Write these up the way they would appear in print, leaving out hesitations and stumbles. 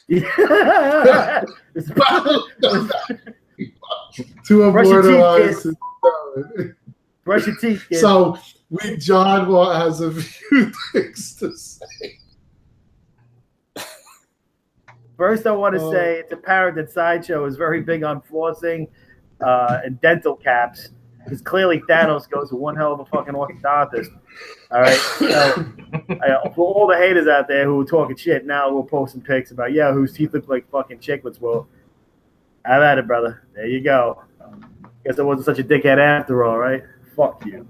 Yeah. To immortalize. Brush your teeth, kid. So John has a few things to say. First, I want to say it's apparent that Sideshow is very big on flossing and dental caps, because clearly Thanos goes to one hell of a fucking orthodontist. All right, so for all the haters out there who are talking shit, now we'll post some pics about whose teeth look like fucking chiclets. Well, have at it, brother. There you go. Guess I wasn't such a dickhead after all, right? Fuck you.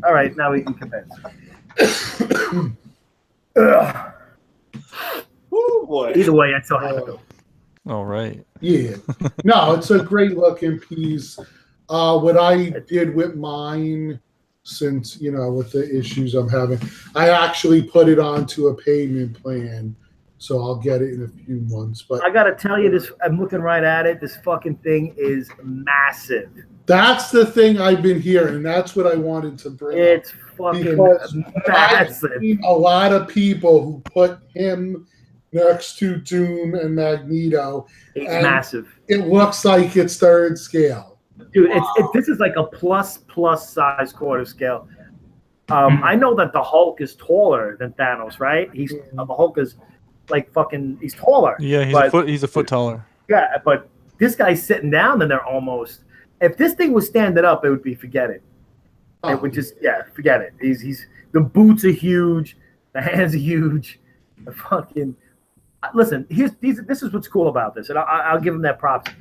All right, now we can commence. Oh boy. Either way, I still have to go. All right. Yeah. No, it's a great looking piece. What I did with mine, since, with the issues I'm having, I actually put it onto a payment plan. So I'll get it in a few months. But I got to tell you this, I'm looking right at it. This fucking thing is massive. That's the thing I've been hearing. That's what I wanted to bring up. It's fucking massive. I've seen a lot of people who put him next to Doom and Magneto. It's massive. It looks like it's third scale. Dude, this is like a plus size quarter scale. I know that the Hulk is taller than Thanos, right? The Hulk is like fucking, he's taller. Yeah, he's a foot taller. Yeah, but this guy's sitting down and they're almost, if this thing was standing up, it would be forget it. It would just, forget it. He's the boots are huge, the hands are huge. The fucking, listen, this is what's cool about this, and I'll give him that props.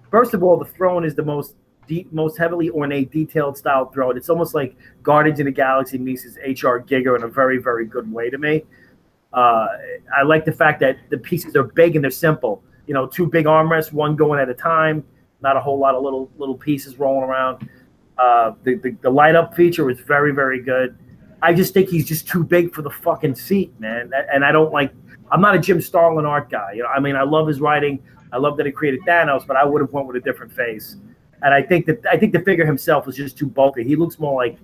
First of all, the throne is the most heavily ornate, detailed style throne. It's almost like Guardians of the Galaxy meets his HR Giga in a very, very good way to me. I like the fact that the pieces are big and they're simple. 2 big armrests, one going at a time, not a whole lot of little pieces rolling around. The light up feature is very, very good. I just think he's just too big for the fucking seat, man. And I don't like, I'm not a Jim Starlin art guy. I mean, I love his writing. I love that he created Thanos, but I would have went with a different face. And I think the figure himself was just too bulky. He looks like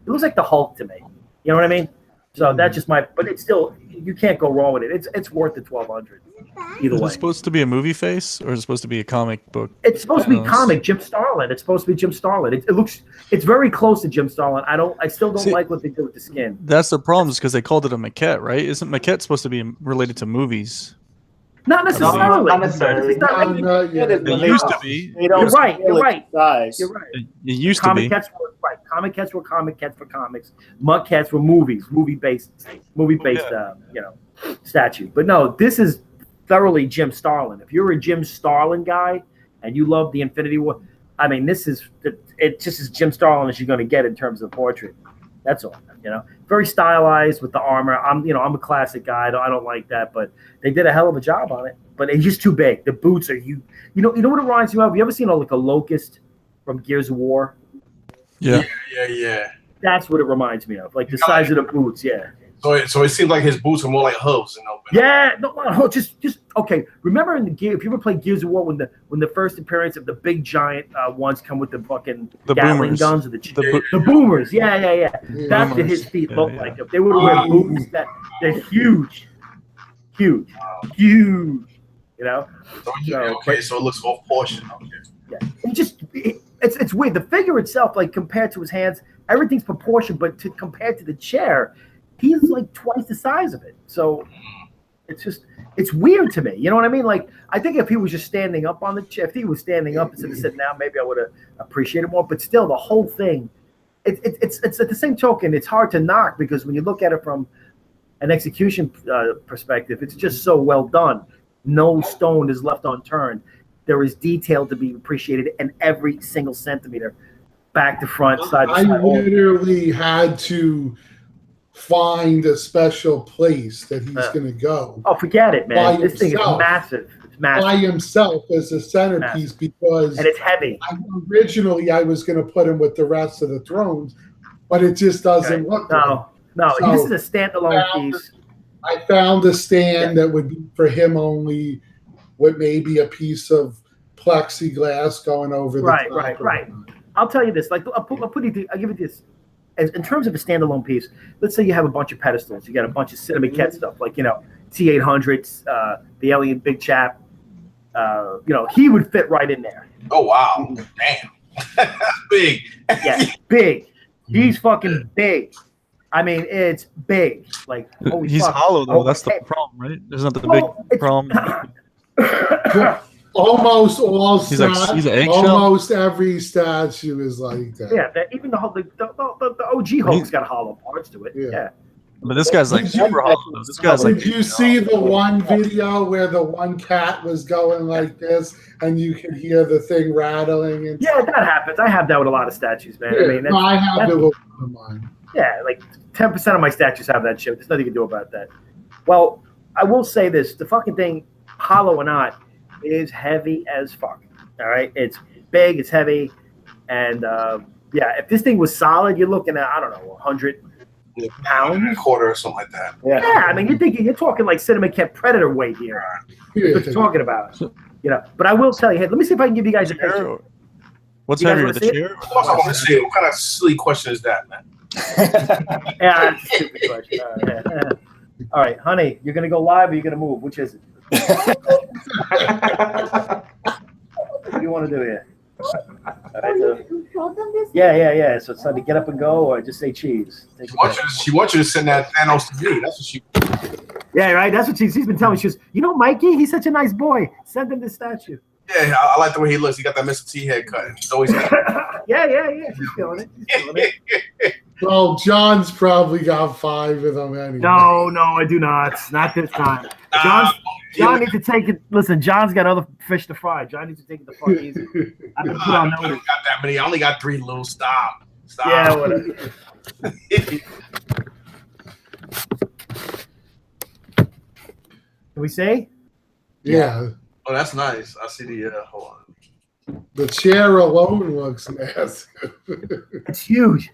the Hulk to me. You know what I mean? So that's just but it's still, you can't go wrong with it. It's worth the $1,200 either way. Is it supposed to be a movie face, or is it supposed to be a comic book? It's supposed to be comic Jim Starlin. It's supposed to be Jim Starlin. It's very close to Jim Starlin. I still don't like what they do with the skin. That's the problem, is because they called it a maquette, right? Isn't maquette supposed to be related to movies? Not necessarily. Not necessarily. It used to be. You're right. You're right. It used to be. Comic cats were comic cats for comics. Maquettes were movie-based, statue. But no, this is thoroughly Jim Starlin. If you're a Jim Starlin guy and you love the Infinity War, I mean, it's just as Jim Starlin as you're going to get in terms of portrait. That's all. Very stylized with the armor. I'm a classic guy. I don't like that, but they did a hell of a job on it. But it's just too big. The boots are huge. You know what it reminds me of? You ever seen a Locust from Gears of War? Yeah. That's what it reminds me of. Like the size of the boots. Yeah. So it seems like his boots are more like hooves. Yeah. No. Just okay. Remember in the Gear, if you ever played Gears of War, when the first appearance of the big giant ones come with the fucking Gatling guns or the boomers. Yeah. That's what his feet look like. If they were to wear boots, they're huge. So it looks off portion. Yeah. It's weird. The figure itself, like compared to his hands, everything's proportioned, but compared to the chair, he's like twice the size of it. So it's weird to me. You know what I mean? Like, I think if he was just standing up on the chair, if he was standing up instead of sitting down, maybe I would have appreciated more. But still, the whole thing, it's at the same token, it's hard to knock, because when you look at it from an execution perspective, it's just so well done. No stone is left unturned. There is detail to be appreciated in every single centimeter, back to front, side to side. I literally had to find a special place that he's going to go. Oh, forget it, man! This thing is massive. It's massive by himself as a centerpiece, because and it's heavy. Originally, I was going to put him with the rest of the thrones, but it just doesn't look. No. So this is a standalone piece. I found a stand that would be for him only, with maybe a piece of plexiglass going over the top. Right. I'll tell you this. Like, I'll give you this. In terms of a standalone piece, let's say you have a bunch of pedestals. You got a bunch of cinemaquette stuff. Like, T-800s, the alien big chap. He would fit right in there. Oh wow, damn, that's big. Yeah, big. He's fucking big. I mean, it's big. Like, holy he's fuck. hollow though. Oh, That's the problem, right? There's not the big problem. Almost all He's an eggshell. almost every statue is like that. Yeah, even the OG Hulk's got hollow parts to it. Yeah. But this guy's like super hollow. This guy's like. Did you see the one video where the one cat was going like this, and you could hear the thing rattling? And Yeah, that happens. I have that with a lot of statues, man. yeah, I mean, I have it with one of mine. Yeah, like 10% of my statues have that shit. There's nothing you can do about that. Well, I will say this: the fucking thing, hollow or not, is heavy as fuck. All right, it's big, it's heavy, and if this thing was solid, you're looking at 100 pounds, a quarter or something like that. Yeah, I mean, you're talking like Cinema Cat Predator weight here. Yeah. What you're talking about, But I will tell you, hey, let me see if I can give you guys a picture. What's You guys heavier, wanna the see it? chair? Of course, I want to see it. What kind of silly question is that, man? Yeah, that's a stupid question. All right, honey, you're gonna go live or you're gonna move? Which is it? What do you want to do here? All right, so, yeah. So it's time to get up and go, or just say cheese. She wants you to send that Thanos to me. That's what she. Yeah, right. That's what she's been telling me. She goes, Mikey, he's such a nice boy. Send him this statue. Yeah, I like the way he looks. He got that Mr. T haircut. He's always. Yeah. She's feeling it. Well, John's probably got 5 of them anyway. No, I do not. Not this time. John needs to take it. Listen, John's got other fish to fry. John needs to take it the fuck easy. I've been put on I don't notice. got that many. I only got 3, Lou. Stop. Yeah, whatever. Can we say? Yeah. Oh, that's nice. I see the. Hold on. The chair alone looks massive. It's huge.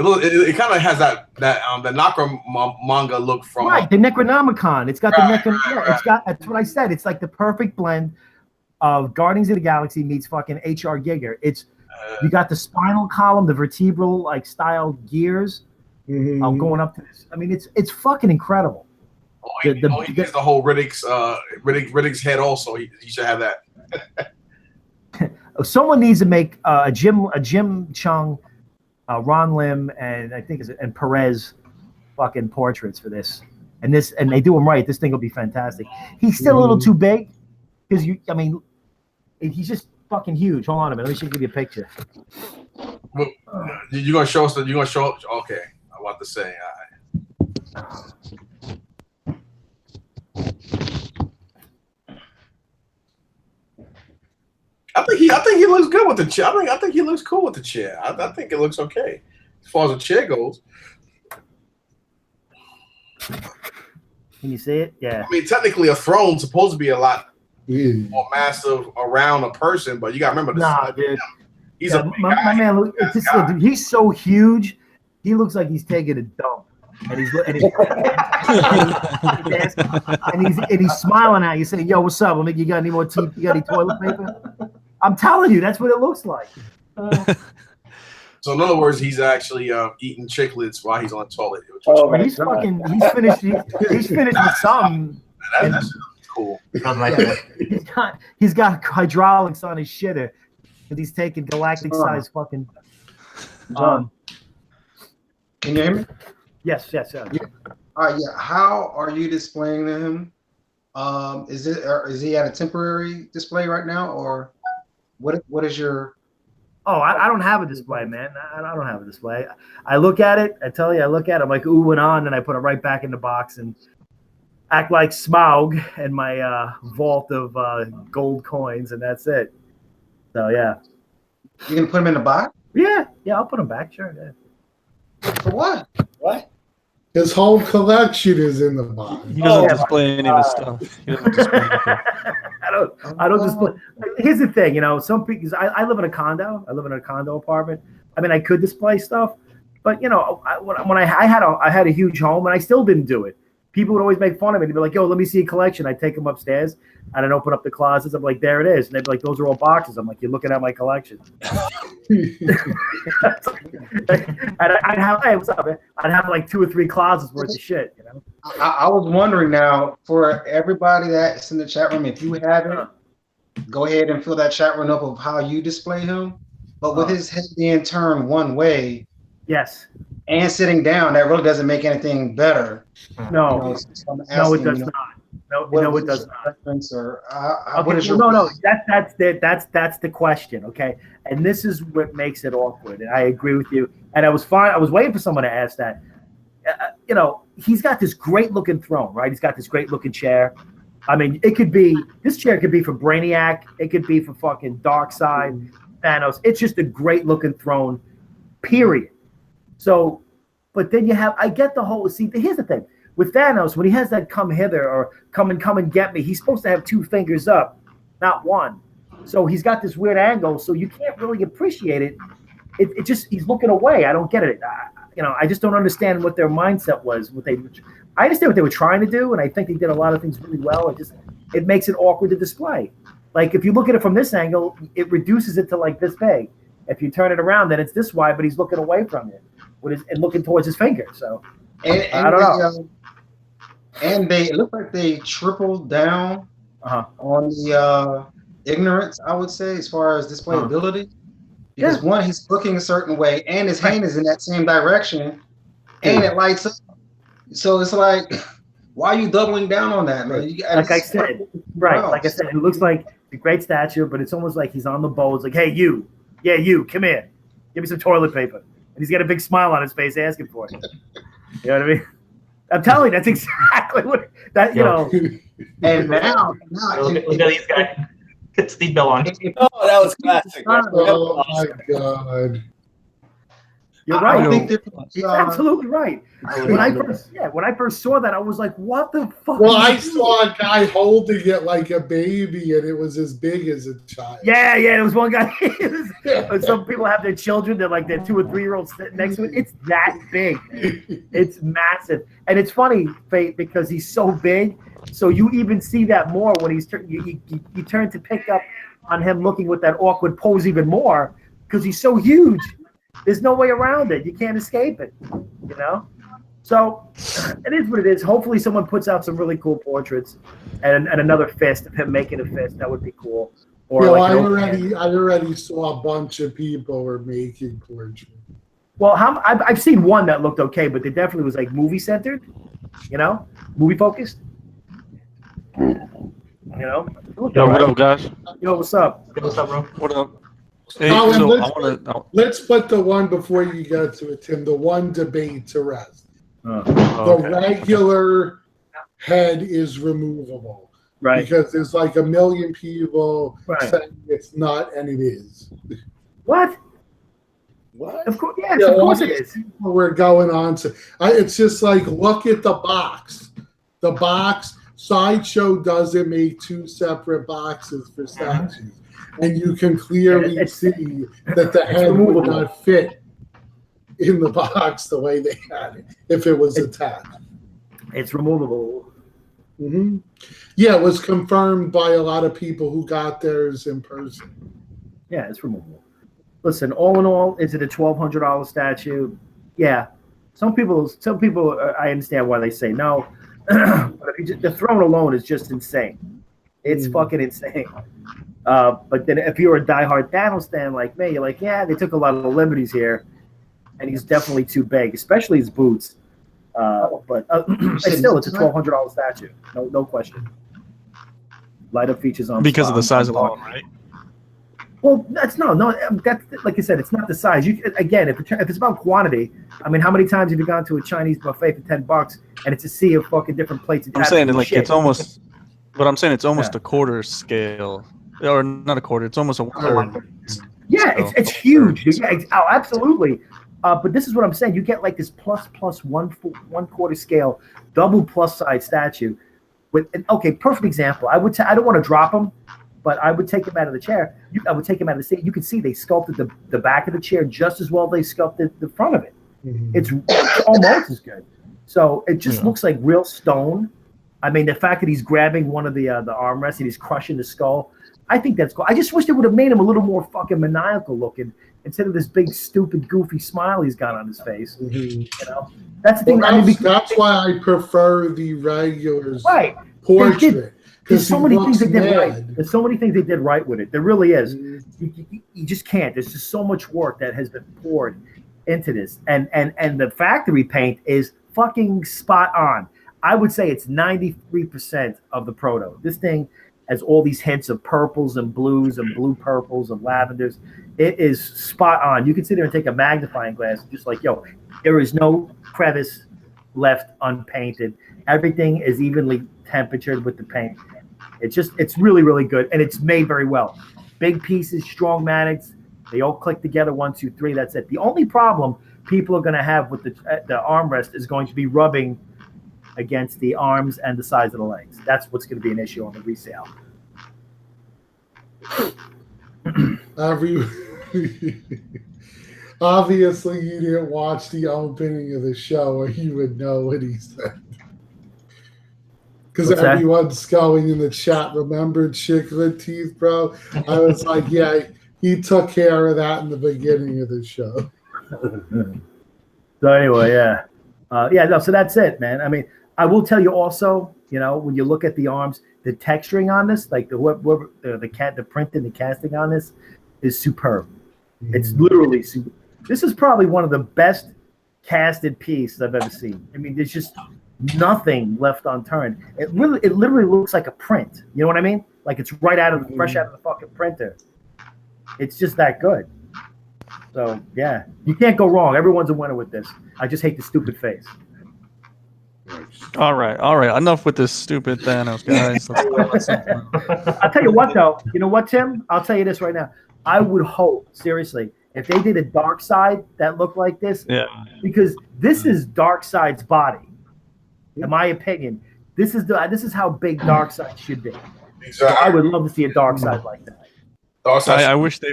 It kind of has that the Nakra manga look from Right, the Necronomicon. It's got the Necronomicon. It's got. That's what I said. It's like the perfect blend of Guardians of the Galaxy meets fucking HR Giger. It's you got the spinal column, the vertebral like style gears going up to this. I mean, it's fucking incredible. He gets the whole Riddick's head also. He should have that. Someone needs to make a Jim Chung, Ron Lim, and I think and Perez fucking portraits for this. And they do them right. This thing will be fantastic. He's still a little too big because he's just fucking huge. Hold on a minute. Let me give you a picture. You gonna show us? You gonna show? Okay, I'm about to say. I think he looks good with the chair. I think he looks cool with the chair. I think it looks okay as far as the chair goes. Can you see it? Yeah. I mean, technically, a throne's supposed to be a lot more massive around a person, but you got to remember this. Nah, dude. He's a my man. Dude, he's so huge. He looks like he's taking a dump, and he's smiling at you, saying, "Yo, what's up? You got any more tea? You got any toilet paper?" I'm telling you, that's what it looks like. So in other words, he's actually eating chiclets while he's on the toilet. He's finished. He's finished with something. That's cool. He's got hydraulics on his shitter because he's taking galactic size fucking. Can you hear me? Yes. Yeah. All right. Yeah. How are you displaying him? Is he at a temporary display right now, or what is your? Oh, I don't have a display, man. I don't have a display. I look at it. I tell you, I look at it. I'm like, ooh and on, and I put it right back in the box and act like Smaug and my vault of gold coins, and that's it. So, yeah. You gonna put him in the box? Yeah, I'll put them back. Sure. Yeah. For what? What? His whole collection is in the box. He doesn't display any of his stuff. He doesn't display anything. I don't display. Here's the thing, some people. I live in a condo. I live in a condo apartment. I mean, I could display stuff, but when I had a huge home, and I still didn't do it. people would always make fun of me. They'd be like, "Yo, let me see a collection." I'd take them upstairs and I'd open up the closets. I'm like, "There it is," and they'd be like, "Those are all boxes." I'm like, "You're looking at my collection." And I'd have, "Hey, what's up, man?" I'd have like 2 or 3 closets worth of shit, you know. I was wondering now, for everybody that's in the chat room, if you haven't, go ahead and fill that chat room up of how you display him. But with his head being turned one way, yes, and sitting down, that really doesn't make anything better. No, So I'm no, it asking, does not. No, it does not. Or, Okay, what is your no. That's the question. Okay, and this is what makes it awkward. And I agree with you. And I was fine. I was waiting for someone to ask that. You know, he's got this great looking throne, right? He's got this great looking chair. I mean, this chair could be for Brainiac. It could be for fucking Darkseid, Thanos. It's just a great looking throne, period. So, but then I get the whole, see, here's the thing. With Thanos, when he has that come hither or come and get me, he's supposed to have 2 fingers up, not 1. So he's got this weird angle, so you can't really appreciate it. It just, he's looking away. I don't get it. I just don't understand what their mindset was. I understand what they were trying to do, and I think they did a lot of things really well. It makes it awkward to display. Like if you look at it from this angle, it reduces it to like this big. If you turn it around, then it's this wide, but he's looking away from it, and looking towards his finger. So I don't know. And it looked like they tripled down on the ignorance, I would say, as far as displayability. Because one, he's looking a certain way, and his hand is in that same direction, and it lights up. So it's like, why are you doubling down on that, man? Like I said, it looks like a great statue, but it's almost like he's on the bowl. It's like, hey, you, come here, give me some toilet paper, and he's got a big smile on his face asking for it. You know what I mean? I'm telling you, that's exactly what that you know. And now look at these guys. Get Steve Bell on. Oh, that was classic. Oh my god! You're right. I think he's absolutely right. When I first saw that, I was like, "What the fuck?" Well, I saw a guy holding it like a baby, and it was as big as a child. Yeah. There was one guy. Some people have their children. They're like their 2 or 3-year-olds sitting next to it. It's that big. It's massive, and it's funny, Fate, because he's so big. So you even see that more when you turn to pick up on him looking with that awkward pose even more because he's so huge. There's no way around it. You can't escape it, you know? So it is what it is. Hopefully someone puts out some really cool portraits and another fist of him making a fist. That would be cool. Or yeah, like I already saw a bunch of people were making portraits. Well, I've seen one that looked okay, but it definitely was like movie centered, you know, movie focused. You know? Yo, what up, guys? Yo, what's up? What's up, bro? What up? Hey, let's put the one before you get to it, Tim. The one debate to rest. Okay. Regular head is removable, right? Because there's like a million people saying it's not, and it is. What? Of course, yes, of course it is. We're going on to. It's just like look at the box. The box. Sideshow doesn't make 2 separate boxes for statues. And you can clearly see that the head would not fit in the box the way they had it if it was attached. It's removable. Mm-hmm. Yeah, it was confirmed by a lot of people who got theirs in person. Yeah, it's removable. Listen, all in all, is it a $1,200 statue? Yeah. Some people, I understand why they say no. But if the throne alone is just insane. It's fucking insane. But then if you're a diehard Thanos fan like me, you're like, yeah, they took a lot of liberties here, and he's definitely too big, especially his boots. But still, it's a $1,200 statue, no question. Light up features on because of the size alone, right? Well, that's like I said, it's not the size. Again, if it's about quantity, I mean, how many times have you gone to a Chinese buffet for $10 and it's a sea of fucking different plates? I'm saying like it's almost, but I'm saying it's almost a quarter scale, or not a quarter. It's almost a 1/3. Yeah, it's huge. Yeah, absolutely. But this is what I'm saying. You get like this plus 1/4 scale, double plus size statue. Okay, perfect example. I don't want to drop them. But I would take him out of the chair. I would take him out of the seat. You can see they sculpted the back of the chair just as well as they sculpted the front of it. Mm-hmm. It's almost as good. So it just looks like real stone. I mean, the fact that he's grabbing one of the armrests and he's crushing the skull, I think that's cool. I just wish they would have made him a little more fucking maniacal looking instead of this big, stupid, goofy smile he's got on his face. Mm-hmm. You know, that's the thing. Well, that's why I prefer the regulars portrait. There's so many things they did right. There's so many things they did right with it. There really is. You just can't. There's just so much work that has been poured into this, and the factory paint is fucking spot on. I would say it's 93% of the proto. This thing has all these hints of purples and blues and blue purples and lavenders. It is spot on. You can sit there and take a magnifying glass, just like, yo, there is no crevice left unpainted. Everything is evenly temperatured with the paint. It's really, really good, and it's made very well. Big pieces, strong magnets. They all click together, 1, 2, 3. That's it. The only problem people are going to have with the armrest is going to be rubbing against the arms and the sides of the legs. That's what's going to be an issue on the resale. Obviously, you didn't watch the opening of the show, or you would know what he said. Because everyone's going in the chat, remember Chiclet Teeth, bro? I was like, yeah, he took care of that in the beginning of the show. So anyway, so that's it, man. I mean, I will tell you also, you know, when you look at the arms, the texturing on this, like the print and the casting on this is superb. Mm-hmm. It's literally super. This is probably one of the best casted pieces I've ever seen. I mean, there's just nothing left unturned. It literally looks like a print. You know what I mean? Like it's fresh out of the fucking printer. It's just that good. So yeah, you can't go wrong. Everyone's a winner with this. I just hate the stupid face. All right. Enough with this stupid Thanos, guys. I'll tell you what, though. You know what, Tim? I'll tell you this right now. I would hope, seriously, if they did a Dark Side that looked like this, because this is Dark Side's body. In my opinion, this is how big Dark Side should be. Exactly. So I would love to see a Dark Side like that. I wish they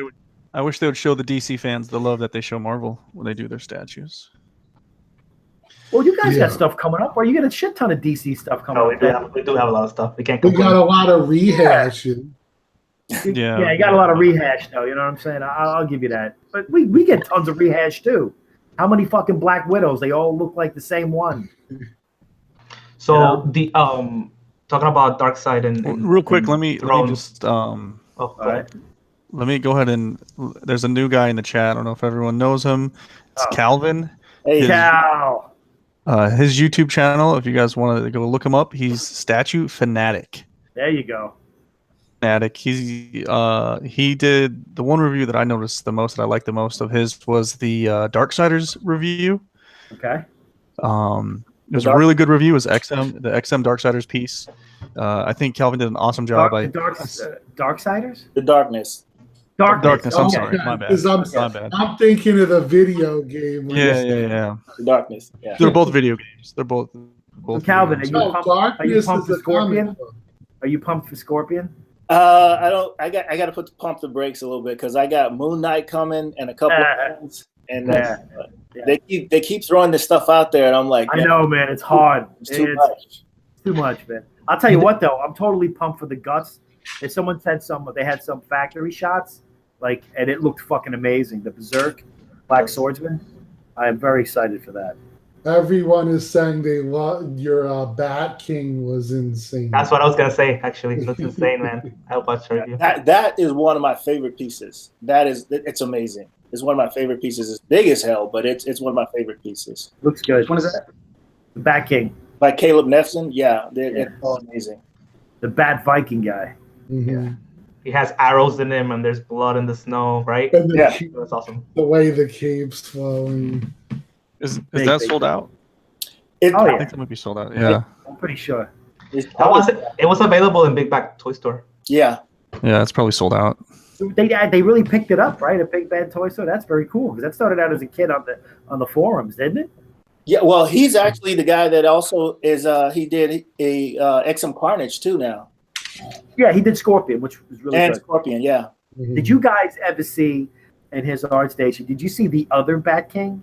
would show the DC fans the love that they show Marvel when they do their statues. Well, you guys got stuff coming up, or you got a shit ton of DC stuff coming up. We do have a lot of stuff. We got a lot of rehashing. Yeah, you got a lot of rehash, though. You know what I'm saying? I'll give you that. But we get tons of rehash, too. How many fucking Black Widows? They all look like the same one. So, the talking about Dark Side and real quick, let me just right. Let me go ahead and there's a new guy in the chat. I don't know if everyone knows him. It's Calvin. Hey, Cal. His YouTube channel, if you guys want to go look him up, he's Statue Fanatic. There you go. Fanatic. He did the one review that I noticed the most, that I liked the most of his, was the Darksiders review. Okay. It was a really good review. It was the XM Darksiders piece. I think Calvin did an awesome job. Darksiders? The Darkness. Darkness. I'm sorry. My bad. My bad. I'm thinking of the video game. Yeah. The Darkness. Yeah. They're both video games. They're both Calvin, are you pumped for Scorpion? Are you pumped for Scorpion? I got to pump the brakes a little bit because I got Moon Knight coming and a couple of things, and they keep throwing this stuff out there, and I'm like, I know, man, it's hard. It's too much. Too much, man. I'll tell you what, though, I'm totally pumped for the Guts. If someone said they had some factory shots, and it looked fucking amazing. The Berserk Black Swordsman. I am very excited for that. Everyone is saying they love your Bat King was insane. That's what I was gonna say. Actually, it looks insane, man. I watched the review. That is one of my favorite pieces. It's amazing. It's one of my favorite pieces. It's big as hell, but it's one of my favorite pieces. Looks good. Which one is that? The Bat King. By Caleb Nefson. Yeah, it's all amazing. The Bat Viking guy. Mm-hmm. Yeah. He has arrows in him, and there's blood in the snow, right? That's awesome. The way the cape's flowing. Is that sold out? I think it might be sold out. Yeah, I'm pretty sure. It was available in Big Bad Toy Store. Yeah, it's probably sold out. They really picked it up, right? A Big Bad Toy Store. That's very cool because that started out as a kid on the forums, didn't it? Yeah. Well, he's actually the guy that also is. He did a XM Carnage too now. Yeah, he did Scorpion, which was really good. Scorpion, yeah. Mm-hmm. Did you guys ever see in his art station? Did you see the other Bat King?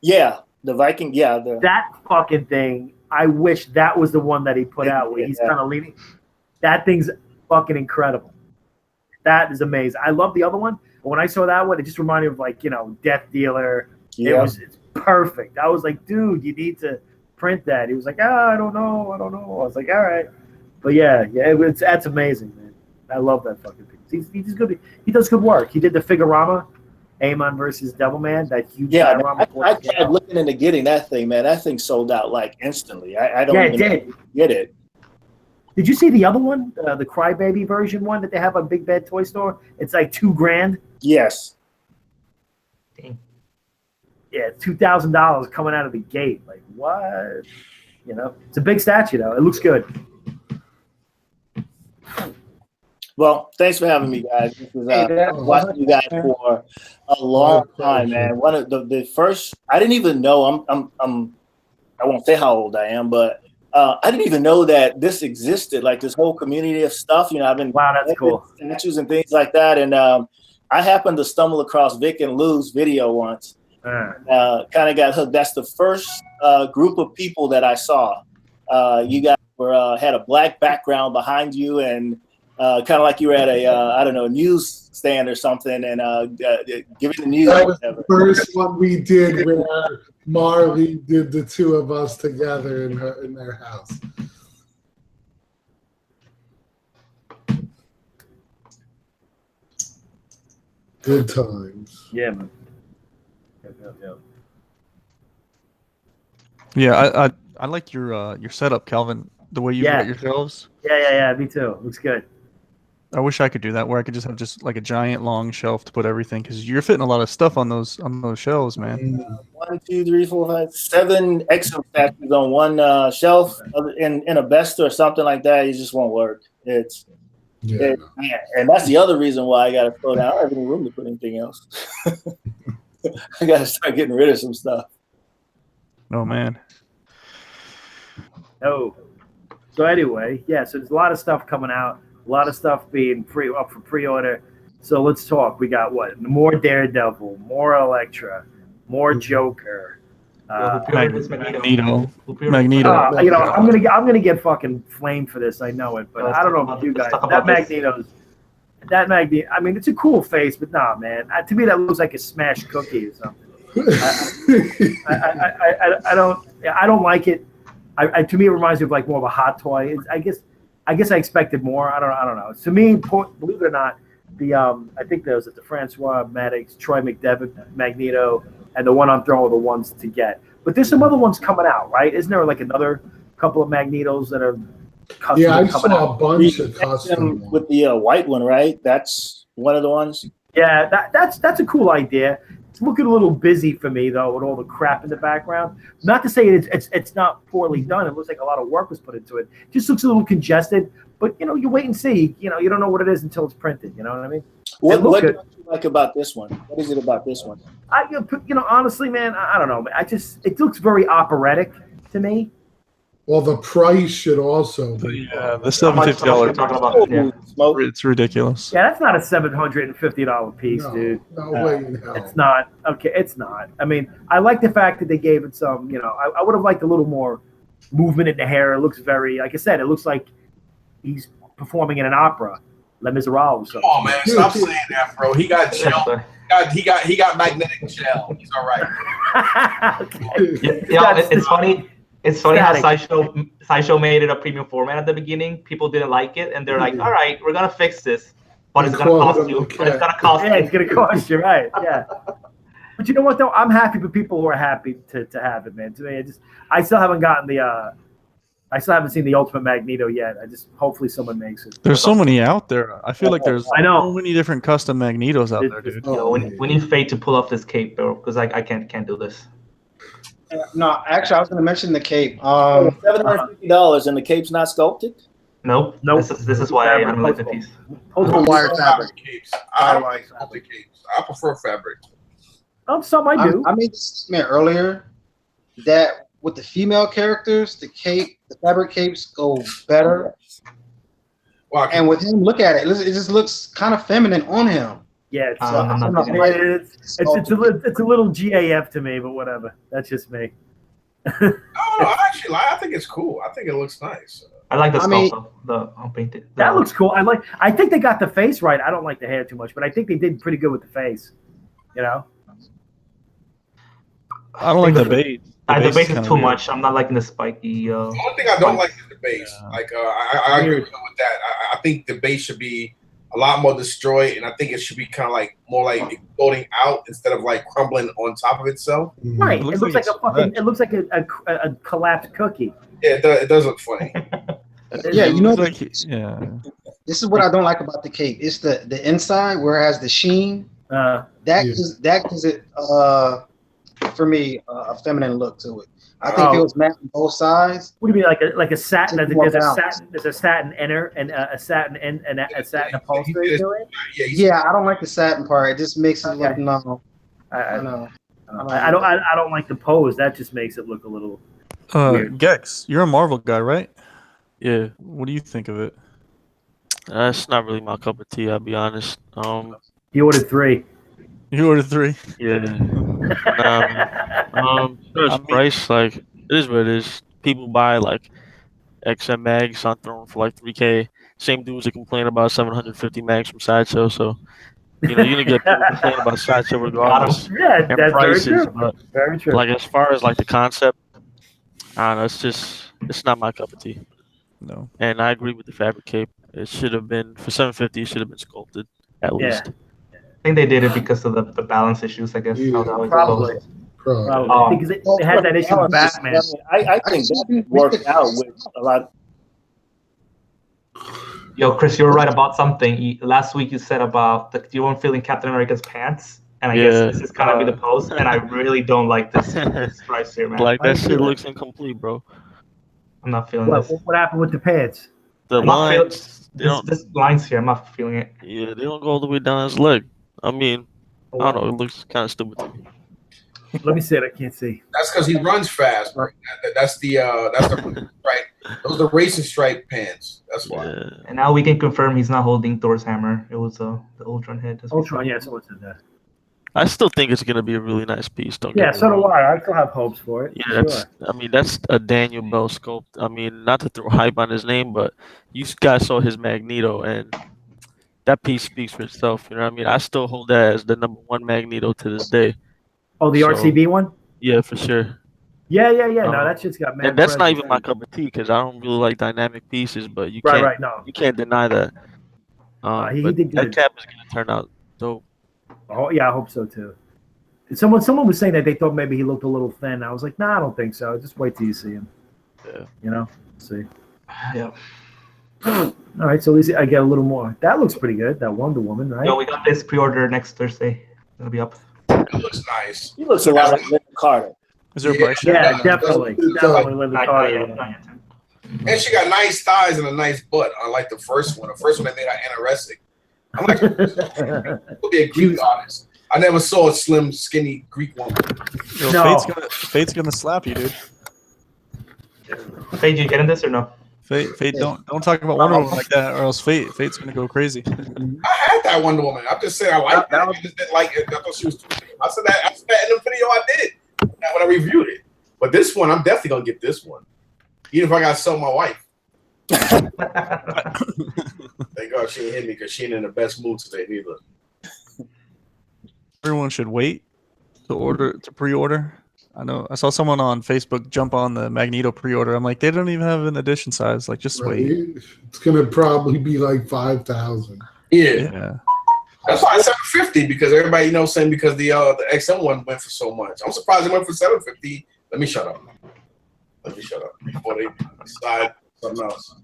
Yeah, The Viking, yeah. That fucking thing. I wish that was the one that he put out where he's kind of leaning. That thing's fucking incredible. That is amazing. I love the other one, but when I saw that one, it just reminded me of like, you know, Death Dealer. Yeah. It's perfect. I was like, dude, you need to print that. He was like, I don't know. I was like, all right. But yeah, that's amazing, man. I love that fucking piece. He's good. He does good work. He did the Figurama, Amon versus Devilman, that huge. Yeah, I tried looking into getting that thing, man. That thing sold out like instantly. I don't even get it. Did you see the other one, the Crybaby version one that they have on Big Bad Toy Store? It's like $2,000. Yes. Dang. Yeah, $2,000 coming out of the gate. Like what? You know, it's a big statue though. It looks good. Well, thanks for having me, guys. This is, watching you guys for a long time, man. One of the first, I didn't even know. I won't say how old I am, but I didn't even know that this existed. Like this whole community of stuff. You know, I've been that's cool. Statues and things like that, and I happened to stumble across Vic and Lou's video once. Kind of got hooked. That's the first group of people that I saw. You guys had a black background behind you, and kind of like you were at a I don't know, a news stand or something, and giving the news. That was the first one we did where Marley did the two of us together in their house. Good times. Yeah, man. Yeah, I like your setup, Calvin. The way you write your shelves. Yeah. Me too. Looks good. I wish I could do that, where I could just have just like a giant long shelf to put everything, because you're fitting a lot of stuff on those shelves, man. 1, 2, 3, 4, 5, 7 extra statues on one shelf in a best or something like that. It just won't work. And that's the other reason why I got to slow down. I don't have any room to put anything else. I got to start getting rid of some stuff. Oh man. Oh. So anyway, so there's a lot of stuff coming out. A lot of stuff being up for pre-order. So let's talk. We got what? More Daredevil, more Elektra, more Joker. Magneto. You know, I'm gonna get fucking flamed for this. I know it, but I don't know about you guys. That Magneto. I mean, it's a cool face, but nah, man. To me, that looks like a smashed cookie or something. I don't like it. To me, it reminds me of like more of a hot toy. I guess I expected more. I don't know. To me, believe it or not, I think there was the Francois Maddox, Troy McDevitt, Magneto, and the one I'm throwing are the ones to get. But there's some other ones coming out, right? Isn't there like another couple of Magnetos that are custom? Yeah, I saw a bunch of custom with the white one, right? That's one of the ones. Yeah, that's a cool idea. It's looking a little busy for me though, with all the crap in the background. Not to say it's not poorly done. It looks like a lot of work was put into it. Just looks a little congested. But you know, you wait and see. You know, you don't know what it is until it's printed. You know what I mean? What do you like about this one? What is it about this one? Honestly, man, I don't know. It looks very operatic to me. Well, the price should also be. The $750. It's ridiculous. Yeah, that's not a $750 piece, dude. No way in hell. It's not. Okay, it's not. I mean, I like the fact that they gave it some. You know, I would have liked a little more movement in the hair. It looks very, like I said, it looks like he's performing in an opera, Les Miserables. Oh man, stop saying that, bro. He got gel. He got magnetic gel. He's all right. Okay. It's funny. It's funny how Sideshow made it a premium format at the beginning. People didn't like it, and they're like, "All right, we're gonna fix this, but it's gonna cost you. But it's gonna cost you. Yeah, it's gonna cost you, right? Yeah." But you know what though? I'm happy for people who are happy to have it, man. To me, I still haven't gotten I still haven't seen the Ultimate Magneto yet. Hopefully someone makes it. There's so many out there. I feel like there's so many different custom Magnetos out there, dude. We need Fate to pull off this cape, bro, because I can't do this. No, actually, I was going to mention the cape. $750 and the cape's not sculpted? Nope. This is why I don't like the piece. Wire fabric capes. I like sculpted capes. I prefer fabric. Some I do. I made this statement earlier that with the female characters, the fabric capes go better. Well, and with him, look at it. It just looks kind of feminine on him. Yeah, it's a little GAF to me, but whatever. That's just me. No, I think it's cool. I think it looks nice. I like the sculpt, the unpainted. That looks cool. I think they got the face right. I don't like the hair too much, but I think they did pretty good with the face. You know. I don't like the base. The base is too much. I'm not liking the spiky. The only thing I don't like is the base. Yeah. Like I agree with that. I think the base should be a lot more destroyed, and I think it should be kind of like more like exploding out instead of like crumbling on top of itself. Right. It looks like it looks like a collapsed cookie. Yeah, it does look funny. Yeah, you know, this is what I don't like about the cape. It's the inside where it has the sheen. That gives it for me a feminine look to it. I think it was matte on both sides. What do you mean, like a satin? There's a satin inner and a satin and a satin upholstery to it. Yeah, I don't like the satin part. It just makes it look no. I don't like the pose. That just makes it look a little weird. Gex, you're a Marvel guy, right? Yeah. What do you think of it? It's not really my cup of tea. I'll be honest. You ordered 3. You ordered 3. Yeah. Price, like, it is what it is. People buy like XM mags on Throne for like $3K. Same dudes that complain about 750 mags from Sideshow. So, you know, you're gonna get people complaining about Sideshow regardless. Yeah, that's prices, very true. But very true. Like as far as like the concept, I don't know. It's not my cup of tea. No. And I agree with the fabric cape. It should have been for 750. It should have been sculpted at least. I think they did it because of the balance issues, I guess. Yeah, probably. Because they had that issue with Batman. I think that worked out with a lot. Yo, Chris, you were right about something. Last week you said about you weren't feeling Captain America's pants, and I guess this is gonna be the pose. And I really don't like this price here, man. Like that shit looks incomplete, bro. I'm not feeling this. What happened with the pants? The lines. This lines here, I'm not feeling it. Yeah, they don't go all the way down his leg. I mean, I don't know. It looks kind of stupid to me. Let me see it. I can't see. That's because he runs fast, bro. That's the stripe. Those are racing stripe pants. That's why. Yeah. And now we can confirm he's not holding Thor's hammer. It was the Ultron head. Ultron, yeah, someone said that. I still think it's gonna be a really nice piece. So do I. I still have hopes for it. Yeah, I mean, that's a Daniel Bell sculpt. I mean, not to throw hype on his name, but you guys saw his Magneto, and that piece speaks for itself. You know what I mean? I still hold that as the #1 Magneto to this day. Oh, the RCB one? Yeah, for sure. Yeah. No, that shit's got mad. And that's not even my cup of tea because I don't really like dynamic pieces, but you can't deny that. He did that cap is gonna turn out dope. Oh yeah, I hope so too. Someone was saying that they thought maybe he looked a little thin. I was like, nah, I don't think so. Just wait till you see him. Yeah. You know, see. Yeah. All right, so at least I get a little more. That looks pretty good. That Wonder Woman, right? Yo, we got this pre-order next Thursday. It'll be up. It looks nice. He looks a lot like Linda Carter. Is there a price? Yeah, definitely Linda Carter. And she got nice thighs and a nice butt. Unlike the first one. The first one they made her anorexic. I'm like, could be a Greek artist. I never saw a slim, skinny Greek woman. Yo, Fate's gonna slap you, dude. Fate, you getting this or no? Fate, don't talk about Wonder Woman like that, or else Fate's gonna go crazy. I had that Wonder Woman. I'm just saying I like that. I just didn't like it. I thought she was too big. I said that in the video I did when I reviewed it. But this one, I'm definitely gonna get this one, even if I gotta sell my wife. Thank God she ain't hit me because she ain't in the best mood today neither. Everyone should wait to pre-order. I know I saw someone on Facebook jump on the Magneto pre-order. I'm like, they don't even have an edition size. Like, just wait. It's gonna probably be like 5,000. Yeah. That's why it's 750 because everybody saying because the XM one went for so much. I'm surprised it went for 750. Let me shut up before they decide something else.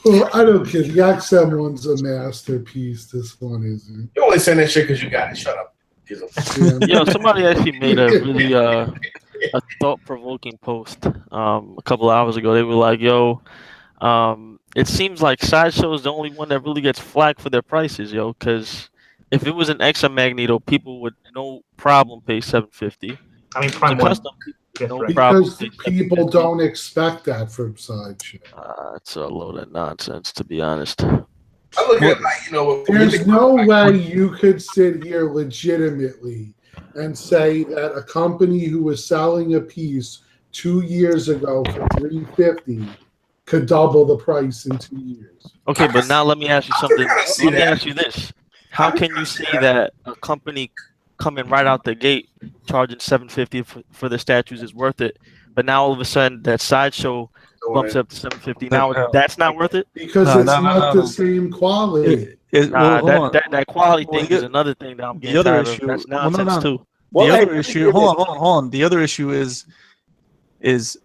Well, I don't care. The XM one's a masterpiece. This one isn't. You only saying that shit because you got it. Shut up. Yo, somebody actually made a really a thought-provoking post a couple hours ago. They were like, "Yo, it seems like Sideshow is the only one that really gets flack for their prices, yo. Because if it was an XM Magneto, people would no problem pay $750. I mean, Prime One. Because people don't expect that from Sideshow. It's a load of nonsense, to be honest. I I look at it like, you know, there's no way you could sit here legitimately and say that a company who was selling a piece 2 years ago for $350 could double the price in 2 years. Okay, but now let me ask you something. Let me ask you this: how can you say that a company coming right out the gate charging $750 for the statues is worth it, but now all of a sudden that Sideshow bumps up to $750? Now that's not worth it because it's not the same quality. That quality thing is another thing that I'm getting tired of. That's nonsense too. The other issue. Hold on. The other issue is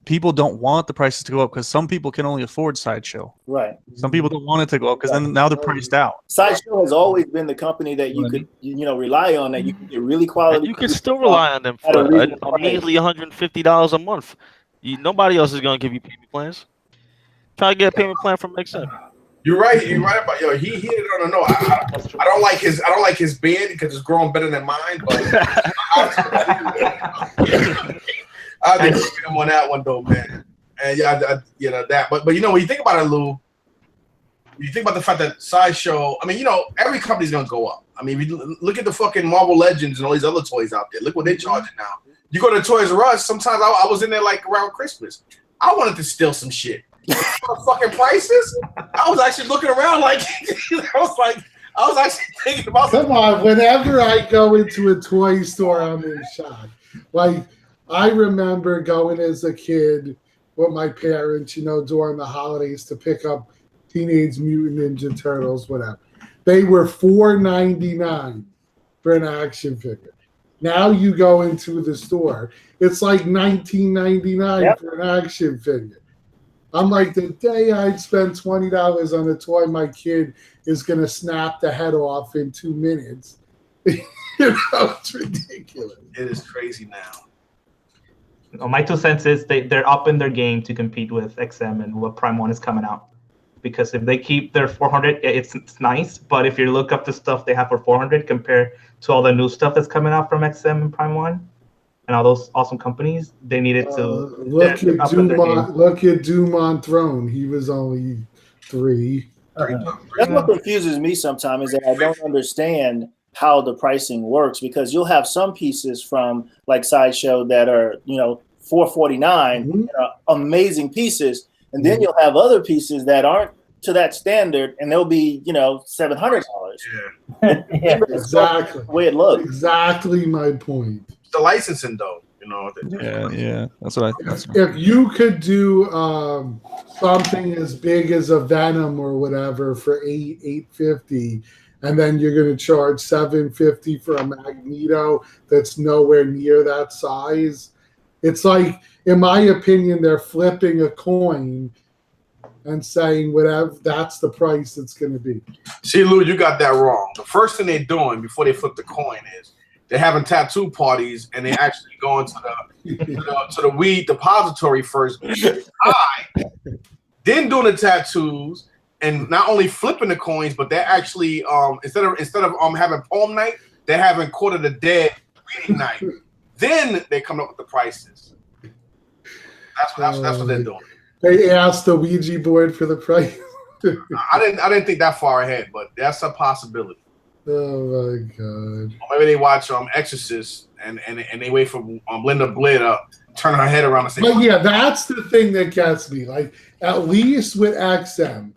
people don't want the prices to go up because some people can only afford Sideshow. Right. Some people don't want it to go up because then now they're priced out. Sideshow has always been the company that you could rely on, that you can get really quality. And you can still rely on them for a measly $150 a month. Nobody else is gonna give you payment plans. Try to get a payment plan from XM. You're right. You're right about he hit it on the note. I don't like his beard because it's growing better than mine, but I think him on that one though, man. And yeah, that. But when you think about it, Lou, you think about the fact that Sideshow. I mean, every company's gonna go up. I mean, if you look at the fucking Marvel Legends and all these other toys out there. Look what they're charging now. You go to Toys R Us. Sometimes I was in there like around Christmas. I wanted to steal some shit. Fucking prices. I was actually looking around like I was actually thinking about. Come on, whenever I go into a toy store, I'm in shock. Like I remember going as a kid with my parents, during the holidays to pick up Teenage Mutant Ninja Turtles, whatever. They were $4.99 for an action figure. Now you go into the store, it's like $19.99 for an action figure. I'm like, the day I'd spend $20 on a toy, my kid is gonna snap the head off in 2 minutes. It's ridiculous. It is crazy now. My 2 cents is they're up in their game to compete with XM and what Prime 1 is coming out. Because if they keep their 400, it's nice. But if you look up the stuff they have for 400 compared to all the new stuff that's coming out from XM and Prime 1 and all those awesome companies, they needed to look at Doom on Throne. He was only 3. That's what confuses me sometimes, is that I don't understand how the pricing works, because you'll have some pieces from like Sideshow that are $449, amazing pieces. And then you'll have other pieces that aren't to that standard, and they'll be, $700. Yeah, exactly. The way it looks. Exactly my point. It's the licensing, though. Yeah. That's what I. If you could do something as big as a Venom or whatever for $850, and then you're going to charge $750 for a Magneto that's nowhere near that size, it's like, in my opinion, they're flipping a coin and saying whatever, that's the price it's going to be. See, Lou, you got that wrong. The first thing they're doing before they flip the coin is they're having tattoo parties, and they actually going to the weed depository first, then doing the tattoos, and not only flipping the coins, but they're actually instead of having poem night, they're having Court of the Dead reading night. Then they come up with the prices. That's what they're doing. They asked the Ouija board for the price. I didn't think that far ahead, but that's a possibility. Oh my god! Or maybe they watch Exorcist and they wait for Linda Blair to turn her head around and say. But yeah, that's the thing that gets me. Like, at least with XM,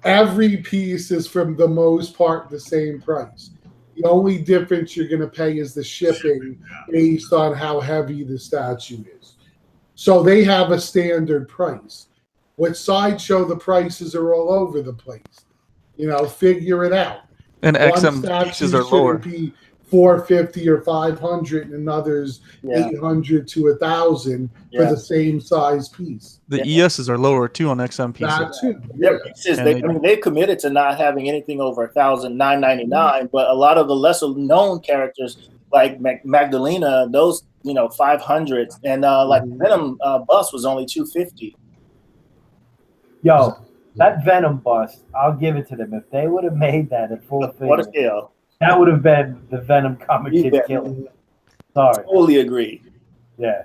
every piece is for the most part the same price. The only difference you're going to pay is the shipping based on how heavy the statue is. So they have a standard price. With Sideshow, the prices are all over the place. Figure it out. And XM pieces are lower. Be $450 or $500, and others $800 to $1,000 for the same size piece. The ESs are lower too on XM pieces. That too. Their pieces, they committed to not having anything over $1,000, $999. But a lot of the lesser known characters like Magdalena, those 500, and like Venom bust was only $250. Yo, that Venom bust, I'll give it to them. If they would have made that at full figure, what a scale! That would have been the Venom comic kid killer. Sorry. Totally agree. Yeah.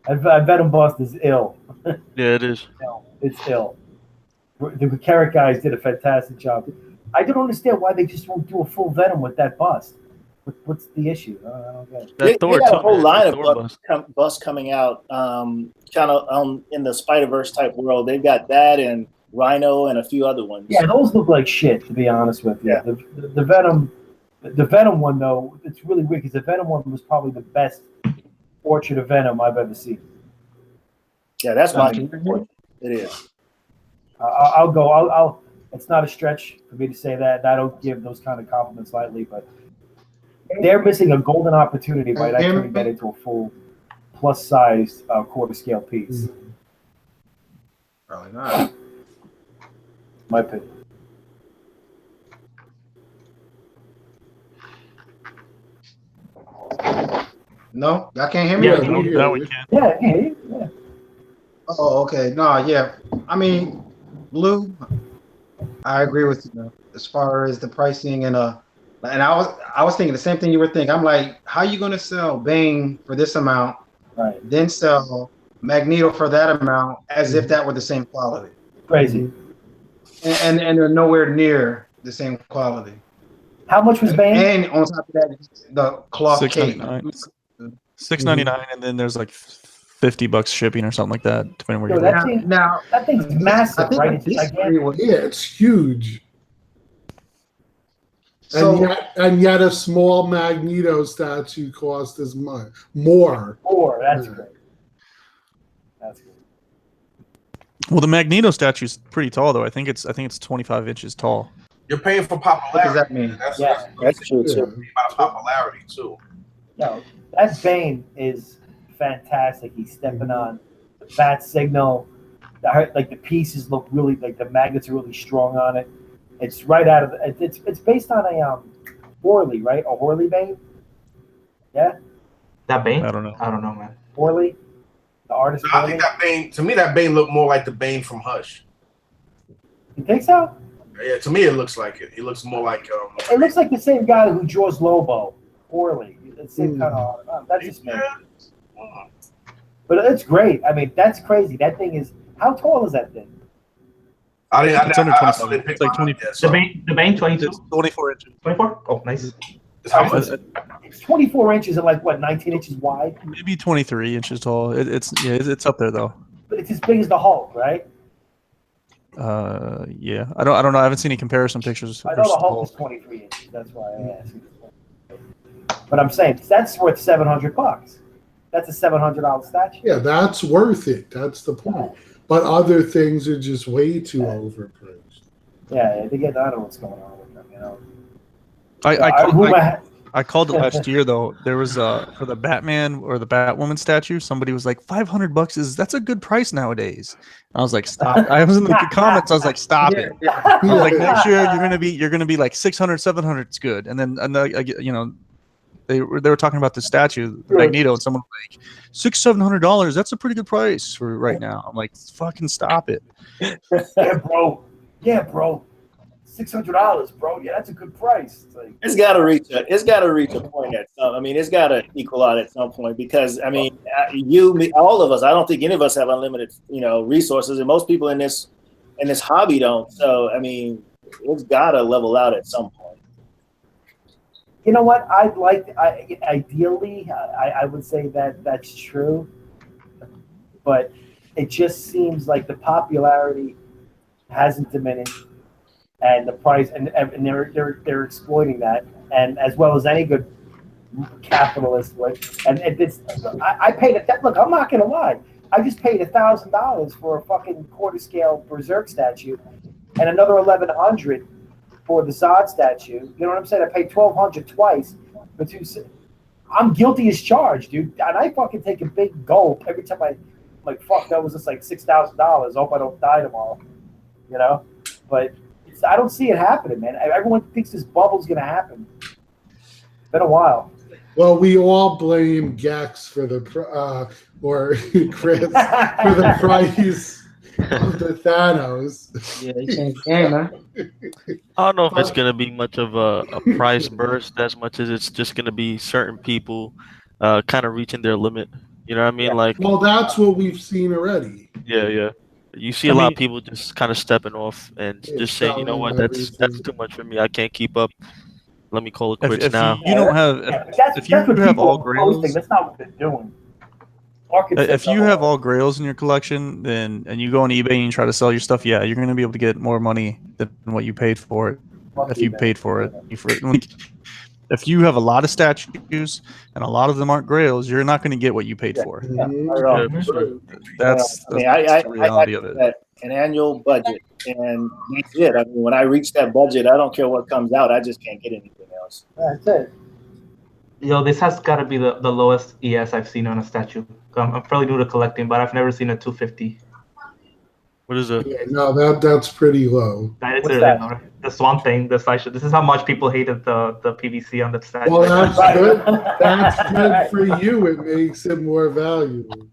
Venom bust is ill. Yeah, it is. It's ill. The Carrot guys did a fantastic job. I don't understand why they just won't do a full Venom with that bust. What's the issue? I don't get it. They got a whole line of busts coming out, kind of in the Spider-Verse type world. They've got that and Rhino and a few other ones. Yeah, those look like shit, to be honest with you. Yeah. The Venom one, though, it's really weird because the Venom one was probably the best portrait of Venom I've ever seen. Yeah, that's my point. It is. I'll go. It's not a stretch for me to say that. I don't give those kind of compliments lightly, but they're missing a golden opportunity by not turning that into a full plus-sized quarter-scale piece. Probably not. My opinion. No, y'all can't hear me. Now we can. Yeah. Oh, okay. No, yeah. I mean, Blue, I agree with you as far as the pricing and I was thinking the same thing you were thinking. I'm like, how are you gonna sell Bane for this amount, right? Then sell Magneto for that amount as if that were the same quality? Crazy. And they're nowhere near the same quality. How much was Bane? And on top of that, the cloth cape. $6.99, and then there's like $50 shipping or something like that, depending where you're now that thing's massive, right? It's huge. So, and yet a small Magneto statue costs as much more. That's great. That's good. Well, the Magneto statue is pretty tall, though. I think it's 25 inches tall. You're paying for popularity. What does that mean? That's true too. About popularity too. No, that Bane is fantastic. He's stepping on the bat signal. Like the pieces look really, like the magnets are really strong on it. It's right out of it's based on a Horley, right? A Horley Bane. Yeah. That Bane? I don't know, man. Horley, the artist. I think that Bane. To me, that Bane looked more like the Bane from Hush. You think so? Yeah, to me, it looks like it. He looks more like. It looks like the same guy who draws Lobo, Horley. It's the same kind of. That's just me. But it's great. I mean, that's crazy. That thing is. How tall is that thing? It's under 25. It's like 20. The Bane 22. It's 24 inches. 24? Oh, nice. It's 24 inches and like what, 19 inches wide? Maybe 23 inches tall. It's up there though. But it's as big as the Hulk, right? Yeah. I don't know. I haven't seen any comparison pictures. I know the Hulk is 23 inches. That's why I asked. But I'm saying that's worth $700. That's a $700 statue. Yeah, that's worth it. That's the point. But other things are just way too overpriced. Yeah, I don't know what's going on with them. You know. I called it last year though. There was for the Batman or the Batwoman statue, somebody was like $500 that's a good price nowadays. I was like, stop. I was in the comments. I was like, stop it. I was like, next year you're gonna be like 600, 700. It's good. And then they were talking about the statue, Magneto, and someone was like $600-700. That's a pretty good price for right now. I'm like, fucking stop it. Yeah, bro. $600, bro. Yeah, that's a good price. It's got to reach a point at some. I mean, it's got to equal out at some point because I mean, all of us. I don't think any of us have unlimited, resources, and most people in this hobby don't. So I mean, it's got to level out at some point. You know what? Ideally, I would say that that's true, but it just seems like the popularity hasn't diminished, and the price, and they're exploiting that, and as well as any good capitalist would. And I paid it. Look, I'm not gonna lie. I just paid $1,000 for a fucking quarter scale Berserk statue, and another $1,100. For the Zod statue, you know what I'm saying? I paid $1,200 twice for two. I'm guilty as charged, dude. And I fucking take a big gulp every time I, like, fuck, that was just like $6,000. Hope I don't die tomorrow, But I don't see it happening, man. Everyone thinks this bubble's gonna happen. It's been a while. Well, we all blame Gex for the or Chris for the price of the Thanos. Yeah, he changed the game, man. I don't know if it's gonna be much of a price burst as much as it's just gonna be certain people kind of reaching their limit. You know what I mean? Like, well, that's what we've seen already. Yeah. You see a lot of people just kind of stepping off and just saying, you know what, that's too much for me. I can't keep up. Let me call it quits if now. you don't have, if you have all grails, that's not what they're doing. If you have all grails in your collection, then and you go on eBay and you try to sell your stuff, yeah, you're going to be able to get more money than what you paid for it. If you paid for it, if you have a lot of statues and a lot of them aren't grails, you're not going to get what you paid for. That's the reality of it. An annual budget, and that's it. I mean, when I reach that budget, I don't care what comes out. I just can't get anything else. That's it. Yo, this has got to be the lowest ES I've seen on a statue. I'm fairly new to collecting, but I've never seen a 250. What is it? Yeah, no, that's pretty low. That is the Swamp Thing. This is how much people hated the PVC on the statue. Well, that's good. That's good for you. It makes it more valuable.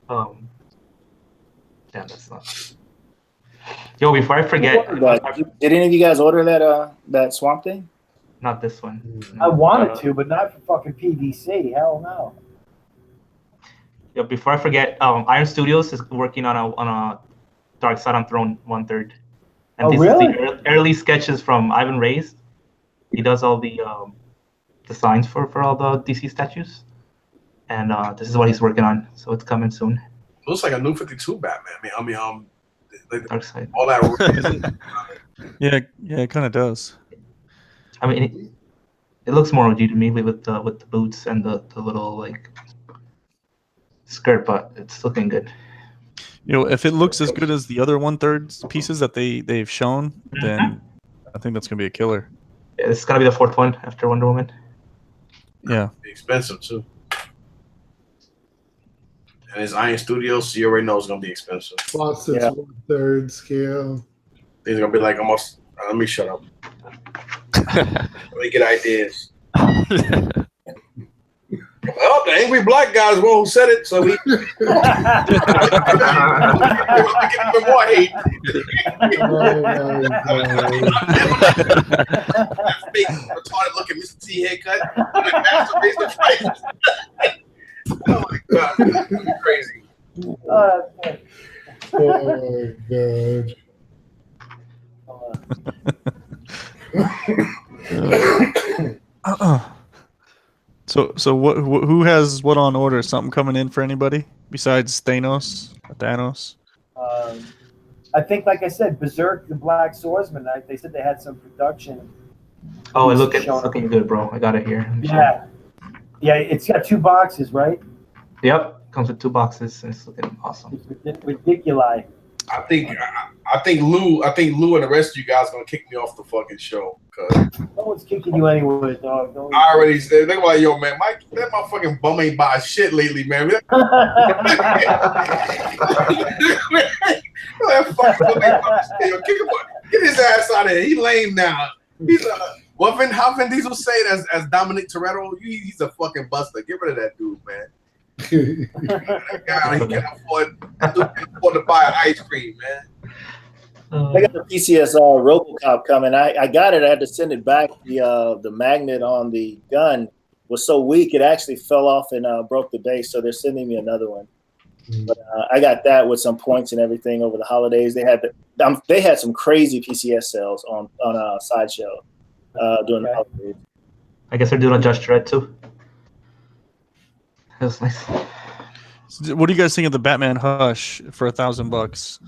Damn, that's not. Yo, before I forget, did any of you guys order that Swamp Thing? Not this one. I wanted to, but not for fucking PVC. Hell no. Yo, before I forget, Iron Studios is working on a Dark Side on Throne 1/3. And these are the early sketches from Ivan Reyes. He does all the designs for all the DC statues, and this is what he's working on. So it's coming soon. Looks like a new 52 Batman. I mean, Dark Side. All that. Yeah, it kind of does. I mean, it looks more OG to me with the boots and the little like skirt, but it's looking good. You know, if it looks as good as the other 1/3 pieces that they've shown, then I think that's gonna be a killer. Yeah, it's gonna be the 4th one after Wonder Woman. Yeah. Expensive too. And it's Iron Studios, so you already know it's gonna be expensive. Plus, it's 1/3 scale. These are gonna be like almost. Let me shut up. Let me get ideas. Well, the angry black guy is one who said it, so we give him more hate. That fake retarded looking Mr. T haircut. Masturbates the price. Oh my god, that's crazy. Oh god. So what? Who has what on order? Something coming in for anybody besides Thanos? I think, like I said, Berserk, the Black Swordsman. They said they had some production. Oh, it's looking good, bro. I got it here. Yeah. It's got 2 boxes, right? Yep, comes with 2 boxes. It's looking awesome. It's ridiculous. I think Lou and the rest of you guys are gonna kick me off the fucking show. Cause no one's kicking you anywhere, dog. I already said they're like, yo, man, Mike, that motherfucking bum ain't buying shit lately, man. That get his ass out of here. He lame now. He's how Vin Diesel say it as Dominic Toretto, he's a fucking buster. Get rid of that dude, man. That guy, he can't afford to buy an ice cream, man. I got the PCS RoboCop coming. I got it. I had to send it back. The magnet on the gun was so weak it actually fell off and broke the base. So they're sending me another one. But I got that with some points and everything over the holidays. They had some crazy PCS sales on Sideshow during the holidays. I guess they're doing a Judge Dredd too. That's nice. What do you guys think of the Batman Hush for $1,000?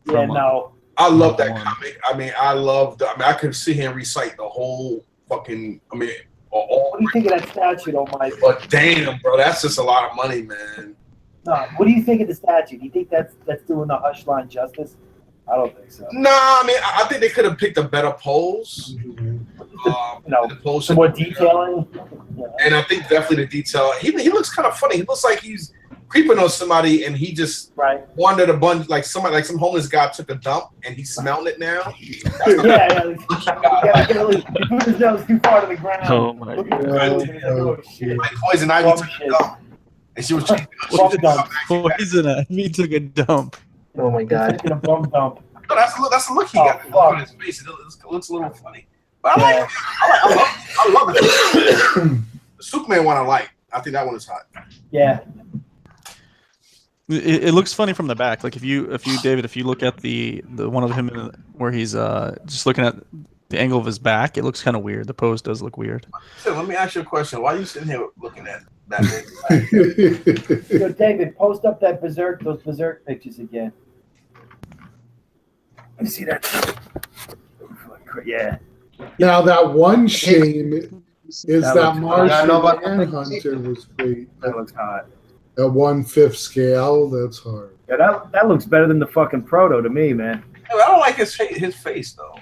Yeah, no. I love that comic. I mean, I could sit here and recite the whole fucking. I mean, all. What do you think of that statue, though, Mike? But damn, bro, that's just a lot of money, man. No, what do you think of the statue? Do you think that's doing the Hush line justice? I don't think so. No, I mean, I think they could have picked a better pose. Some more detailing. Yeah. And I think definitely the detail. He looks kind of funny. He looks like he's creeping on somebody, and he just wandered a bunch, like some homeless guy took a dump, and he's smelling it now. He put his nose too far to the ground. Oh my god! Like Poison Ivy took a dump, and she was Poison Ivy took a dump. Oh my god! Taking a bum dump. No, that's the look he got on his face. It looks a little funny, but I love it. The Superman one I like. I think that one is hot. Yeah. It looks funny from the back. Like if you David, if you look at the one of him where he's just looking at the angle of his back, it looks kind of weird. The pose does look weird. So let me ask you a question. Why are you sitting here looking at that? So David, post up those berserk pictures again. Let me see that. Yeah. Now that one shame is that Martian Manhunter was great. That looks hot. At 1/5 scale, that's hard. Yeah, that looks better than the fucking proto to me, man. I don't like his face though.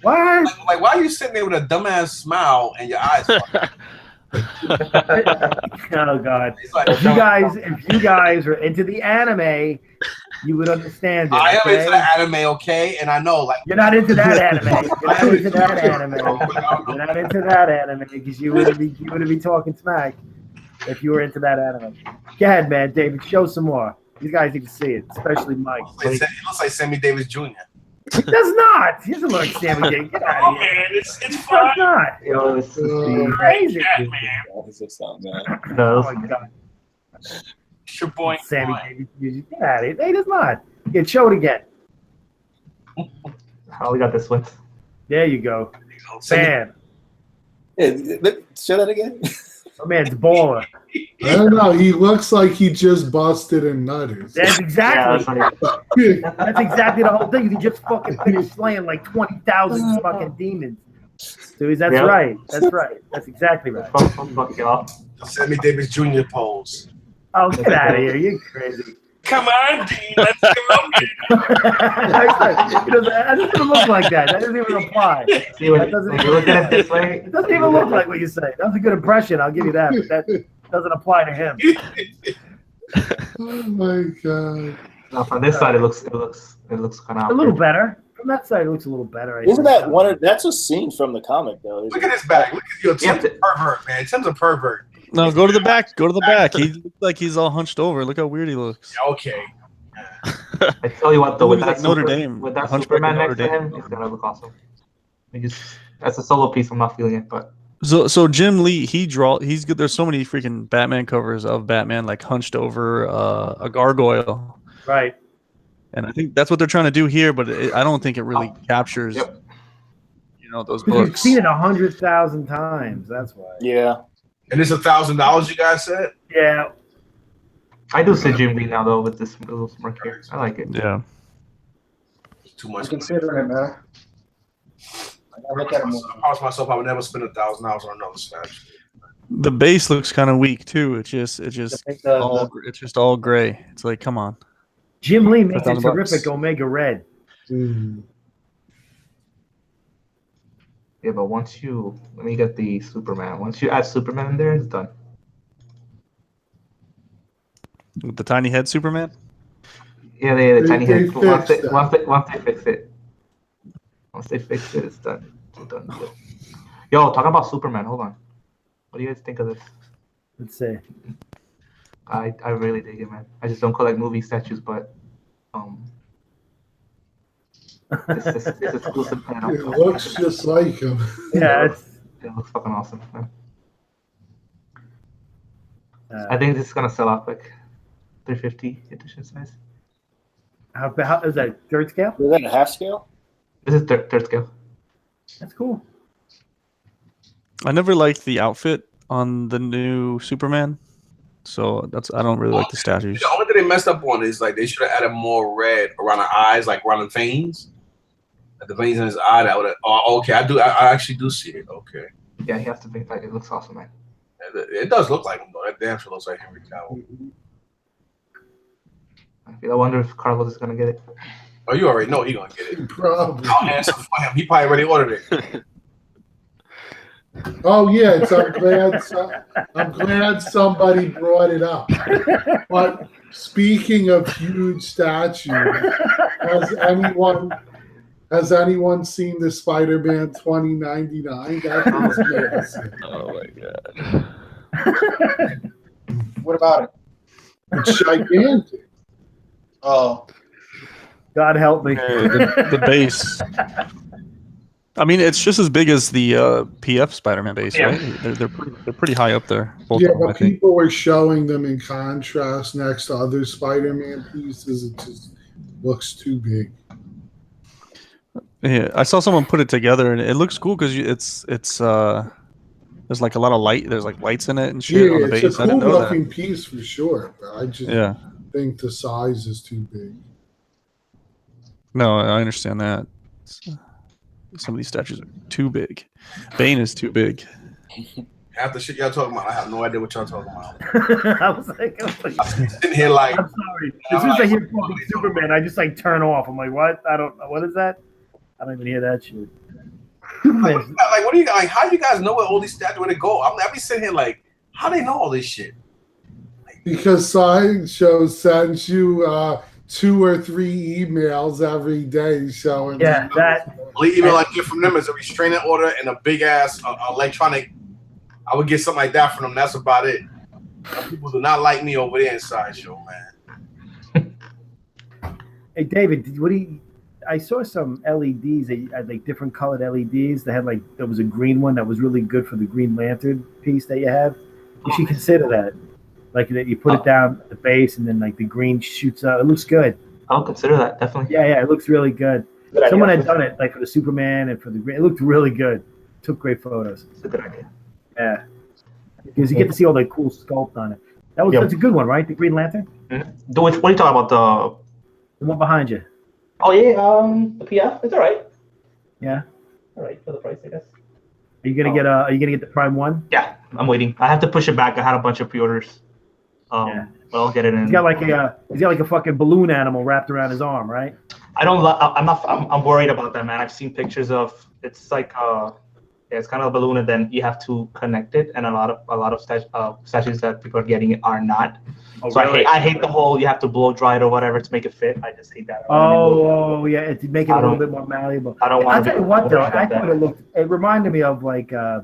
Why? Like why are you sitting there with a dumbass smile and your eyes? Oh God! Like, if you guys are into the anime, you would understand it. I am okay? into the anime, okay, and I know like you're not into that anime. You're not into that anime. You're not into that anime because you wouldn't be talking smack if you were into that anime. Go ahead, man, David. Show some more. These guys need to see it, especially Mike. It looks like Sammy Davis Jr. It does not. He doesn't look like Sammy Davis. Get out of here. Man, it's It does not. Yo, this is Crazy. no, Oh my God. It's your boy. Sammy Davis. Get out of here. He does not. Yeah, show it again. how we got this one. There you go. Man. Show that again. Oh, man, it's baller. I don't know. He looks like he just busted and nutted. That's exactly. Yeah, That's exactly the whole thing. He just fucking finished slaying like 20,000 fucking demons. So that's right. That's right. That's exactly right. Fuck y'all. Sammy Davis Jr. pose. Oh, get out of here. You're crazy. Come on, Dean. Let's go. That doesn't look like that. That doesn't even apply. See, when That doesn't you look at it this way, It doesn't even look like what you say. That was a good impression. I'll give you that. But that doesn't apply to him. Oh my God. no, from this side it looks kind of A little better. From that side, it looks a little better. Isn't that one? That's a scene from the comic, though. Look at his back. Look at your Tim's a pervert, man. Tim's a pervert. No, go to the back. Go to the back. He looks like he's all hunched over. Look how weird he looks. Okay. I tell you what, though, with Like that Notre Dame. with that Hunchback Superman of next Notre to him, it's gonna look awesome. That's a solo piece. I'm not feeling it, but So Jim Lee, he's good. There's so many freaking Batman covers of Batman like hunched over a gargoyle. Right. And I think that's what they're trying to do here, but I don't think it really captures, those You've books. seen it 100,000 times. That's why. Yeah. And it's $1,000 you guys said? Yeah. I do see Jim Lee now though with this little smirk here. I like it. Yeah. It's too much. I'm considering it, man. I gotta look at it more. I promised myself I would never spend $1,000 on another statue. The base looks kind of weak too. It's just all gray. It's like, come on. Jim Lee makes a $1,000. terrific Omega Red. Yeah, but let me get the Superman. Once you add Superman in there, it's done. With the tiny head Superman? Yeah, the tiny They head. Once fixed they fix it. Once they fix it, it's done. It's done. Yo, talking about Superman, hold on. What do you guys think of this? Let's see. I really dig it, man. I just don't collect movie statues, but this exclusive panel. It looks just like him. Yeah, it looks fucking awesome, man. I think this is gonna sell out quick. 350 edition size. how is that? Third scale? Is that a half scale? This is third scale. That's cool. I never liked the outfit on the new Superman, so I don't really like the statues. The only thing they messed up on is like they should have added more red around the eyes, like around the veins. Like the veins in his eye. That would have. Oh, okay. I actually do see it. Okay. Yeah, he has to be like it looks awesome, man. It does look like him though. That damn sure looks like Henry Cavill. I wonder if Carlos is gonna get it. Oh, you already know he's gonna get it. Probably. I'll answer for him. He probably already ordered it. Oh yeah, I'm glad somebody brought it up. But speaking of huge statues, has anyone seen the Spider-Man 2099? That was amazing. Oh my god. What about it? It's gigantic. Oh, God help me. The base. I mean, it's just as big as the PF Spider-Man base, right? They're pretty high up there. Both of them, but I think. people were showing them in contrast next to other Spider-Man pieces. It just looks too big. Yeah, I saw someone put it together, and it looks cool because it's there's like a lot of light. There's like lights in it and shit on the base. It's a I didn't cool know looking that. piece for sure, but I just think the size is too big. No, I understand that. Some of these statues are too big. Bane is too big. Half the shit y'all talking about, I have no idea what y'all talking about. I was like, I'm sitting here like, I'm sorry. As soon as I hear fucking Superman, I just like turn off. I'm like, what? I don't know. What is that? I don't even hear that shit. like, what do you like? How do you guys know where all these statues where to go? I be sitting here like, how they know all this shit? Because Sideshow sends you 2 or 3 emails every day showing. Yeah, that. The only email I get from them is a restraining order and a big ass electronic. I would get something like that from them. That's about it. People do not like me over there in Sideshow, man. Hey, David, what do you? I saw some LEDs. They had like different colored LEDs. They had like there was a green one that was really good for the Green Lantern piece that you have. You should consider that. Like that, you put it down at the base, and then like the green shoots out. It looks good. I'll consider that definitely. Yeah, it looks really good. Someone had done it like for the Superman and for the green. It looked really good. Took great photos. It's a good idea. Yeah, because you get to see all the cool sculpt on it. That's a good one, right? The Green Lantern. Mm-hmm. What are you talking about? The one behind you. Oh yeah, the PF. It's all right. Yeah. All right for the price, I guess. Are you gonna get Are you gonna get the Prime one? Yeah, I'm waiting. I have to push it back. I had a bunch of pre-orders. But I'll get it in. He's got like a fucking balloon animal wrapped around his arm, right? I'm worried about that, man. I've seen pictures of it's like it's kind of a balloon, and then you have to connect it, and a lot of statues that people are getting are not. Oh, so really? I hate the whole you have to blow dry it or whatever to make it fit. I just hate that. Oh yeah, to make it a little bit more malleable. I don't want. I'll tell you what though, I thought it reminded me of like I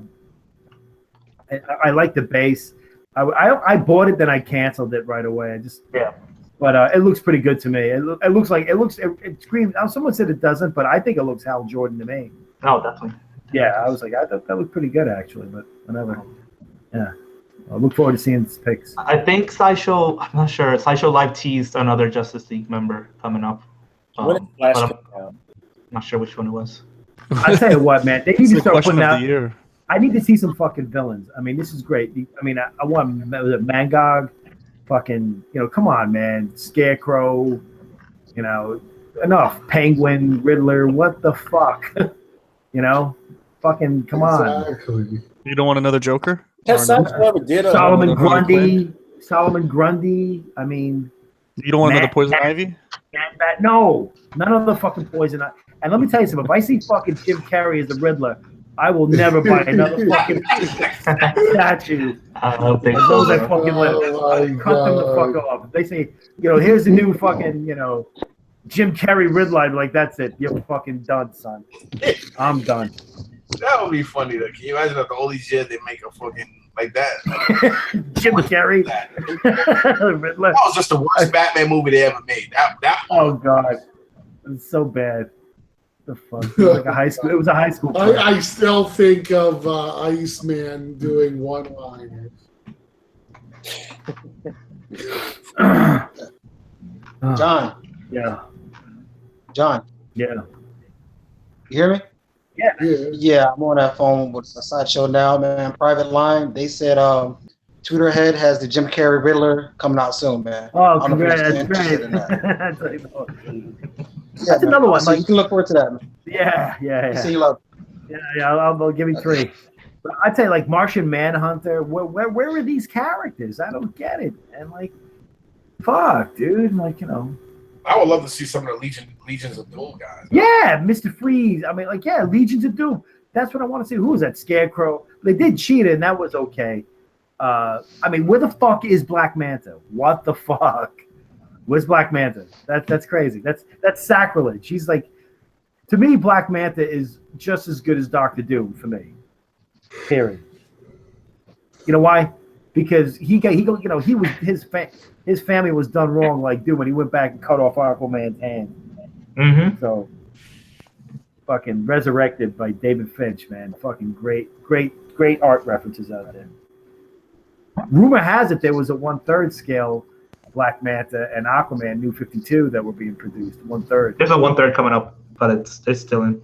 like the base. I bought it, then I canceled it right away. But it looks pretty good to me. It's green. Someone said it doesn't, but I think it looks Hal Jordan to me. No, definitely. Yeah, I was like, I thought that looked pretty good actually, but whatever. Yeah, I look forward to seeing these pics. I think Sideshow. I'm not sure. Sideshow Live teased another Justice League member coming up. When is Flash coming out? Not sure which one it was. I'll tell you what, man. They need to start putting out. Year. I need to see some fucking villains. I mean, this is great. I mean, I want Mangog, fucking, come on, man. Scarecrow, enough. Penguin, Riddler, what the fuck? Fucking come on. Exactly. You don't want another Joker? Has Sideshow ever did a Solomon Grundy. I mean, you don't want another Poison Ivy? No, none of the fucking Poison Ivy. And let me tell you something. If I see fucking Jim Carrey as the Riddler, I will never buy another fucking statue. I don't think those so. I fucking live. Cut them the fuck off. If they say, here's the new fucking, Jim Carrey Riddler, I'd be like, that's it. You're fucking done, son. I'm done. That would be funny though. Can you imagine after all these years they make a fucking like that? Jim Carrey. Riddler. That was just the worst Batman movie they ever made. That oh god, it's so bad. The fuck? It was like a high school. It was a high school. I still think of Iceman doing one-liners. John. Yeah. John. Yeah. You hear me? Yeah. Yeah, I'm on that phone with a Sideshow now, man. Private line. They said Tweeterhead has the Jim Carrey Riddler coming out soon, man. Oh, congrats. That's great. That's another one. So you can look forward to that, man. Yeah. See you later. Yeah, I'll give me 3. But I tell you, like Martian Manhunter, where are these characters? I don't get it. And like, fuck, dude. Like, I would love to see some of the Legions of Doom guys. Yeah, Mr. Freeze. I mean, like, yeah, Legions of Doom. That's what I want to see. Who was that? Scarecrow. They did Cheetah, and that was okay. I mean, where the fuck is Black Manta? What the fuck? Where's Black Manta? That's crazy. That's sacrilege. He's like, to me, Black Manta is just as good as Doctor Doom for me. Period. You know why? Because he was his family was done wrong like Doom when he went back and cut off Aquaman's hand. Mm-hmm. So, fucking Resurrected by David Finch, man. Fucking great art references out there. Rumor has it there was a 1/3 scale Black Manta and Aquaman New 52 that were being produced. 1/3. There's a 1/3 coming up, but it's still in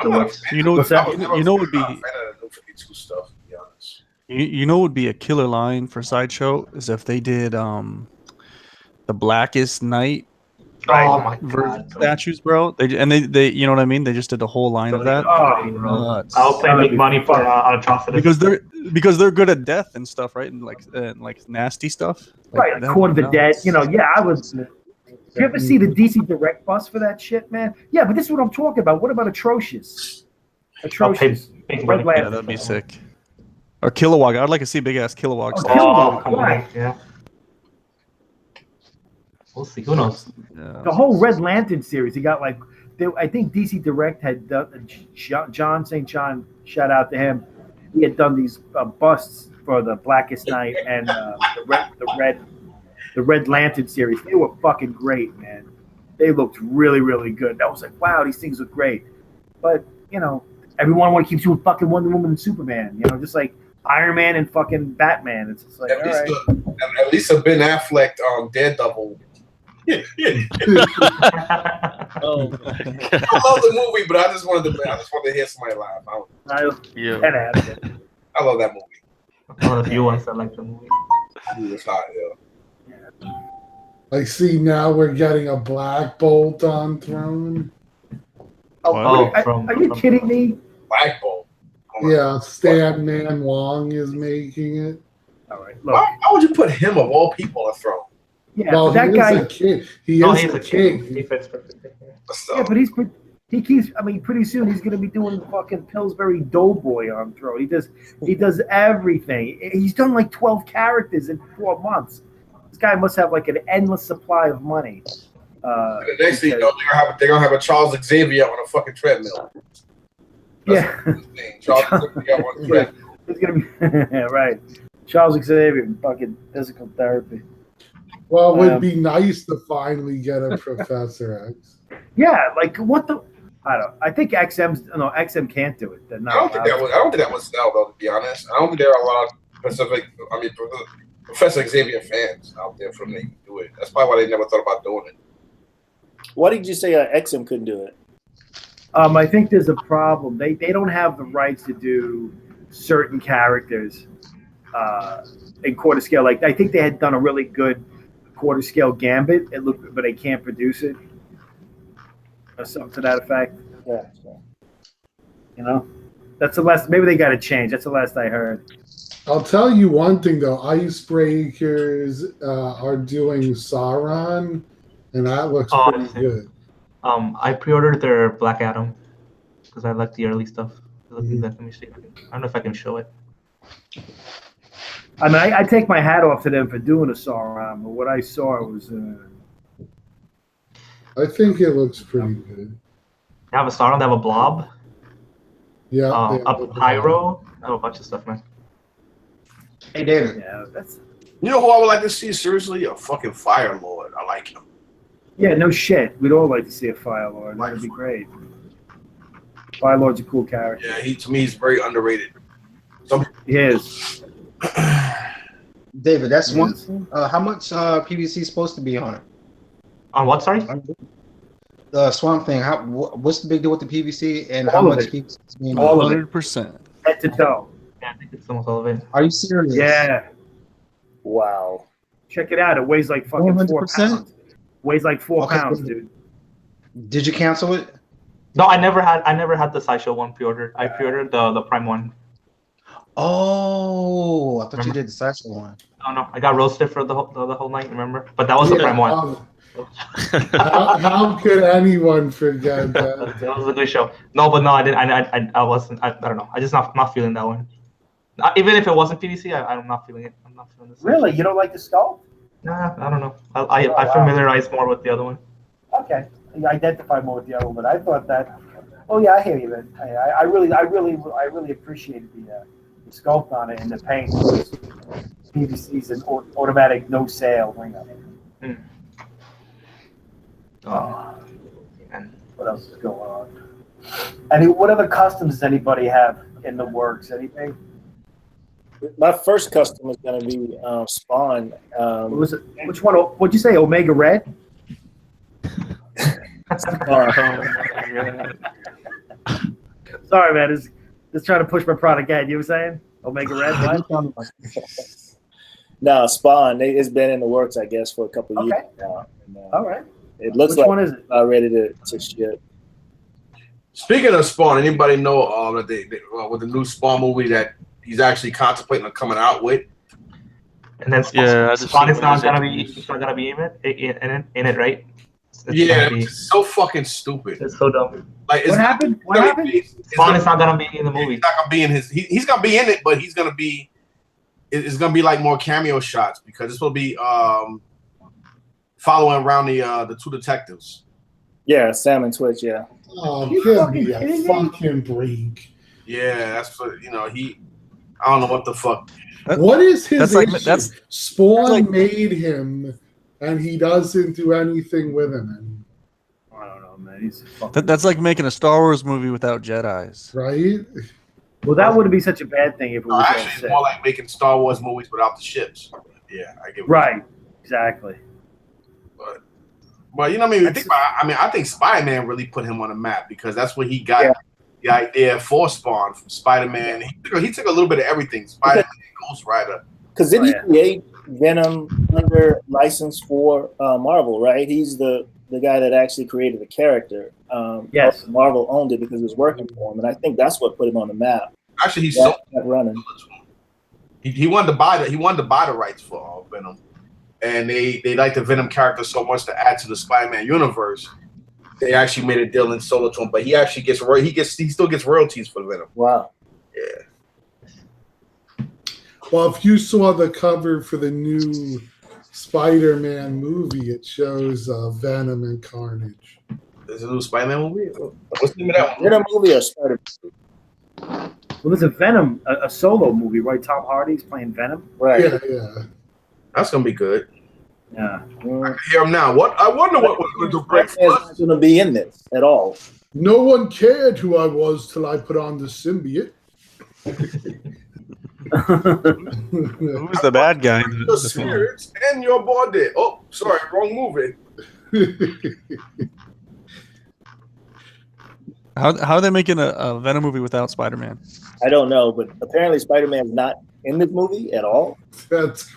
the works. You know, What's that? you know would be New 52 stuff, to be honest. you know would be a killer line for Sideshow is if they did the Blackest Night Oh my version god! statues, bro. They you know what I mean? They just did the whole line of that. I'll pay big money for atrocities because they're good at death and stuff, right? And like nasty stuff. Right, like Court of the Dead. You know, yeah, I was. Did you ever see the DC Direct bus for that shit, man? Yeah, but this is what I'm talking about. What about Atrocious? Atrocious. Red Yeah, that'd be sick. Or Kilowog. I'd like to see big ass Kilowog. Kilowog, right. Yeah. We'll see. Who knows? Yeah. The whole Red Lantern series. He got like, I think DC Direct had done. John St. John, shout out to him. He had done these busts for the Blackest Night and the Red Lantern series. They were fucking great, man. They looked really, really good. I was like, wow, these things look great. But you know, everyone want to keep doing fucking Wonder Woman and Superman. You know, just like Iron Man and fucking Batman. It's just like, at least a Ben Affleck Daredevil. Yeah. Oh, I love the movie, but I just wanted to hear somebody laugh. I love that movie. One of the few ones that like the movie. It was hot, yeah. I see now we're getting a Black Bolt on Throne. Are you kidding me? Black Bolt. Yeah, Stan Man Wong is making it. All right, look. Why would you put him of all people on a throne? Yeah, well, that guy. Is a king. He is a king. He fits perfectly. Yeah, but he keeps. I mean, pretty soon he's going to be doing the fucking Pillsbury Doughboy on Throne. He does everything. He's done like 12 characters in 4 months. This guy must have like an endless supply of money. The next thing you know, they're gonna have a Charles Xavier on a fucking treadmill. Yeah. Charles Xavier on a treadmill. It's gonna be right. Charles Xavier, fucking physical therapy. Well, it would be nice to finally get a Professor X. Yeah, like what the? I think XM can't do it. I don't think that would sell though. To be honest, I don't think there are a lot of Professor Xavier fans out there from they can do it. That's probably why they never thought about doing it. Why did you say XM couldn't do it? I think there's a problem. They don't have the rights to do certain characters in quarter scale. Like I think they had done a really good quarter scale Gambit. It looked, but they can't produce it. Or something to that effect. Yeah. You know, that's the last. Maybe they got to change. That's the last I heard. I'll tell you one thing though. Icebreakers are doing Sauron, and that looks pretty good. I pre-ordered their Black Adam because I like the early stuff. Let me see. I don't know if I can show it. I mean, I take my hat off to them for doing a Sauron, but what I saw was. I think it looks pretty good. They have a Sauron. They have a Blob. Yeah. A Pyro. I have a bunch of stuff, man. Hey, David. Yeah, that's. You know who I would like to see? Seriously, a fucking Fire Lord. I like him. Yeah, no shit. We'd all like to see a Fire Lord. That'd be great. Fire Lord's a cool character. Yeah, to me, he's very underrated. He is. David, that's one. How much PVC is supposed to be on it? On what? Sorry. The Swamp Thing. What's the big deal with the PVC and how much PVC is being all on of 100%. Head to toe. Yeah, I think it's almost all of it. Are you serious? Yeah. Wow. Check it out. It weighs like fucking 4 100%? pounds. Weighs like 4 pounds, dude. Did you cancel it? No, I never had the Sideshow one pre-ordered. I pre-ordered the Prime one. Oh, I thought you did the Sideshow one. No, I got roasted for the whole night. Remember? But that was the Prime one. How could anyone forget that? That was a good show. No, but no, I didn't. I wasn't. I don't know. I just not feeling that one. Even if it wasn't PVC, I'm not feeling it. I'm not feeling this. Really? You don't like the skull? Nah, I don't know. I familiarize more with the other one. Okay, you identify more with the other one, but I thought that. Oh yeah, I hear you, man. I really appreciated the sculpt on it and the paint. PVC's an automatic no sale ring on it. Oh. What else is going on? What other customs does anybody have in the works? Anything? My first custom is going to be Spawn. What was it? Which one? What'd you say? Omega Red? Sorry, man. Just trying to push my product ahead. You were saying Omega Red? What? No, Spawn. It's been in the works, I guess, for a couple of years now. And, all right. It looks Which like one is it? Ready to ship. Speaking of Spawn, anybody know that they with the new Spawn movie that he's actually contemplating on coming out with? And then Spawn is not gonna be in it, right? It's so fucking stupid. It's so dumb. Like, what happened? What happened? Spawn is not gonna be in the movie. He's not gonna be in his. He's gonna be in it, but he's gonna be. It's gonna be like more cameo shots because this will be following around the two detectives. Yeah, Sam and Twitch. Yeah. Oh, give me a fucking break. Yeah, that's what he. I don't know what the fuck. What is his issue? Spawn like, made him, and he doesn't do anything with him anymore. I don't know, man. That's like making a Star Wars movie without Jedis, right? Well, that wouldn't be such a bad thing if it was. Actually, it's more like making Star Wars movies without the ships. Yeah, I get. Right. Exactly. But you know what I mean? Think about it. I think Spider-Man really put him on the map because that's where he got the idea for Spawn from Spider-Man. He took a little bit of everything. Spider-Man, Ghost Rider. Because didn't he create Venom under license for Marvel, right? He's the guy that actually created the character. Yes. Marvel owned it because it was working for him, and I think that's what put him on the map. Actually, he's so running. He wanted to buy the rights for Venom. And they like the Venom character so much to add to the Spider-Man universe. They actually made a deal and sold it to him, but he actually he still gets royalties for Venom. Wow. Yeah. Well, if you saw the cover for the new Spider-Man movie, it shows Venom and Carnage. There's a new Spider-Man movie? What's the name of that one? Venom movie or Spider-Man? Well, there's a Venom, a solo movie, right? Tom Hardy's playing Venom. Right. Yeah. That's gonna be good. Yeah. I can hear him now. I wonder what was going to break. Not going to be in this at all. No one cared who I was till I put on the symbiote. Who's the bad guy? The spirits and your body. Oh, sorry, wrong movie. How are they making a Venom movie without Spider-Man? I don't know, but apparently Spider-Man's not in this movie at all.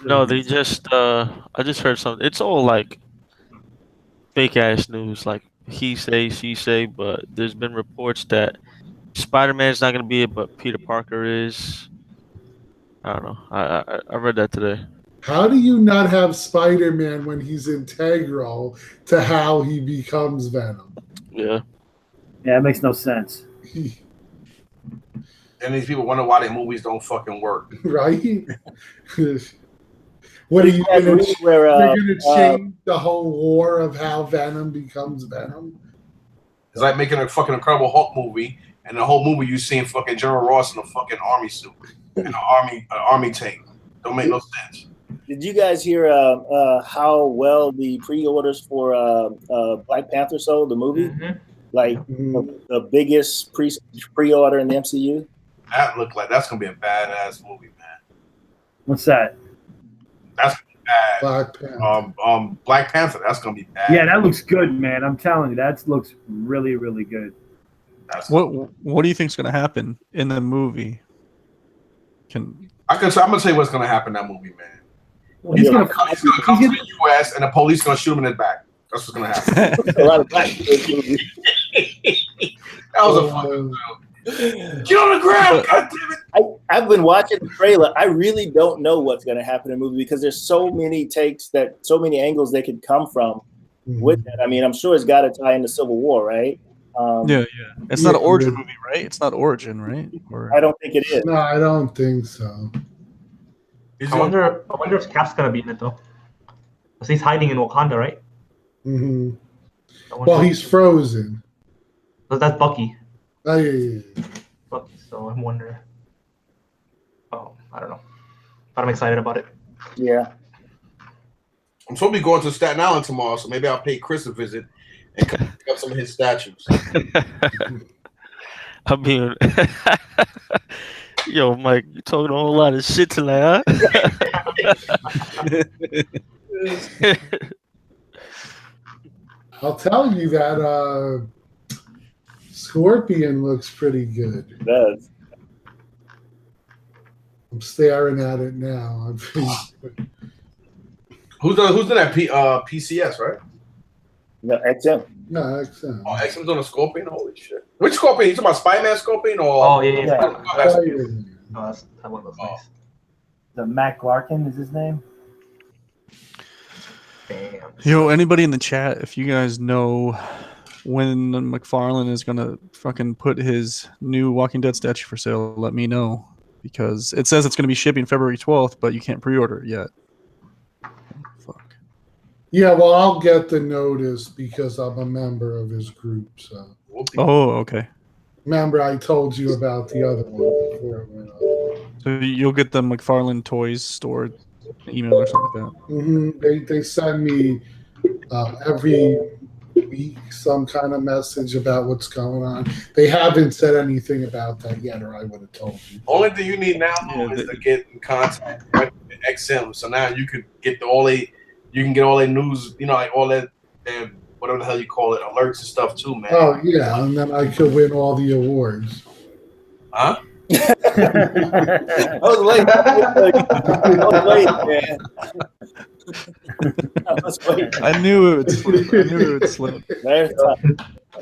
No, they just I just heard something. It's all like fake ass news, like he say, she say, but there's been reports that Spider-Man's not gonna be it, but Peter Parker is. I don't know. I read that today. How do you not have Spider-Man when he's integral to how he becomes Venom? Yeah. Yeah, it makes no sense. And these people wonder why their movies don't fucking work. Right? What are you going to change the whole lore of how Venom becomes Venom? It's like making a fucking Incredible Hulk movie, and the whole movie you seeing fucking General Ross in a fucking army suit and an army tank. Don't make no sense. Did you guys hear how well the pre-orders for Black Panther sold, the movie? Mm-hmm. Like the biggest pre-order in the MCU? That looked like that's gonna be a badass movie, man. What's that? That's gonna be bad. Black Panther. Black Panther. That's gonna be bad. Yeah, that looks good, man. I'm telling you, that looks really, really good. What do you think's gonna happen in the movie? I'm gonna tell you what's gonna happen in that movie, man. Well, he's gonna come to the U.S. and the police gonna shoot him in the back. That's what's gonna happen. A lot of black movies. That was a fucking get on the ground, goddammit! I've been watching the trailer. I really don't know what's going to happen in the movie because there's so many takes so many angles they could come from with that. I mean, I'm sure it's got to tie into Civil War, right? Yeah. It's not an origin movie, right? It's not origin, right? I don't think it is. No, I don't think so. I wonder if Cap's going to be in it, though. Because he's hiding in Wakanda, right? Mm-hmm. Well, he's frozen. So that's Bucky. Oh, yeah. Bucky, so I'm wondering. Oh, I don't know. But I'm excited about it. Yeah. I'm supposed to be going to Staten Island tomorrow, so maybe I'll pay Chris a visit and pick up some of his statues. I mean, yo, Mike, you talking a whole lot of shit tonight, huh? I'll tell you that Scorpion looks pretty good. It does. I'm staring at it now. Who's in that PCS, right? No, XM. No, XM. Oh, XM's on a Scorpion? Holy shit. Which Scorpion? You talking about Spider-Man Scorpion or? Oh, yeah. Yeah. Oh, that one was nice. The Matt Larkin is his name. Damn. Yo, anybody in the chat, if you guys know when McFarlane is gonna fucking put his new Walking Dead statue for sale, let me know, because it says it's gonna be shipping February 12th, but you can't pre-order it yet. Fuck. Yeah, well, I'll get the notice because I'm a member of his group. So. Oh, okay. Remember, I told you about the other one before it went up. So you'll get the McFarlane Toys store email or something like that. Mm-hmm. They send me every week some kind of message about what's going on. They haven't said anything about that yet, or I would have told you. Only thing you need now is to get in contact with XM. So now you could get all the news, like all that, whatever the hell you call it, alerts and stuff too, man. Oh yeah, and then I could win all the awards. Huh? I was late. Man. I was late. I knew it would slip.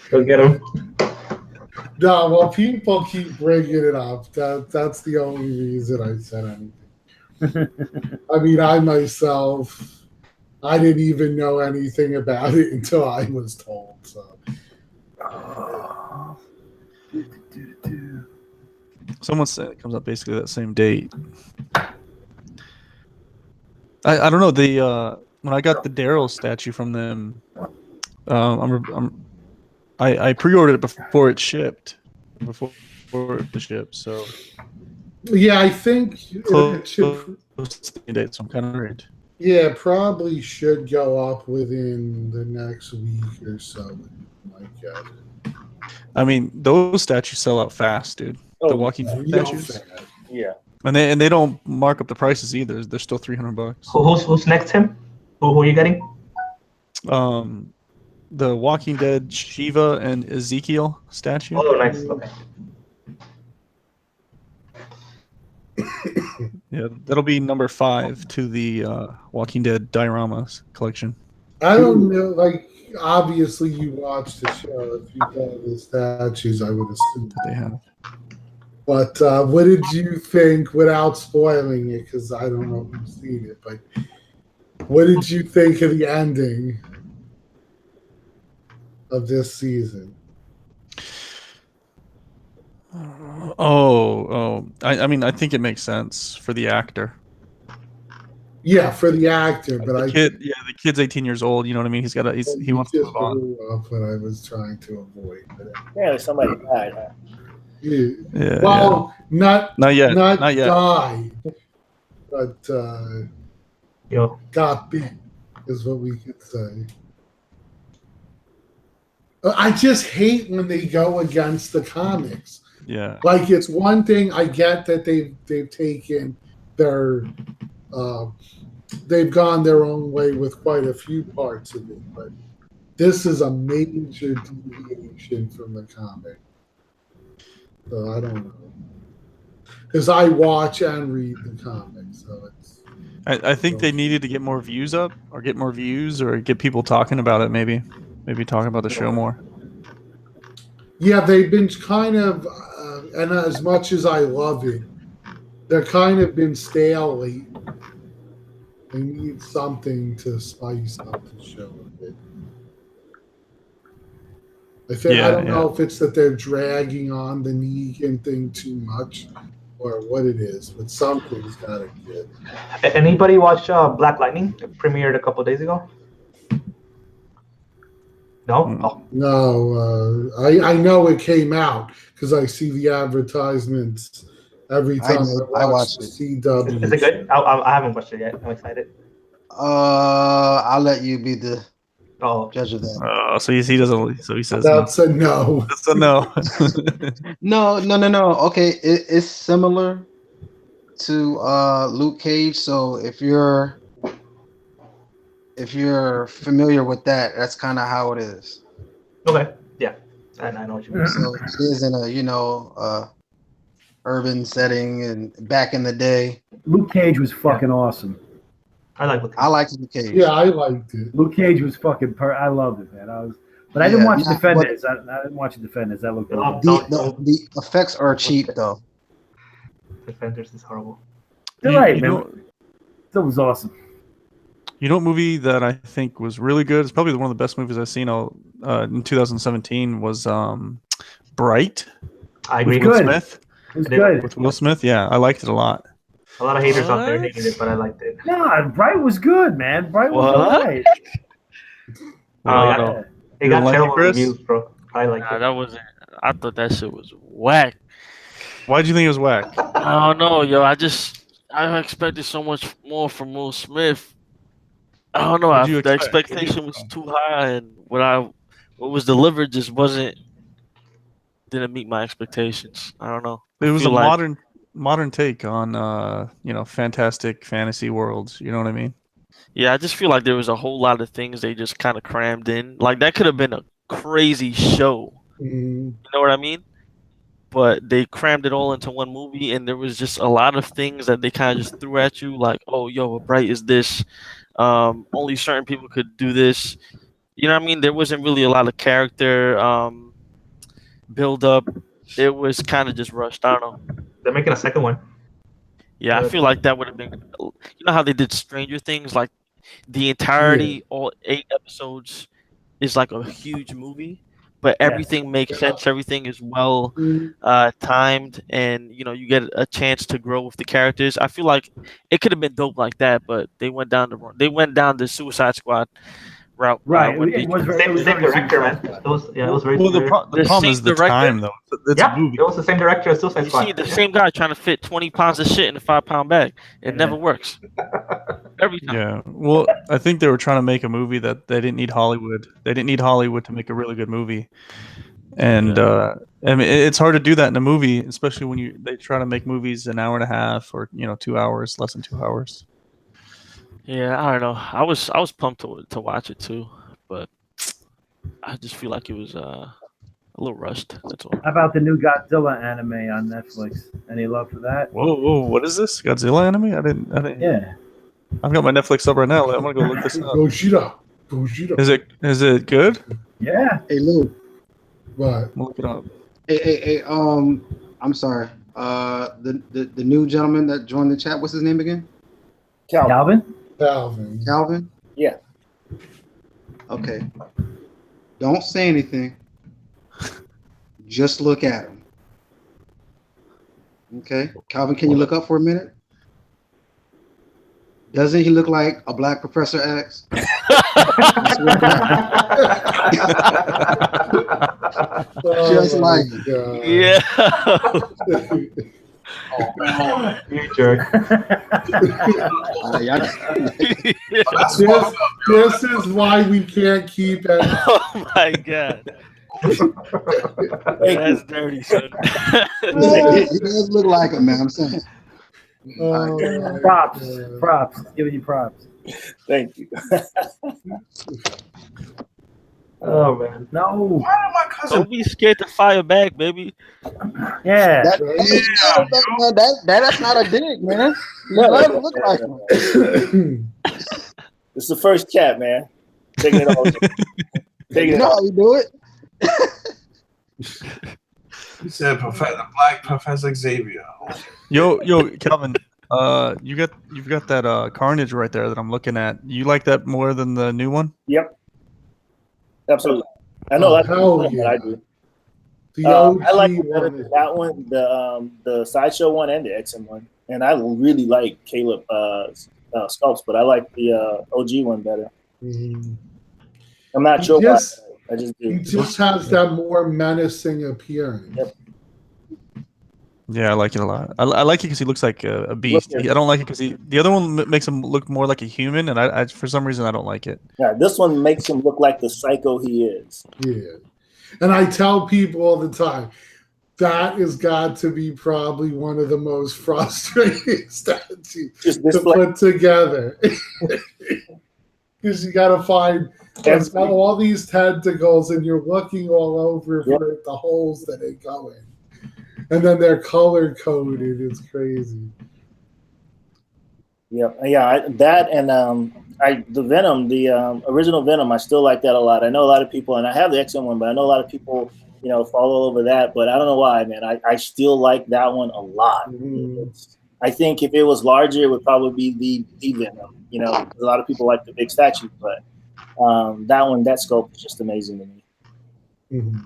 Go get him. No, well, people keep bringing it up. That's the only reason I said anything. I mean, I myself, I didn't even know anything about it until I was told. So. Someone said it comes up basically that same date. I don't know. When I got the Daryl statue from them, I pre-ordered it before it shipped. Before it shipped, so Yeah, I think it should. close to the date, so I'm kind of worried. Yeah, probably should go up within the next week or so. I guess. I mean, those statues sell out fast, dude. The Walking Dead statues. Yeah. And they don't mark up the prices either. They're still $300. Who's next, Tim? Who are you getting? The Walking Dead Shiva and Ezekiel statue. Oh, nice. Okay. Yeah, that'll be number 5 to the Walking Dead dioramas collection. I don't know. Like, obviously, you watched the show. If you got the statues, I would assume That they have. But what did you think, without spoiling it, because I don't know if you've seen it, but what did you think of the ending of this season? I mean, I think it makes sense for the actor. Yeah, for the actor, but the kid's 18 years old. You know what I mean? He wants to move on. Up what I was trying to avoid. Yeah, somebody died, huh? Yeah. Well, not yet. Die, but got beat is what we could say. I just hate when they go against the comics. Yeah. Like, it's one thing, I get that they've taken their they've gone their own way with quite a few parts of it, but this is a major deviation from the comic. So I don't know, because I watch and read the comics, so it's. I think they needed to get more views up, or get more views, or get people talking about it. Maybe talking about the show more. Yeah, they've been kind of, and as much as I love it, they're kind of been stale lately. They need something to spice up the show a bit. I don't know if it's that they're dragging on the Negan thing too much or what it is, but something's got to get. Anybody watch Black Lightning? It premiered a couple of days ago. No? Oh. No, I know it came out because I see the advertisements every time I watch the CW. Is it good? I haven't watched it yet. I'm excited. I'll let you be the Oh, judge of that. So he doesn't. So he says That's a no. That's a no. No. Okay, it's similar to Luke Cage. So if you're familiar with that, that's kind of how it is. Okay. Yeah. I know what you mean. So it is in a urban setting and back in the day. Luke Cage was fucking awesome. I like Luke Cage. I liked Luke Cage. Yeah, I liked it. Luke Cage was fucking. I loved it, man. But I didn't watch Defenders. I didn't watch Defenders. That looked. The effects are cheap though. Defenders is horrible. You're right, man. That was awesome. You know what movie that I think was really good? It's probably one of the best movies I've seen in 2017 was Bright. I agree. It was Will good. Smith. It was good. With Will Smith, yeah, I liked it a lot. A lot of haters out there hated it, but I liked it. No, Bright was good, man. Bright was alright. It got terrible reviews, bro. I liked it. That wasn't. I thought that shit was whack. Why'd you think it was whack? I don't know, yo. I expected so much more from Will Smith. I don't know. The expectation was too high, and what was delivered just didn't meet my expectations. I don't know. It was a modern take on fantastic fantasy worlds. You know what I mean? Yeah, I just feel like there was a whole lot of things they just kind of crammed in. Like that could have been a crazy show. You know what I mean? But they crammed it all into one movie, and there was just a lot of things that they kind of just threw at you, like, "Oh, yo, Bright is this. Only certain people could do this." You know what I mean? There wasn't really a lot of character build up. It was kind of just rushed. I don't know. They're making a second one. Yeah, I feel like that would have been. You know how they did Stranger Things? Like the entirety, all 8 episodes, is like a huge movie, but everything makes sense. Everything is well timed, and you get a chance to grow with the characters. I feel like it could have been dope like that, but they went down the Suicide Squad route. Right. It was same director, man. It was very. Well, the problem is the time, though. It's a movie. It was the same director as Suicide Squad. You see the same guy trying to fit 20 pounds of shit in a 5-pound bag. It never works. Every time. Yeah. Well, I think they were trying to make a movie that they didn't need Hollywood. They didn't need Hollywood to make a really good movie. And I mean, it's hard to do that in a movie, especially when they try to make movies an hour and a half or 2 hours, less than 2 hours. Yeah, I don't know. I was pumped to watch it too, but I just feel like it was a little rushed. That's all. How about the new Godzilla anime on Netflix? Any love for that? Whoa! What is this? Godzilla anime? I didn't. Yeah. I've got my Netflix up right now. I'm gonna go look this up. Gojira. Is it good? Yeah. Hey Lou. What? Look it up. Hey. I'm sorry. The new gentleman that joined the chat. What's his name again? Calvin. Calvin? Yeah. Okay. Don't say anything. Just look at him. Okay. Calvin, can you look up for a minute? Doesn't he look like a black Professor X? Just like yeah. Oh, you jerk. This is why we can't keep it. Oh my god. That's dirty, son. He does look like him, man. I'm saying. Props. Giving you props. Thank you. Oh man. No. Why did my cousin? Don't be scared to fire back, baby. Yeah. That's not a dig, man. He does look like him. It's the first cat, man. Taking it all. You know how we do it? He said Black Professor Xavier. Yo, Calvin. You've got that Carnage right there that I'm looking at. You like that more than the new one? Yep. Absolutely. I know that's what I do. I like it better than that one, the Sideshow one and the XM one. And I really like Caleb Sculpts, but I like the OG one better. I'm not sure why. I just do. He just has that more menacing appearance. Yep. Yeah, I like it a lot. I like it because he looks like a beast. I don't like it because the other one makes him look more like a human, and I for some reason I don't like it. Yeah, this one makes him look like the psycho he is. Yeah, and I tell people all the time that has got to be probably one of the most frustrating statues to put together. Because you got to find it's got all these tentacles, and you're looking all over for the holes that they go in. And then they're color coded. It's crazy. Yeah, that and the Venom, the original Venom, I still like that a lot. I know a lot of people, and I have the XM one, but I know a lot of people, fall over that. But I don't know why, man. I still like that one a lot. I think if it was larger, it would probably be the Venom. A lot of people like the big statue, but that sculpt is just amazing to me. Mm-hmm.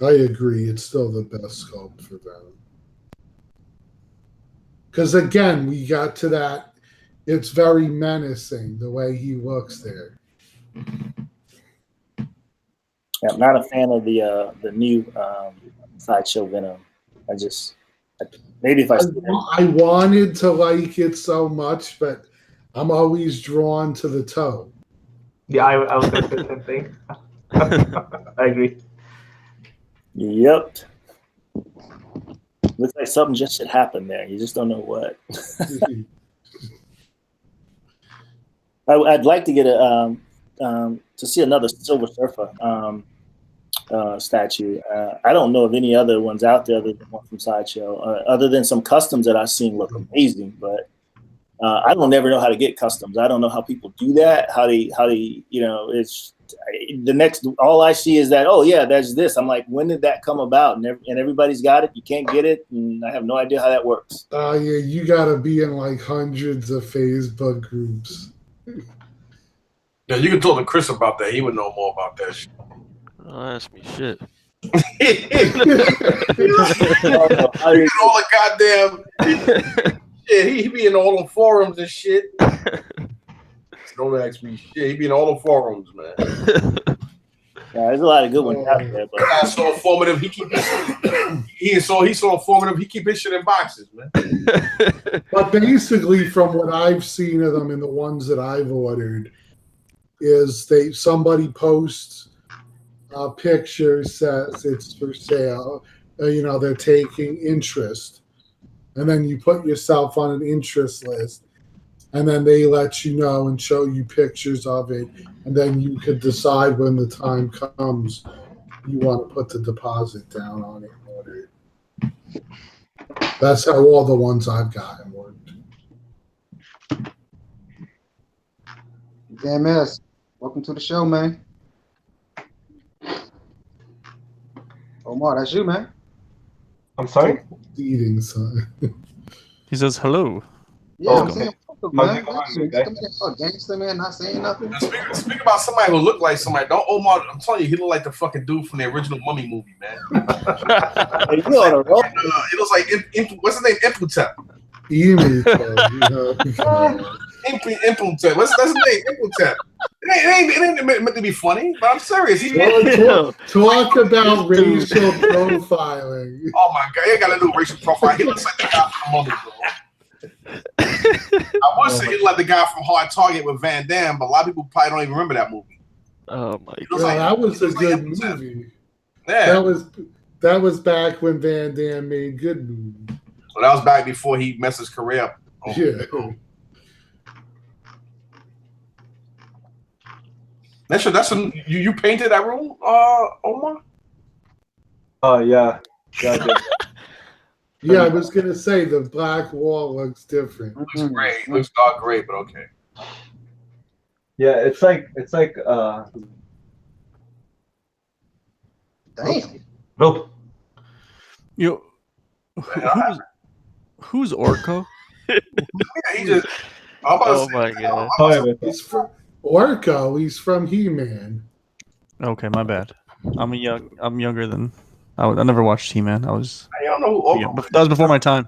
I agree. It's still the best sculpt for Venom. Because again, we got to that. It's very menacing the way he looks there. Yeah, I'm not a fan of the new Sideshow Venom. Maybe if I wanted to like it so much, but I'm always drawn to the toe. Yeah, I was going to say the same thing. I agree. Yep. Looks like something just should happen there. You just don't know what. I'd like to get to see another Silver Surfer statue. I don't know of any other ones out there other than one from Sideshow, other than some customs that I've seen look amazing. But I don't never know how to get customs. I don't know how people do that. How they it's the next. All I see is that there's this. I'm like, when did that come about? And everybody's got it. You can't get it, and I have no idea how that works. Yeah, you got to be in like hundreds of Facebook groups. Yeah, you can talk to Chris about that. He would know more about that shit. Don't ask me shit. All the goddamn shit. He be in all the forums and shit. Don't ask me shit. He be in all the forums, man. Yeah, there's a lot of good ones out there. But he's so informative. He's so informative. He keep his shit in boxes, man. But basically, from what I've seen of them and the ones that I've ordered, is somebody posts a picture, says it's for sale. They're taking interest, and then you put yourself on an interest list. And then they let you know and show you pictures of it. And then you could decide when the time comes you want to put the deposit down on it and order it. That's how all the ones I've gotten worked. MS, welcome to the show, man. Omar, that's you, man. I'm sorry? Eating, son. He says hello. Yeah, I'm saying man. Gangster man, not saying nothing. Speak about somebody who looked like somebody. Don't Omar. I'm telling you, he looked like the fucking dude from the original Mummy movie, man. It looks like what's his name? Imhotep. Imhotep. What's his name? Imhotep. It ain't meant to be funny, but I'm serious. Talk about racial profiling. Oh my god, you got to do racial profile. He looks like the guy from Mummy, bro. I would say he's like the guy from Hard Target with Van Damme, but a lot of people probably don't even remember that movie. Oh my god, that was a good movie. Yeah, that was back when Van Damme made good movies. So that was back before he messed his career up. That's you painted that room, Omar? Yeah. Yeah, I was gonna say the black wall looks different. Looks great. It looks not great, but okay. Yeah, it's like damn. Nope. Who's Orko? He just my god. He's from Orko. He's from He-Man. Okay, my bad. I'm younger than I never watched He-Man. I don't know who but that was before my time.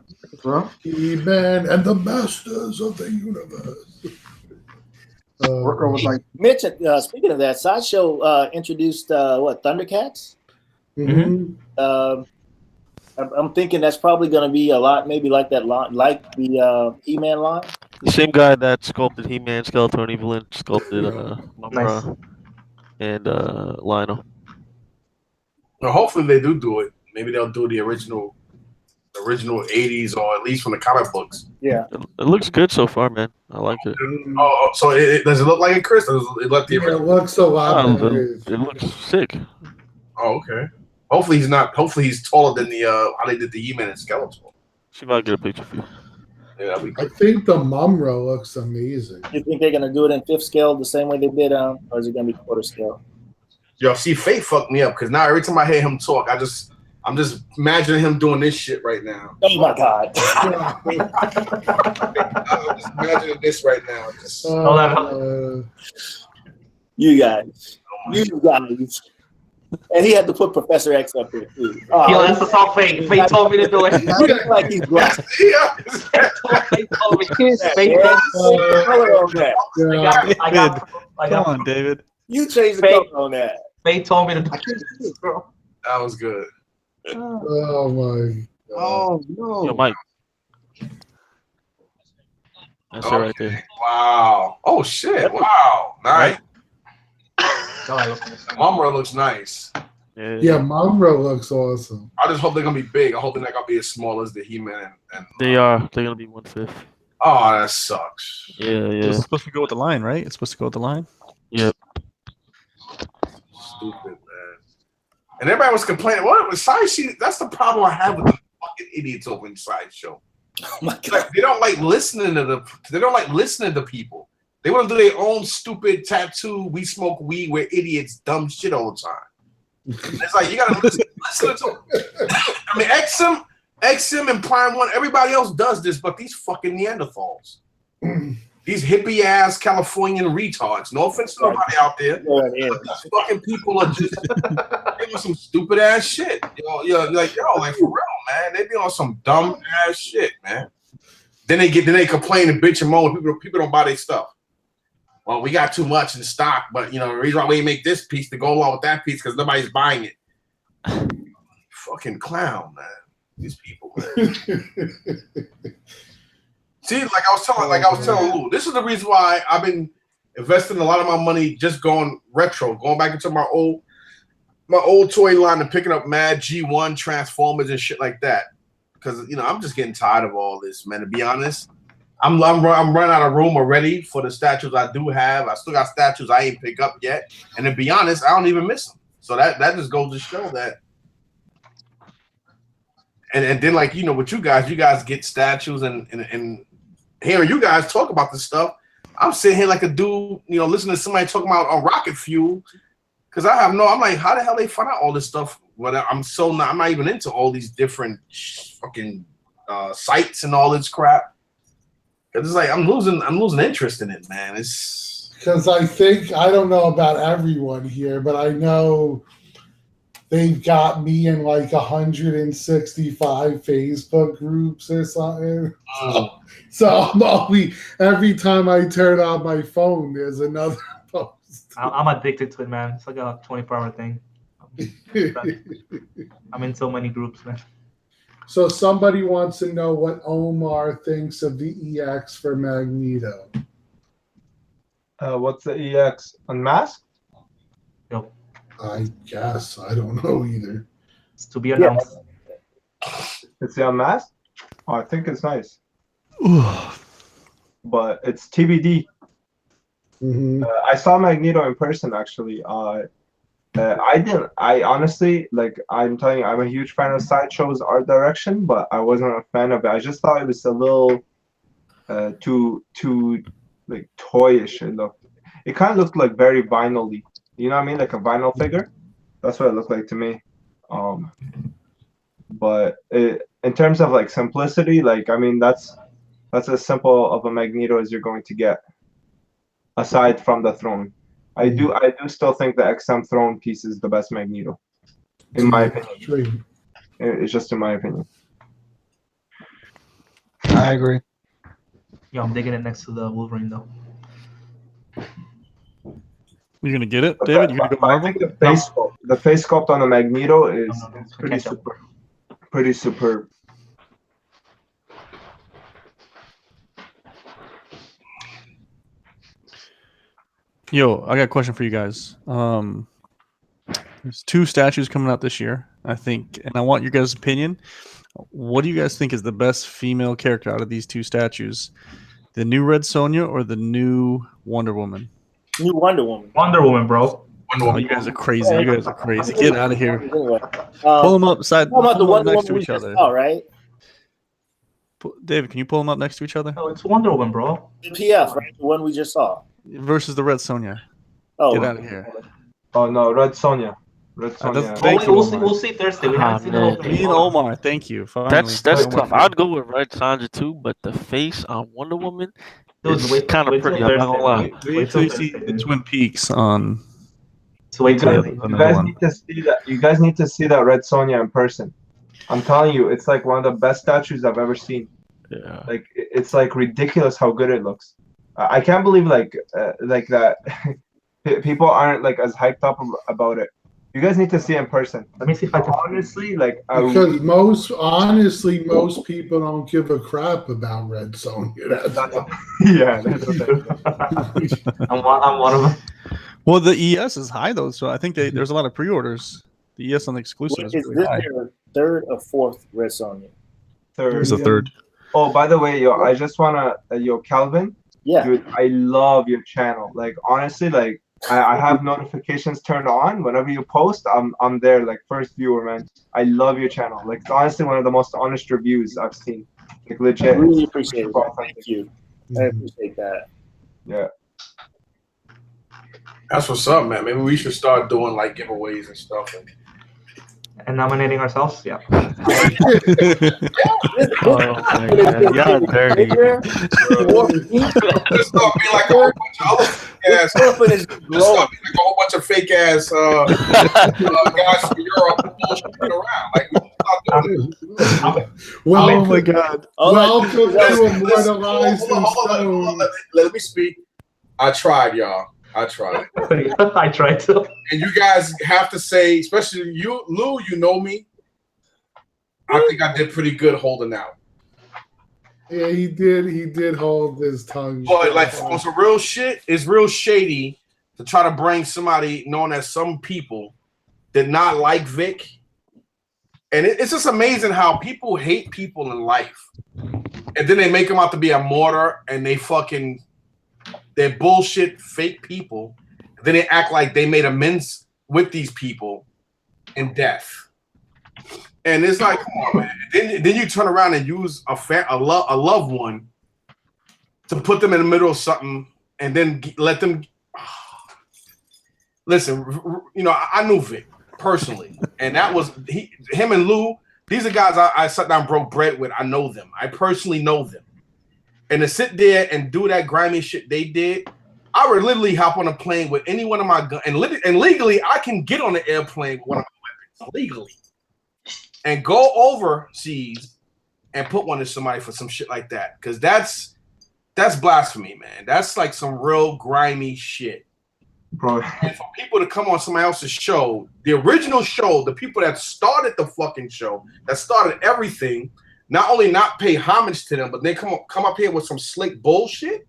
He-Man and the Masters of the Universe. Orko was like Mitch. Speaking of that, Sideshow introduced Thundercats. Mm-hmm. I'm thinking that's probably going to be a lot, maybe like that line, like the He-Man line. The same guy that sculpted He-Man, Skeletor, and Evelyn sculpted Mumra and Lionel. Well, hopefully they do it. Maybe they'll do the original 80s, or at least from the comic books. Yeah, it looks good so far, man. I like it. Oh, so does it look like it, Chris? Does it look the original? It looks a lot better. It looks sick. Oh, okay. Hopefully he's not. Hopefully he's taller than the how they did the He-Man and Skeletor. See if I can get a picture for you. Yeah, that'd be I good. think the Mumra looks amazing. you think they're going to do it in 5th scale the same way they did, or is it going to be quarter scale? Yo, see, Fate fucked me up because now every time I hear him talk, I'm just imagining him doing this shit right now. Oh my God! I'm just imagining this right now. You guys. And he had to put Professor X up there too. Yo, that's the song Fate. Fate told me to do it. Like he's black. Fate told me. Fate I got Come on, David. You changed the color on that. Fate told me to do it, bro. That was good. Oh my God. Oh no. Yo, Mike. That's it right there. Wow. Oh shit. Wow. Nice. Oh, Mumra looks nice. Yeah, Mumra looks awesome. I just hope they're gonna be big. I hope they're not gonna be as small as the He-Man and They're gonna be 1/5. Oh, that sucks. Yeah. It's supposed to go with the line, right? It's supposed to go with the line. Yep. Stupid, man. And everybody was complaining. What was Sideshow? That's the problem I have with the fucking idiots over in Sideshow. Oh my God. Like, they don't like listening to people. They want to do their own stupid tattoo. We smoke weed. We're idiots. Dumb shit all the time. It's like you gotta listen to them. I mean, XM and Prime One. Everybody else does this, but these fucking Neanderthals, these hippie ass Californian retards. No offense to nobody out there. These fucking people are just doing some stupid ass shit. Like for real, man. They be on some dumb ass shit, man. Then they complain and bitch and moan. People don't buy their stuff. Well, we got too much in stock, but the reason why we make this piece to go along with that piece because nobody's buying it. Fucking clown, man. These people, man. See, like I was telling Lou, this is the reason why I've been investing a lot of my money just going retro, going back into my old toy line and picking up Mad G1 Transformers and shit like that. Because I'm just getting tired of all this, man. To be honest. I'm running out of room already for the statues I do have. I still got statues I ain't pick up yet, and to be honest, I don't even miss them. So that just goes to show that. And then with you guys get statues and hearing you guys talk about this stuff, I'm sitting here like a dude, listening to somebody talking about a rocket fuel, because I'm like, how the hell they find out all this stuff? But I'm not even into all these different fucking sites and all this crap. It's like I'm losing interest in it, man. It's because I don't know about everyone here, but I know they've got me in like 165 Facebook groups or something. So every time I turn on my phone, there's another post. I'm addicted to it, man. It's like a 24-hour thing. I'm in so many groups, man. So somebody wants to know what Omar thinks of the EX for Magneto. What's the EX? Unmasked? Yep. I guess. I don't know either. It's to be announced. It's the Unmasked? Oh, I think it's nice. But it's TBD. Mm-hmm. I saw Magneto in person, actually. I honestly, I'm telling you, I'm a huge fan of Sideshow's art direction, but I wasn't a fan of it. I just thought it was a little too like toyish. It kind of looked like very vinyl-y. You know what I mean? Like a vinyl figure. That's what it looked like to me. But in terms of like simplicity, that's as simple of a Magneto as you're going to get, aside from the throne. I do still think the XM throne piece is the best Magneto, in my opinion. It's just in my opinion. I agree. Yeah, I'm digging it next to the Wolverine though. You gonna get it, David? You gonna go Marvel? The face sculpt on the Magneto is pretty pretty superb. Yo, I got a question for you guys. There's 2 statues coming out this year, I think, and I want your guys' opinion. What do you guys think is the best female character out of these 2 statues? The new Red Sonja or the new Wonder Woman? New Wonder Woman. Wonder Woman, bro. Oh, you guys are crazy. You guys are crazy. Get out of here. Anyway, Pull them up side. how about the Pull them Wonder next Woman to we each just other. saw, right? David, can you pull them up next to each other? Oh, it's Wonder Woman, bro. The PF, right? The one we just saw. Versus the Red Sonja. Oh, Get out of here. Oh no, Red Sonja. Red Sonja. Thank you, We'll Omar. see Thursday. We haven't seen the whole thing. Me and Omar, thank you. Finally. That's Omar. tough. I'd go with Red Sonja too, but the face on Wonder Woman Dude, is wait- kind of wait till pretty. I'm not gonna lie. Wait till you see the Twin Peaks on. So wait till You guys need to see that. You guys need to see that Red Sonja in person. I'm telling you, it's like one of the best statues I've ever seen. Yeah. Like it's like ridiculous how good it looks. I can't believe like that people aren't like as hyped up about it. You guys need to see it in person. Let me see if I can. Honestly, like Because most people don't give a crap about Red Sonja. That's why. yeah. I'm one of them. Well, the ES is high though, so I think there's a lot of pre-orders. The ES on the exclusive is is this really high. your 3rd or 4th Red Sonja? It's the 3rd. Oh, by the way, yo, I just wanna, yo, Calvin. Yeah. Dude, I love your channel. Like honestly, like I have notifications turned on whenever you post. I'm there, like first viewer, man. I love your channel. Like it's honestly one of the most honest reviews I've seen. Like legit. I really appreciate it. Thank you. I appreciate that. Yeah. That's what's up, man. Maybe we should start doing like giveaways and stuff. And nominating ourselves? Yeah. Oh my God. Y'all dirty. Just start being like a whole bunch of other fake ass. Just start being like a whole bunch of fake ass guys from Europe bullshitting around. Like we start doing it. Well, Oh my God. welcome to Immortalized Hold in on. Stone. Let me speak. I tried, y'all. I tried. I tried to. And you guys have to say, especially you, Lou, you know me. I think I did pretty good holding out. Yeah, he did hold his tongue. But like on some real shit, it's real shady to try to bring somebody known as some people did not like Vic. And it's just amazing how people hate people in life. And then they make them out to be a martyr and they're bullshit fake people. Then they act like they made amends with these people in death. And it's like, come on, man. Then you turn around and use a loved one to put them in the middle of something and then let them. Listen, you know, I knew Vic personally, and that was him and Lou. These are guys I sat down and broke bread with. I know them. I personally know them. And to sit there and do that grimy shit they did, I would literally hop on a plane with any one of my guns. And legally, I can get on the airplane with one of my weapons. Legally. And go overseas and put one to somebody for some shit like that. Because that's blasphemy, man. That's like some real grimy shit. Bro. And for people to come on somebody else's show, the original show, the people that started the fucking show, that started everything, not only not pay homage to them, but they come up here with some slick bullshit.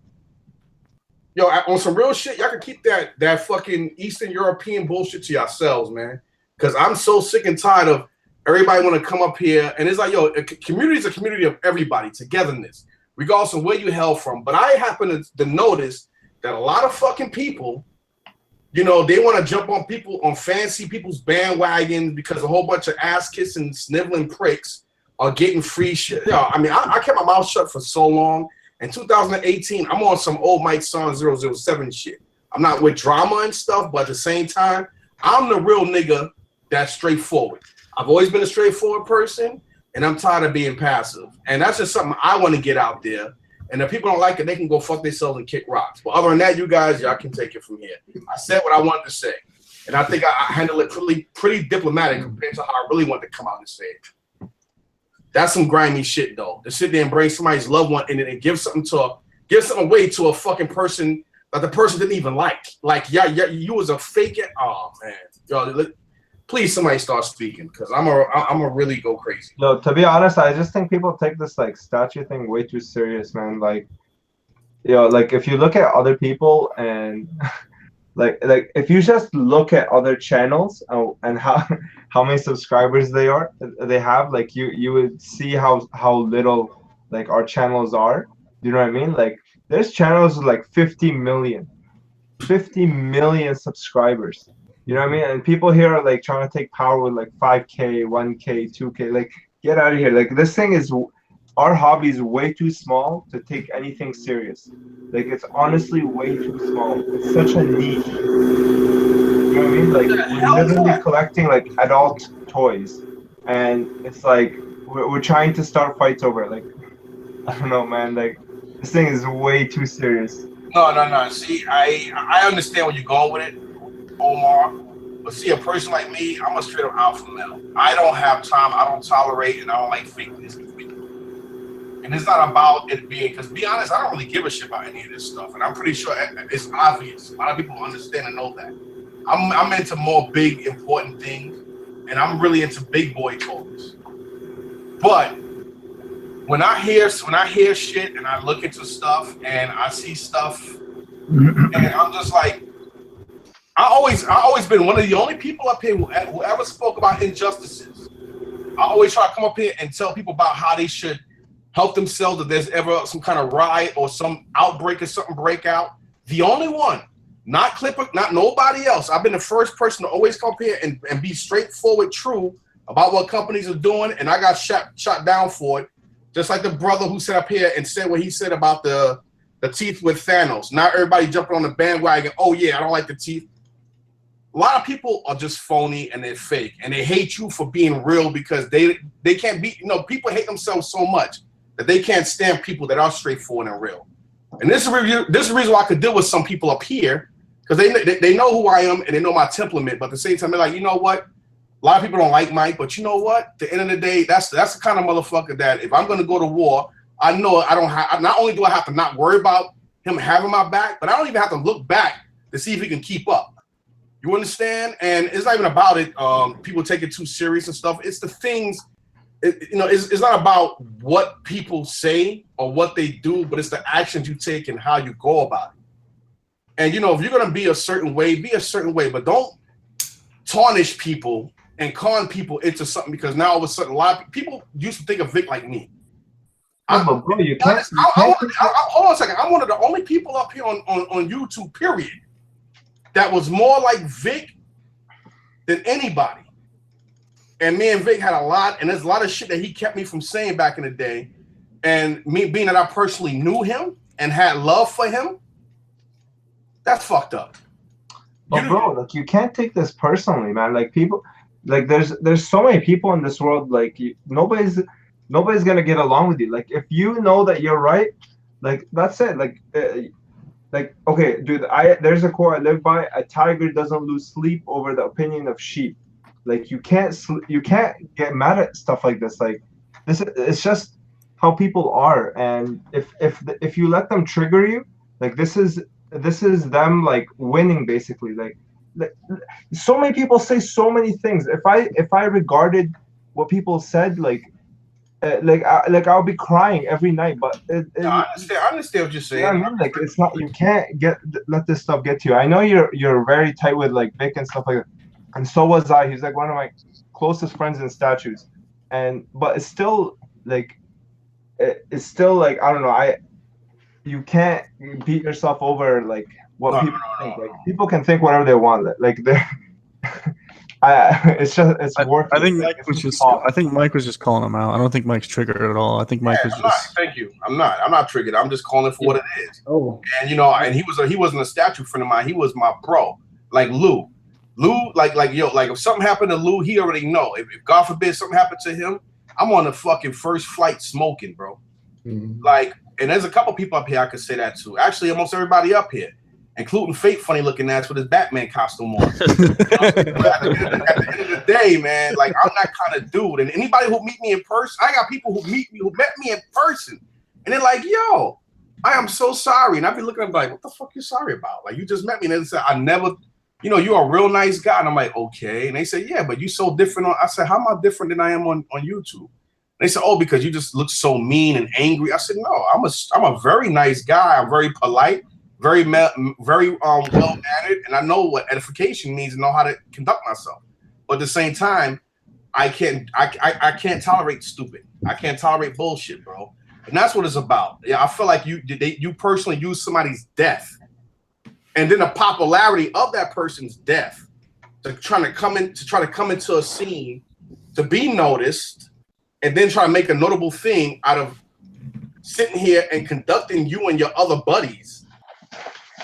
Yo, on some real shit, y'all can keep that fucking Eastern European bullshit to yourselves, man. Because I'm so sick and tired of everybody want to come up here. And it's like, yo, a community is a community of everybody, togetherness, regardless of where you hail from. But I happen to notice that a lot of fucking people, you know, they want to jump on fancy people's bandwagon because a whole bunch of ass-kissing, sniveling pricks are getting free shit. Yo, I mean, I kept my mouth shut for so long. In 2018, I'm on some old Mike Son 007 shit. I'm not with drama and stuff, but at the same time, I'm the real nigga that's straightforward. I've always been a straightforward person, and I'm tired of being passive. And that's just something I want to get out there. And if people don't like it, they can go fuck themselves and kick rocks. But other than that, you guys, y'all can take it from here. I said what I wanted to say. And I think I handled it pretty diplomatic compared to how I really wanted to come out and say it. That's some grimy shit, though. To sit there and bring somebody's loved one in it and give something away to a fucking person that the person didn't even like. Like, yeah, you was a fake. Oh man, yo, Please, somebody start speaking, because I'm a really go crazy. No, to be honest, I just think people take this like statue thing way too serious, man. Like, like if you look at other people and like if you just look at other channels and how many subscribers they have, like you would see how little like our channels are. You know what I mean? Like there's channels with like 50 million subscribers. You know what I mean? And people here are like trying to take power with like 5K, 1K, 2K. Like, get out of here. Like, this thing is, our hobby is way too small to take anything serious. Like, it's honestly way too small. It's such a niche. You know what I mean? Like, we're literally collecting like adult toys, and it's like we're trying to start fights over it. Like, I don't know, man. Like, this thing is way too serious. No. See, I understand where you're going with it, Omar. But see, a person like me, I'm a straight up alpha male. I don't have time. I don't tolerate, and I don't like fakeness. And it's not about it being, because be honest, I don't really give a shit about any of this stuff. And I'm pretty sure it's obvious. A lot of people understand and know that. I'm into more big, important things, and I'm really into big boy toys. But when I hear shit and I look into stuff and I see stuff, and I'm just like, I always been one of the only people up here who ever spoke about injustices. I always try to come up here and tell people about how they should help themselves if there's ever some kind of riot or some outbreak or something break out. The only one, not Clipper, not nobody else. I've been the first person to always come up here and be straightforward, true about what companies are doing, and I got shot down for it. Just like the brother who sat up here and said what he said about the teeth with Thanos. Not everybody jumping on the bandwagon. Oh yeah, I don't like the teeth. A lot of people are just phony and they're fake, and they hate you for being real because they can't be. People hate themselves so much that they can't stand people that are straightforward and real. And this is the reason why I could deal with some people up here, because they know who I am and they know my temperament. But at the same time, they're like, you know what? A lot of people don't like Mike, but you know what? At the end of the day, that's the kind of motherfucker that if I'm going to go to war, I know I don't have. Not only do I have to not worry about him having my back, but I don't even have to look back to see if he can keep up. You understand? And it's not even about it. People take it too serious and stuff. It's the things. It's not about what people say or what they do, but it's the actions you take and how you go about it. And if you're going to be a certain way, be a certain way, but don't tarnish people and con people into something, because now all of a sudden a lot of people used to think of Vic like me. Bro, you can't. Hold on a second. I'm one of the only people up here on YouTube, period, that was more like Vic than anybody. And me and Vic had a lot, and there's a lot of shit that he kept me from saying back in the day. And me being that I personally knew him and had love for him, that's fucked up. But bro, like, you can't take this personally, man. Like, people, like, there's so many people in this world. Like, nobody's gonna get along with you. Like, if you know that you're right, like, that's it. Like, okay, dude, there's a quote I live by: a tiger doesn't lose sleep over the opinion of sheep. Like, you can't get mad at stuff like this. Like, it's just how people are. And if you let them trigger you, like, this is them like winning, basically. Like so many people say so many things. If I regarded what people said, I'll be crying every night. But I understand what you're saying. Yeah, I mean, like, it's not, you can't let this stuff get to you. I know you're very tight with like Vic and stuff like that, and so was I. He's like one of my closest friends in statues, but it's still like I don't know. You can't beat yourself over like what people think. Like, people can think whatever they want. Like, it's worth. I think Mike was just calling him out. I don't think Mike's triggered at all. I think Mike was just. Thank you. I'm not triggered. I'm just calling for what it is. Oh. And and he wasn't a statue friend of mine. He was my bro. Like Lou, like if something happened to Lou, he already know. If God forbid something happened to him, I'm on the fucking first flight smoking, bro. Mm-hmm. Like, and there's a couple people up here I could say that to. Actually, almost everybody up here, including Fate, funny looking ass with his Batman costume on. At the end of the day, man, like, I'm that kind of dude. And anybody who meet me in person, I got people who met me in person, and they're like, "Yo, I am so sorry." And I've been looking at them like, "What the fuck you sorry about? Like, you just met me." And they said, you know, you're a real nice guy. And I'm like, okay. And they said, yeah, but you so different. I said, how am I different than I am on YouTube? They said, oh, because you just look so mean and angry. I said, no, I'm a very nice guy. I'm very polite, very well mannered, and I know what edification means and know how to conduct myself. But at the same time, I can't tolerate stupid. I can't tolerate bullshit, bro. And that's what it's about. Yeah, I feel like you personally use somebody's death, and then the popularity of that person's death to try to come into a scene to be noticed. And then try to make a notable thing out of sitting here and conducting you and your other buddies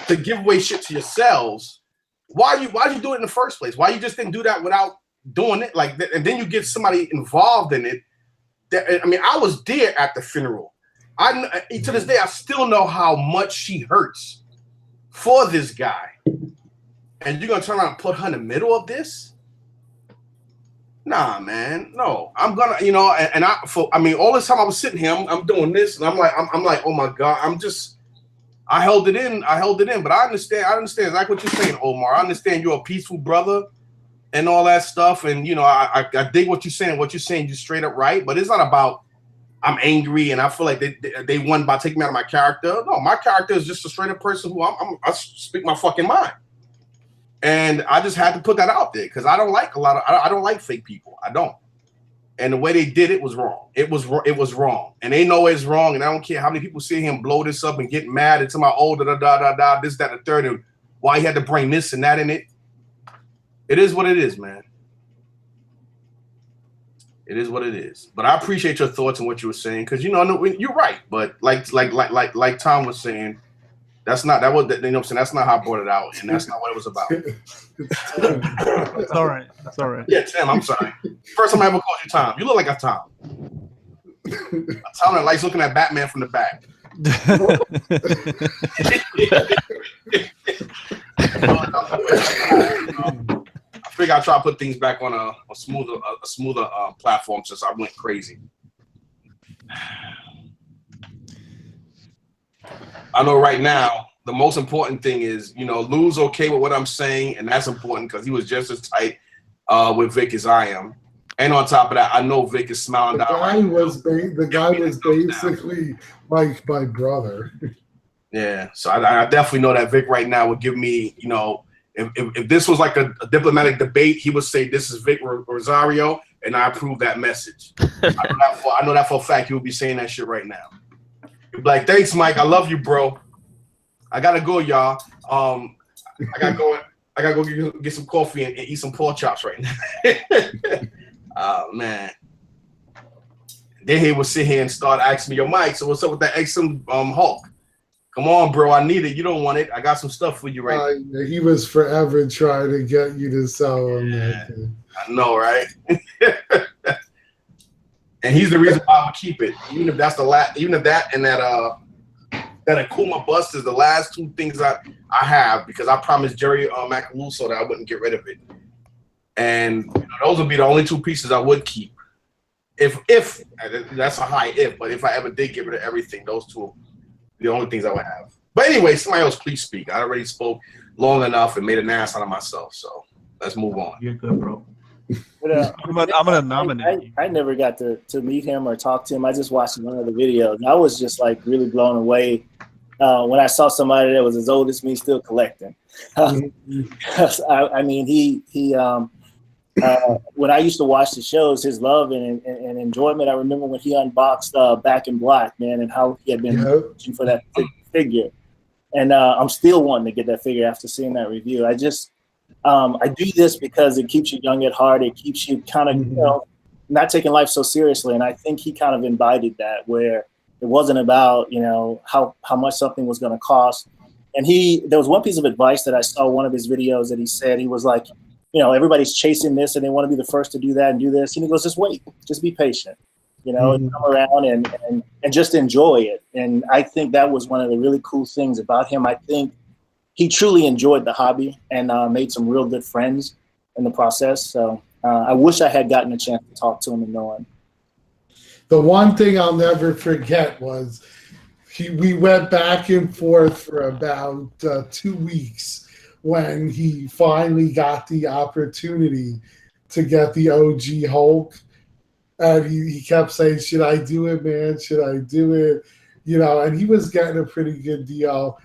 to give away shit to yourselves. Why'd you do it in the first place? Why you just didn't do that without doing it like that? And then you get somebody involved in it. I mean, I was there at the funeral. To this day, I still know how much she hurts for this guy. And you're gonna turn around and put her in the middle of this? Nah, man, no. I'm gonna, you know, I mean, all this time I was sitting here, I'm doing this, and I'm like, oh my God, I held it in, but I understand like what you're saying, Omar. I understand you're a peaceful brother and all that stuff, and you know, I dig what you're saying. What you're saying, you're straight up right, but it's not about I'm angry and I feel like they won by taking me out of my character. No, my character is just a straight up person who I speak my fucking mind. And I just had to put that out there because I don't like I don't like fake people. I don't. And the way they did it was wrong. It was wrong. And they know it's wrong. And I don't care how many people see him blow this up and get mad at my this, that, and the third, and why he had to bring this and that in it. It is what it is, man. It is what it is. But I appreciate your thoughts and what you were saying because you know you're right. But like Tom was saying. That's not you know what I'm saying. That's not how I brought it out, and that's not what it was about. It's all right. That's all right. Yeah, Tim. I'm sorry. First time I ever called you Tom. You look like a Tom. A Tom that likes looking at Batman from the back. I figure I'll try to put things back on a smoother platform since I went crazy. I know right now the most important thing is, you know, Lou's okay with what I'm saying, and that's important because he was just as tight with Vic as I am. And on top of that, I know Vic is smiling down. The guy was basically like my brother. Yeah, so I definitely know that Vic right now would give me, you know, if this was like a diplomatic debate, he would say this is Vic Rosario, and I approve that message. I know that for a fact. He would be saying that shit right now. Like, thanks, Mike. I love you, bro. I gotta go, y'all. I gotta go get some coffee and eat some pork chops right now. Oh man. Then he would sit here and start asking me, yo, Mike, so what's up with that XM Hulk? Come on, bro. I need it. You don't want it. I got some stuff for you right now. He was forever trying to get you to sell him that thing. I know, right? And he's the reason why I would keep it, even if that's that Akuma bust is the last two things I have because I promised Jerry Macaluso that I wouldn't get rid of it, and you know, those would be the only two pieces I would keep. If that's a high if, but if I ever did get rid of everything, those two are the only things I would have. But anyway, somebody else, please speak. I already spoke long enough and made an ass out of myself, so let's move on. You're good, bro. But, I'm gonna nominate you. I never got to meet him or talk to him. I just watched one of the videos. And I was just like really blown away when I saw somebody that was as old as me still collecting. I mean, he when I used to watch the shows, his love and enjoyment. I remember when he unboxed Back in Black, man, and how he had been searching for that figure. And I'm still wanting to get that figure after seeing that review. I do this because it keeps you young at heart. It keeps you kind of, you know, not taking life so seriously. And I think he kind of embodied that, where it wasn't about, you know, how much something was going to cost. And there was one piece of advice that I saw one of his videos that he said. He was like, you know, everybody's chasing this and they want to be the first to do that and do this. And he goes, just wait, just be patient, you know, and come around and just enjoy it. And I think that was one of the really cool things about him. I think he truly enjoyed the hobby and made some real good friends in the process. So I wish I had gotten a chance to talk to him and know him. The one thing I'll never forget was we went back and forth for about 2 weeks when he finally got the opportunity to get the OG Hulk. And he kept saying, should I do it, man? Should I do it? You know, and he was getting a pretty good deal.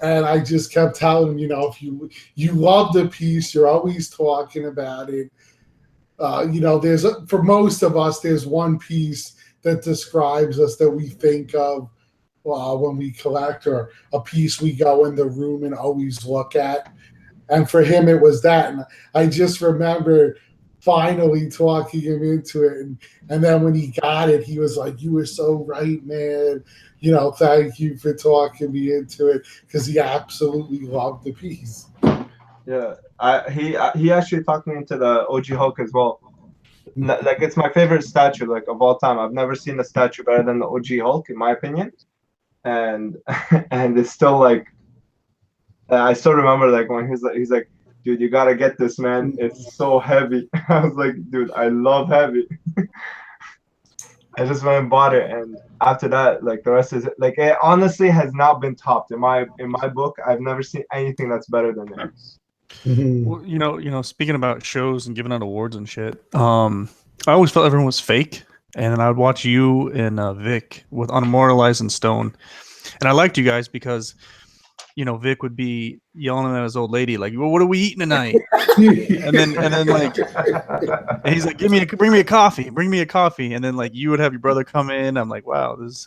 And I just kept telling him, you know, if you love the piece, you're always talking about it. You know, for most of us, there's one piece that describes us that we think of when we collect, or a piece we go in the room and always look at. And for him, it was that. And I just remember finally talking him into it. And then when he got it, he was like, you were so right, man. You know, thank you for talking me into it, because he absolutely loved the piece. Yeah, he actually talked me into the OG Hulk as well. Like, it's my favorite statue, like, of all time. I've never seen a statue better than the OG Hulk, in my opinion. And it's still like, I still remember, like, when he's like, dude, you gotta get this, man. It's so heavy. I was like, dude, I love heavy. I just went and bought it, and after that, like, the rest is like, it honestly has not been topped in my book. I've never seen anything that's better than it. Well, you know, speaking about shows and giving out awards and shit, I always felt everyone was fake, and then I would watch you and Vic with Immortalized and Stone, and I liked you guys because, you know, Vic would be yelling at his old lady, like, well, what are we eating tonight? and then like, and he's like, bring me a coffee. And then, like, you would have your brother come in. I'm like, wow, this.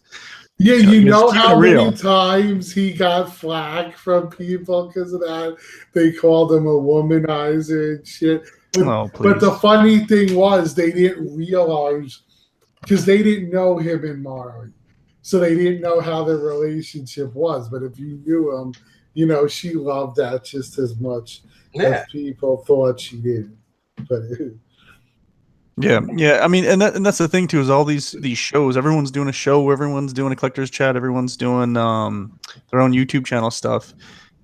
Yeah, you know how many times he got flack from people because of that? They called him a womanizer and shit. But the funny thing was, they didn't realize, because they didn't know him and Marley. So they didn't know how their relationship was. But if you knew him, you know, she loved that just as much as people thought she did. But yeah. I mean, and that's the thing too, is all these shows. Everyone's doing a show. Everyone's doing a collector's chat. Everyone's doing their own YouTube channel stuff.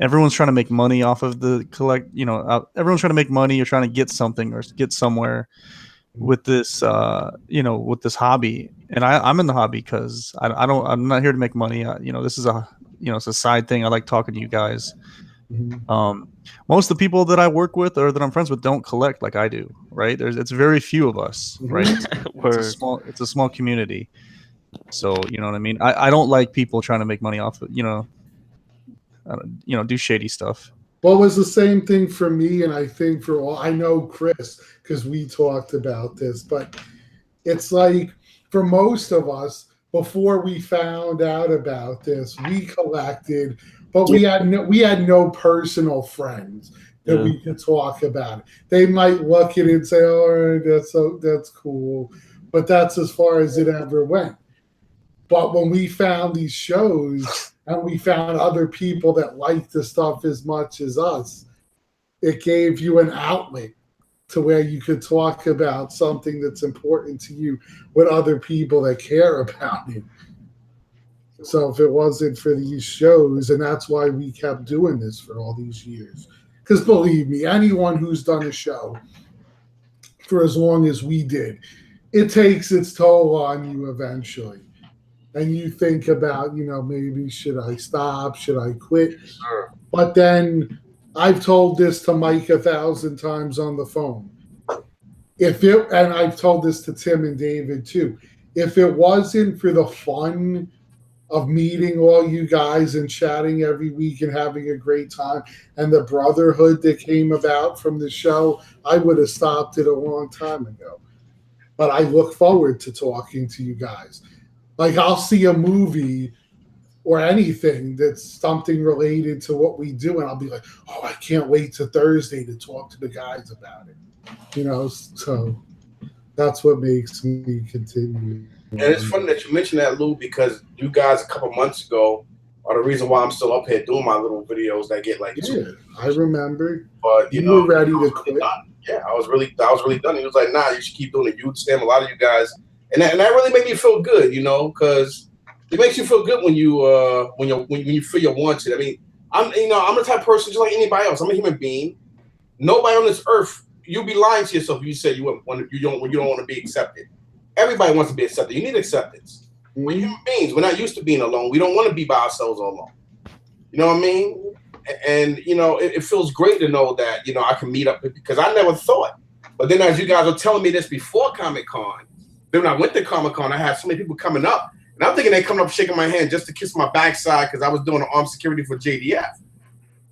Everyone's trying to make money off of the collect. You know, everyone's trying to make money or trying to get something or get somewhere with this, you know, with this hobby. And I'm in the hobby because I'm not here to make money. You know, this is it's a side thing. I like talking to you guys. Most of the people that I work with or that I'm friends with don't collect like I do, right? It's very few of us, right? It's a small community. So, you know what I mean? I don't like people trying to make money off of, do shady stuff. Well, it was the same thing for me, and I think for all, I know Chris, because we talked about this, but it's like, for most of us, before we found out about this, we collected, but we had no personal friends that we could talk about it. They might look at it and say, "Oh, that's cool," but that's as far as it ever went. But when we found these shows and we found other people that liked the stuff as much as us, it gave you an outlet to where you could talk about something that's important to you with other people that care about it. So if it wasn't for these shows, and that's why we kept doing this for all these years, because believe me, anyone who's done a show for as long as we did, it takes its toll on you eventually. And you think about, maybe should I stop? Should I quit? Sure. But then I've told this to Mike 1,000 times on the phone. And I've told this to Tim and David too. If it wasn't for the fun of meeting all you guys and chatting every week and having a great time and the brotherhood that came about from the show, I would have stopped it a long time ago. But I look forward to talking to you guys. Like, I'll see a movie or anything that's something related to what we do, and I'll be like, oh, I can't wait till Thursday to talk to the guys about it. So that's what makes me continue. And it's funny that you mentioned that, Lou, because you guys a couple months ago are the reason why I'm still up here doing my little videos that get like I remember. But you were ready to quit. Yeah, I was really done. He was like, nah, you should keep doing it. You, Sam, a lot of you guys. And that really made me feel good, because it makes you feel good when you feel you're wanted. I mean, I'm the type of person just like anybody else. I'm a human being. Nobody on this earth, you'd be lying to yourself if you said you don't want to be accepted. Everybody wants to be accepted. You need acceptance. We're human beings. We're not used to being alone. We don't want to be by ourselves alone. You know what I mean? And you know, it feels great to know that, you know, I can meet up because I never thought. But then as you guys were telling me this before Comic-Con, then when I went to Comic-Con, I had so many people coming up. And I'm thinking they coming up shaking my hand just to kiss my backside because I was doing armed security for JDF.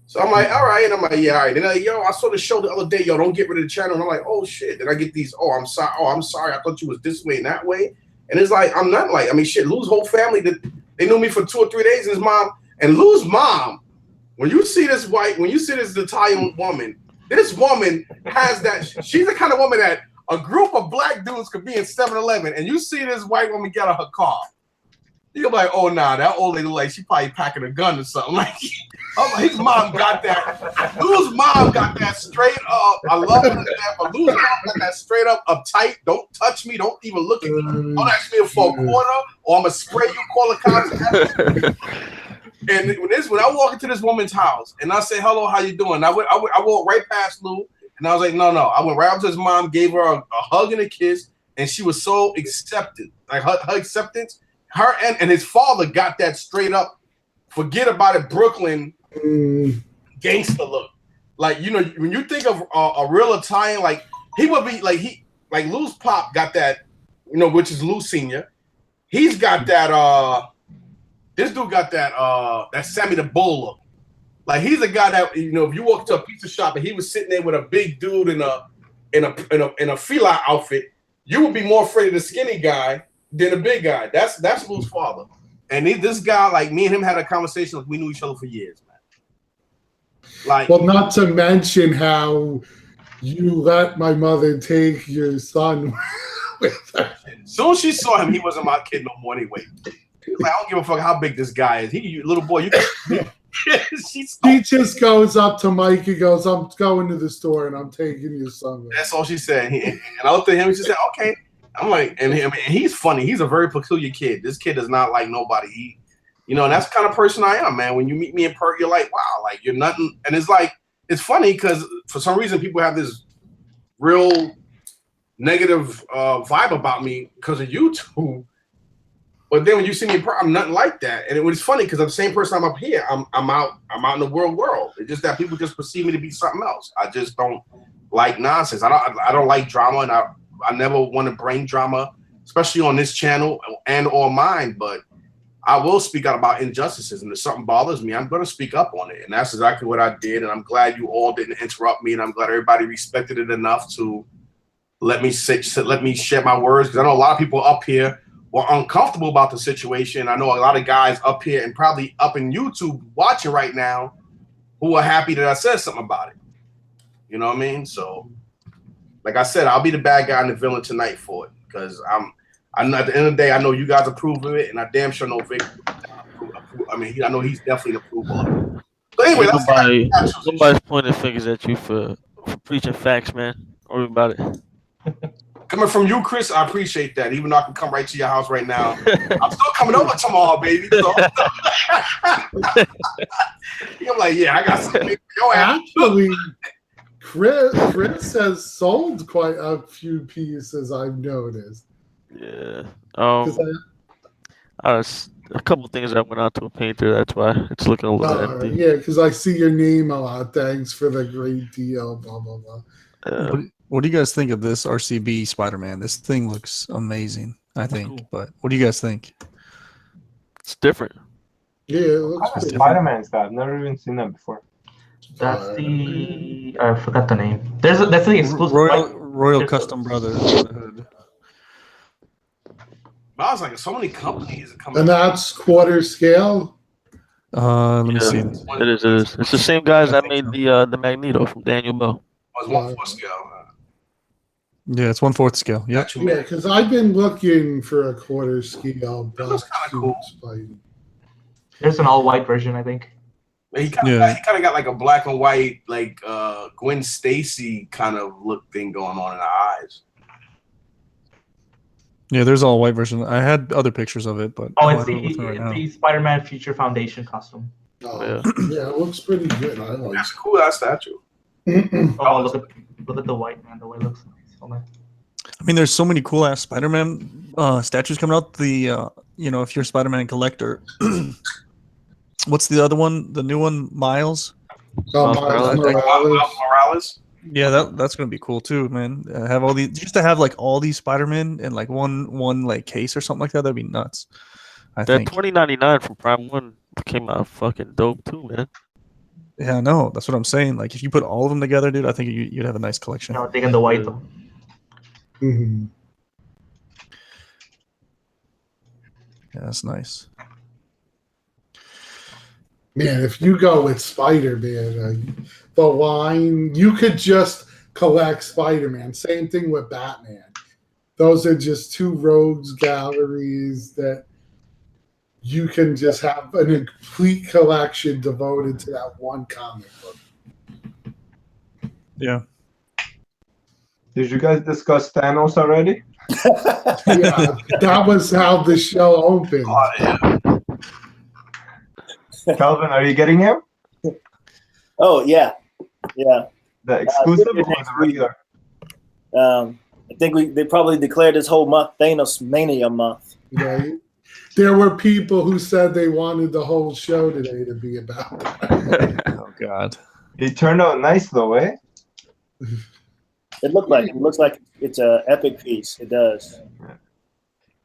So I'm like, all right. And I'm like, yeah, all right. Then I saw the show the other day. Yo, don't get rid of the channel. And I'm like, oh, shit. Then I get these, I'm sorry. I thought you was this way and that way. And it's like, I'm not like, I mean, shit, Lou's whole family, they knew me for 2 or 3 days. His mom, and Lou's mom, when you see this Italian woman, this woman has that, she's the kind of woman that a group of black dudes could be in 7-Eleven and you see this white woman get out of her car. You're like, oh, nah, that old lady, like, she probably packing a gun or something. Like, his mom got that. Lou's mom got that straight up. I love her to death, but Lou's mom got that straight up uptight. Don't touch me. Don't even look at me. Don't ask me for a quarter or I'm going to spray you, call the cops. And when I walk into this woman's house and I say, hello, how you doing? I walked right past Lou and I was like, no. I went right up to his mom, gave her a hug and a kiss, and she was so accepted. Like her acceptance. Her and his father got that straight up, forget about it, Brooklyn gangster look. Like, you know, when you think of a real Italian, like he would be like Lou's pop got that, you know, which is Lou Senior. He's got that. This dude got that Sammy the Bull look. Like he's a guy that, you know, if you walk to a pizza shop and he was sitting there with a big dude in a fila outfit, you would be more afraid of the skinny guy than a big guy. That's Lou's father. And this guy, like me and him had a conversation, like we knew each other for years, man. Like, well, not to mention how you let my mother take your son with her. As soon as she saw him, he wasn't my kid no more anyway. Like, I don't give a fuck how big this guy is. You little boy, She just goes up to Mike and goes, I'm going to the store and I'm taking your son with. That's all she said. And I looked at him and she said, okay. I'm like, and he's funny. He's a very peculiar kid. This kid is not like nobody. You know, and that's the kind of person I am, man. When you meet me in person, you're like, wow, like you're nothing. And it's like, it's funny because for some reason people have this real negative vibe about me because of YouTube. But then when you see me in person, I'm nothing like that. And it was funny because I'm the same person I'm up here. I'm out in the world. It's just that people just perceive me to be something else. I just don't like nonsense. I don't like drama, and I never want to bring drama, especially on this channel and or mine, but I will speak out about injustices, and if something bothers me, I'm going to speak up on it, and that's exactly what I did, and I'm glad you all didn't interrupt me, and I'm glad everybody respected it enough to let me share my words, because I know a lot of people up here were uncomfortable about the situation. I know a lot of guys up here and probably up in YouTube watching right now who are happy that I said something about it. You know what I mean? So, like I said, I'll be the bad guy and the villain tonight for it, because I'm at the end of the day, I know you guys approve of it, and I damn sure know Vic. I mean, I know he's definitely approval of it. But anyway, nobody's pointing fingers at you for preaching facts, man. Don't worry about it. Coming from you, Chris, I appreciate that. Even though I can come right to your house right now, I'm still coming over tomorrow, baby. So. I'm like, yeah, I got something. Actually, Chris has sold quite a few pieces, I've noticed. Yeah. A couple things that went out to a painter. That's why it's looking a little empty. Yeah, because I see your name a lot. Thanks for the great deal. Blah blah blah. What do you guys think of this RCB Spider-Man? This thing looks amazing, I think. Cool. But what do you guys think? It's different. Yeah, it looks Spider-Man's that. I've never even seen that before. That's the I forgot the name. That's the exclusive Royal Custom Brotherhood. I was like, so many companies are coming. And that's quarter scale. Let me see. It is. It's the same guys that made the Magneto from Daniel Bell. It's 1/4 scale. Yeah, it's 1/4 scale. Yeah. Yeah, because I've been looking for a quarter scale. That's kind of cool. Spidey. There's an all-white version, I think. He kind of got like a black and white, like Gwen Stacy kind of look thing going on in the eyes. Yeah, there's all white version. I had other pictures of it, but it's the Spider-Man Future Foundation costume. Oh, yeah, it looks pretty good. I like. That's a cool ass statue. Look at the white, man. The white looks nice. I mean, there's so many cool ass Spider-Man statues coming out. If you're a Spider-Man collector, what's the other one? The new one, Miles. Morales. Yeah, that's gonna be cool too, man. Have all these just to have like all these Spider-Man in like one like case or something like that. That'd be nuts. I That think. $20.99 from Prime One came out fucking dope too, man. Yeah, I know. That's what I'm saying. Like, if you put all of them together, dude, I think you'd have a nice collection. No, taking the white though. Mm-hmm. Yeah, that's nice. Man, if you go with Spider-Man, the line, you could just collect Spider-Man. Same thing with Batman. Those are just two rogues galleries that you can just have a complete collection devoted to that one comic book. Yeah. Did you guys discuss Thanos already? Yeah, that was how the show opened. Oh, yeah. Calvin, are you getting him? Oh yeah. The exclusive or the regular? I think they probably declared this whole month Thanos Mania month. Right? There were people who said they wanted the whole show today to be about that. Oh God. It turned out nice though, eh? It looks like it's an epic piece. It does.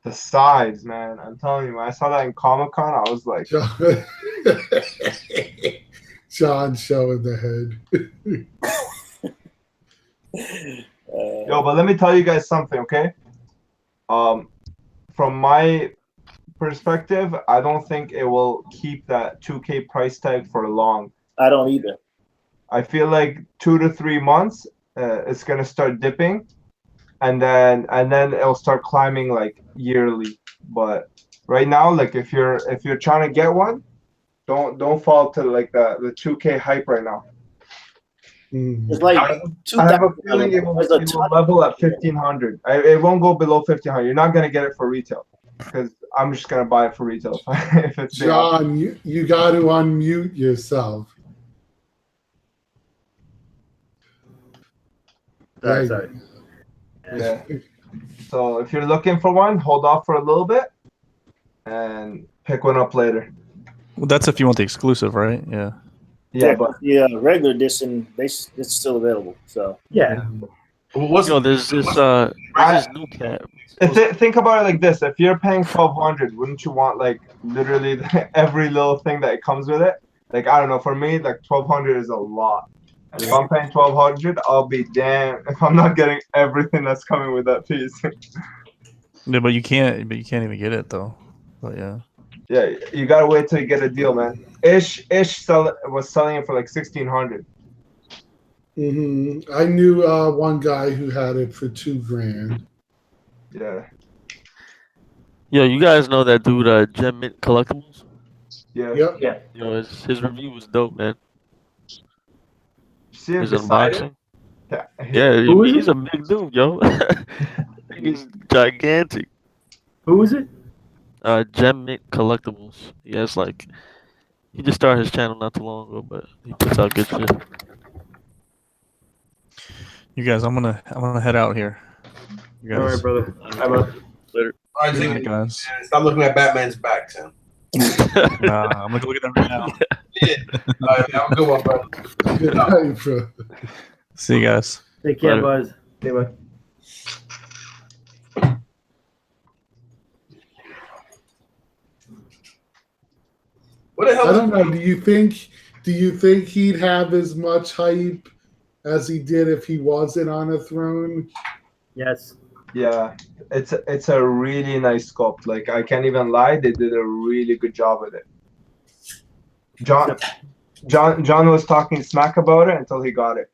The size, man. I'm telling you, when I saw that in Comic-Con, I was like, John showing the head. yo, but let me tell you guys something, okay? From my perspective, I don't think it will keep that 2K price tag for long. I don't either. I feel like 2 to 3 months, it's gonna start dipping, and then it'll start climbing like yearly. But right now, like if you're trying to get one, don't fall to like the 2K hype right now. It's like I have a feeling it will level at 1,500. It won't go below 1,500. You're not gonna get it for retail because I'm just gonna buy it for retail. If it's John, you got to unmute yourself. Sorry. Yeah. So if you're looking for one, hold off for a little bit and pick one up later. Well, that's if you want the exclusive, right? Yeah. Yeah, but regular edition, it's still available. So yeah. There's this new cat. Think about it like this: if you're paying 1,200, wouldn't you want like literally every little thing that it comes with it? Like I don't know, for me, like 1,200 is a lot. And if I'm paying 1,200, I'll be damned if I'm not getting everything that's coming with that piece. Yeah, but you can't even get it though. But yeah. Yeah, you gotta wait till you get a deal, man. Ish was selling it for like 1,600. I knew one guy who had it for $2,000. Yeah. Yo, you guys know that dude, Gem Mint Collectibles? Yeah. Yep. Yeah. Yo, his review was dope, man. See him His beside unboxing. it? Yeah, he's a big dude, yo. He's gigantic. Who is it? Gem Mint Collectibles. He has like, he just started his channel not too long ago, but he puts out good shit. You guys, I'm gonna head out here. You guys. All right, brother. Bye, bud. Later. All right, Good Ziggy, night, guys. stop looking at Batman's back, Tim. Nah, I'm gonna go look at that right now. Yeah. All right, have a good one, bro. Good night, bro. See you guys. Take care, Later. Buzz. Okay, bye. What the hell? I don't know. Do you think he'd have as much hype as he did if he wasn't on a throne? Yes. Yeah, it's a really nice sculpt. Like I can't even lie, they did a really good job with it. John was talking smack about it until he got it.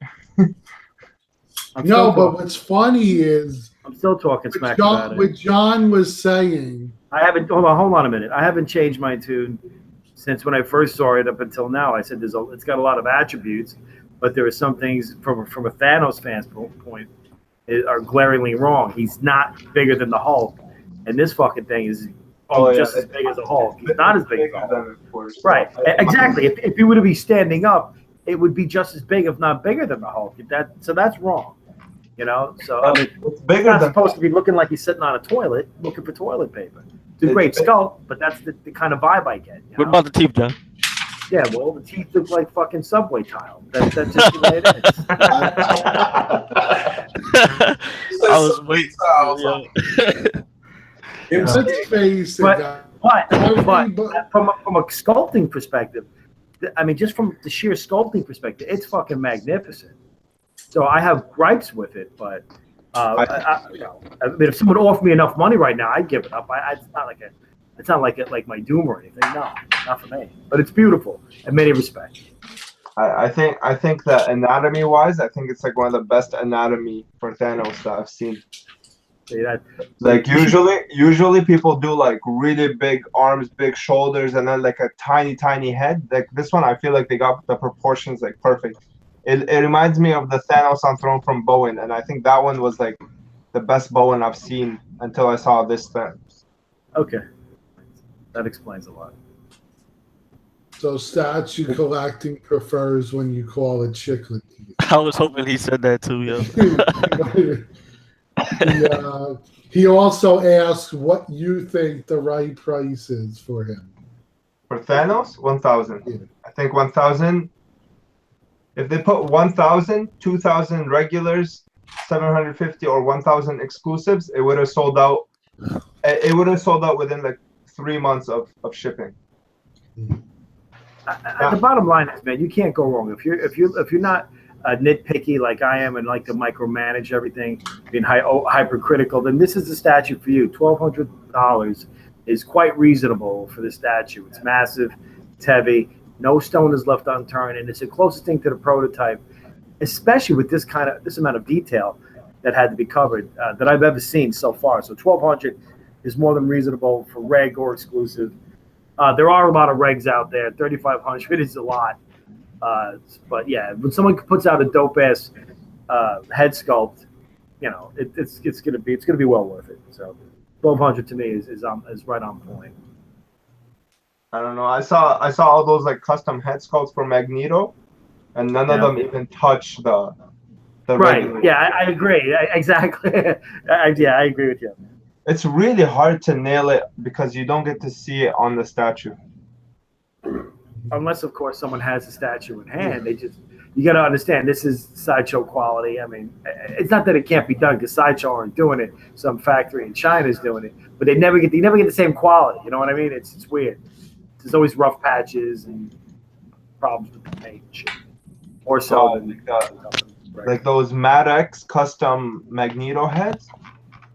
But what's funny is I'm still talking smack about it. what John was saying. I haven't. Hold on a minute. I haven't changed my tune since when I first saw it up until now. I said it's got a lot of attributes, but there are some things from a Thanos fan's point are glaringly wrong. He's not bigger than the Hulk, and this fucking thing is just as big as the Hulk. He's not as big as the Hulk. Right? Exactly. If he were to be standing up, it would be just as big, if not bigger, than the Hulk. So that's wrong. You know. So I mean, it's bigger not than supposed to be looking like he's sitting on a toilet looking for toilet paper. It's a great sculpt, but that's the kind of vibe I get. What about the teeth, John? Yeah, well, the teeth look like fucking subway tile. That's just the way it is. I was waiting. Let's face it, guys. But from a sculpting perspective, I mean, just from the sheer sculpting perspective, it's fucking magnificent. So I have gripes with it, but I mean, if someone offered me enough money right now, I'd give it up. It's not like my doom or anything. No, not for me. But it's beautiful in many respects. I think that anatomy wise, I think it's like one of the best anatomy for Thanos that I've seen. Like usually people do like really big arms, big shoulders, and then like a tiny head. Like this one, I feel like they got the proportions like perfect. It reminds me of the Thanos on Throne from Bowen, and I think that one was like the best Bowen I've seen until I saw this thing. Okay, that explains a lot. So statue collecting prefers when you call it chiclet. I was hoping he said that too, yo. He also asked what you think the right price is for him. For Thanos, 1,000. Yeah. I think 1,000. If they put 1,000, 2,000 regulars, 750 or 1,000 exclusives, it would have sold out. It would have sold out within like 3 months of shipping. The bottom line is, man, you can't go wrong if you're not nitpicky like I am and like to micromanage everything, being hypercritical. Then this is the statue for you. $1,200 is quite reasonable for this statue. It's massive, it's heavy. No stone is left unturned, and it's the closest thing to the prototype, especially with this amount of detail that had to be covered that I've ever seen so far. So $1,200 is more than reasonable for reg or exclusive. There are a lot of regs out there. $3,500 is a lot, but yeah, when someone puts out a dope ass head sculpt, you know, it's gonna be well worth it. So $1,200 to me is right on point. I don't know. I saw all those like custom head sculpts for Magneto, and none of them even touch the right. regular. Yeah, I agree. Exactly. I agree with you. It's really hard to nail it because you don't get to see it on the statue. Unless, of course, someone has the statue in hand. You got to understand, this is Sideshow quality. I mean, it's not that it can't be done because Sideshow aren't doing it. Some factory in China is doing it, but they never get the same quality. You know what I mean? It's weird. There's always rough patches and problems with the paint and shit. Or so. Like those Mad X custom Magneto heads.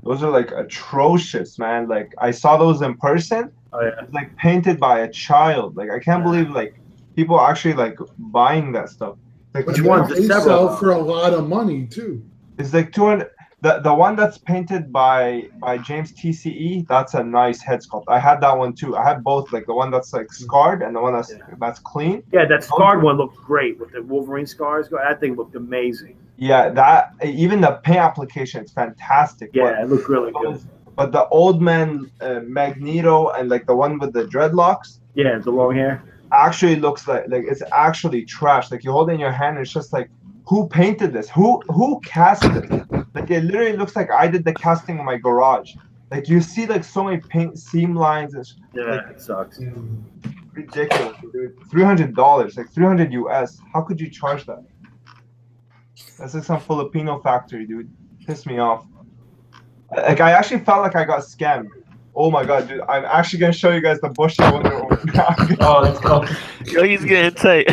Those are like atrocious, man. Like I saw those in person. Oh yeah. It's like painted by a child. Like I can't believe like people actually like buying that stuff. Like Which ones? They sell for a lot of money too. It's like 200. The one that's painted by James TCE, that's a nice head sculpt. I had that one too. I had both, like the one that's like scarred and the one that's clean. Yeah, that scarred one looked great with the Wolverine scars. That thing looked amazing. Yeah, that even the paint application is fantastic. Yeah, it looked really good. But the old man Magneto and like the one with the dreadlocks. Yeah, the long hair. Actually looks like it's actually trash. Like you hold it in your hand, and it's just like, who painted this? Who cast it? Like it literally looks like I did the casting in my garage. Like you see like so many paint seam lines. And it sucks. Ridiculous, dude. $300, like $300 US. How could you charge that? That's like some Filipino factory, dude. Pissed me off. Like I actually felt like I got scammed. Oh my god, dude! I'm actually gonna show you guys the Bushy Wonder Woman. Oh, let's go. Yo, he's getting tight.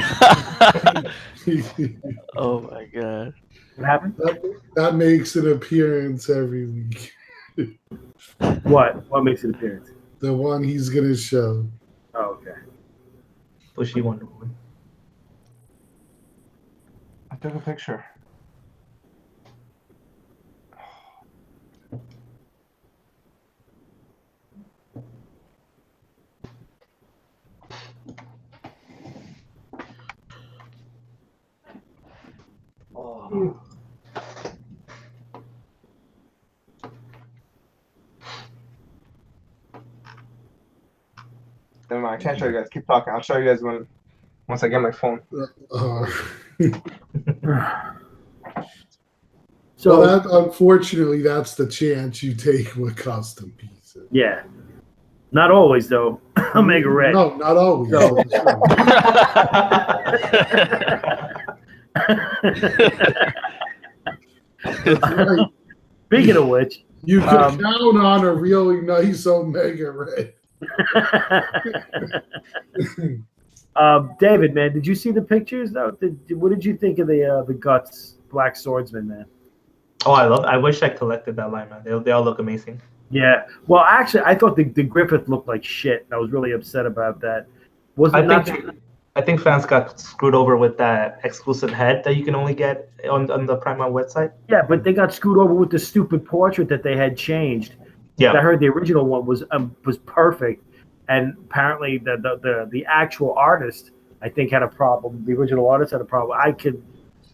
Oh my god. What happened? That makes an appearance every week. What? What makes an appearance? The one he's gonna show. Oh, okay. Bushy Wonder Woman. I took a picture. Oh. Never mind, I can't show you guys. Keep talking. I'll show you guys once I get my phone. So unfortunately, that's the chance you take with custom pieces. Yeah. Not always, though. Omega Red. No, not always. No. Right. Speaking of which, you can count on a really nice Omega Red. David, man, did you see the pictures? What did you think of the Guts Black Swordsman, man? Oh, I wish I collected that line, man. They all look amazing. Yeah. Well, actually, I thought the Griffith looked like shit. I was really upset about that. I think fans got screwed over with that exclusive head that you can only get on the Prime website. Yeah, but they got screwed over with the stupid portrait that they had changed. Yeah. I heard the original one was perfect, and apparently the actual artist, I think, had a problem. The original artist had a problem.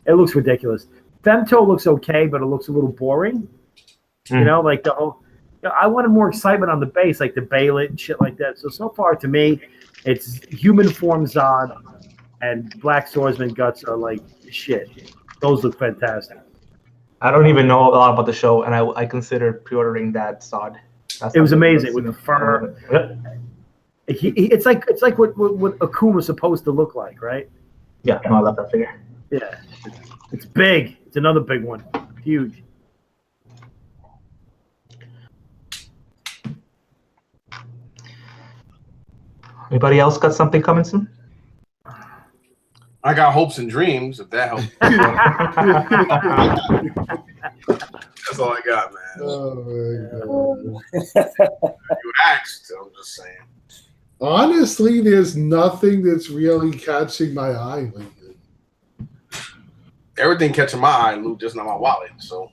It looks ridiculous. Femto looks okay, but it looks a little boring. You know, like the whole. I wanted more excitement on the base, like the Bailet and shit like that. So far, to me, it's human form Zod and Black Swordsman Guts are like shit. Those look fantastic. I don't even know a lot about the show, and I considered pre-ordering that Zod. It was amazing with the fur. It's like what Akuma's supposed to look like, right? Yeah, no, I love that figure. Yeah, it's big. It's another big one. Huge. Anybody else got something coming soon? I got hopes and dreams, if that helps. That's all I got, man. Oh my God. You asked, I'm just saying. Honestly, there's nothing that's really catching my eye lately. Everything catching my eye, Luke, just not my wallet. So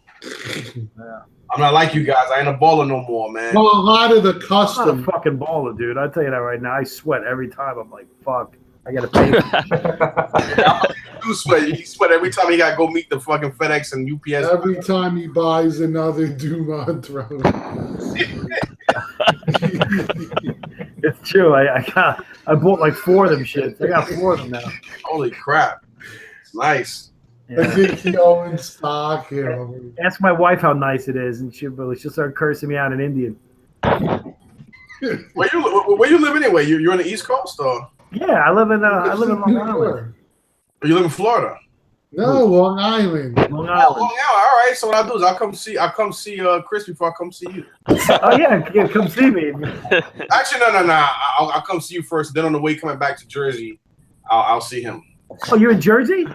I'm not like you guys. I ain't a baller no more, man. Well, a lot of the I'm custom. not a fucking baller, dude. I'll tell you that right now. I sweat every time. I'm like, fuck. I gotta pay. You sweat. He sweat every time he got to go meet the fucking FedEx and UPS. Every time he buys another Dumont throne. It's true. I bought like 4 of them shits. I got 4 of them now. Holy crap. It's nice. I think he owns stock. You know. Ask my wife how nice it is, and she'll start cursing me out in Indian. Where you live anyway? You're on the East Coast, or? Yeah, I live in Long Island. You live in Florida? No, Long Island. Long Island. All right. So what I'll do is I'll come see Chris before I come see you. Oh yeah, come see me. Actually, no. I'll come see you first. Then on the way coming back to Jersey, I'll see him. Oh, you're in Jersey?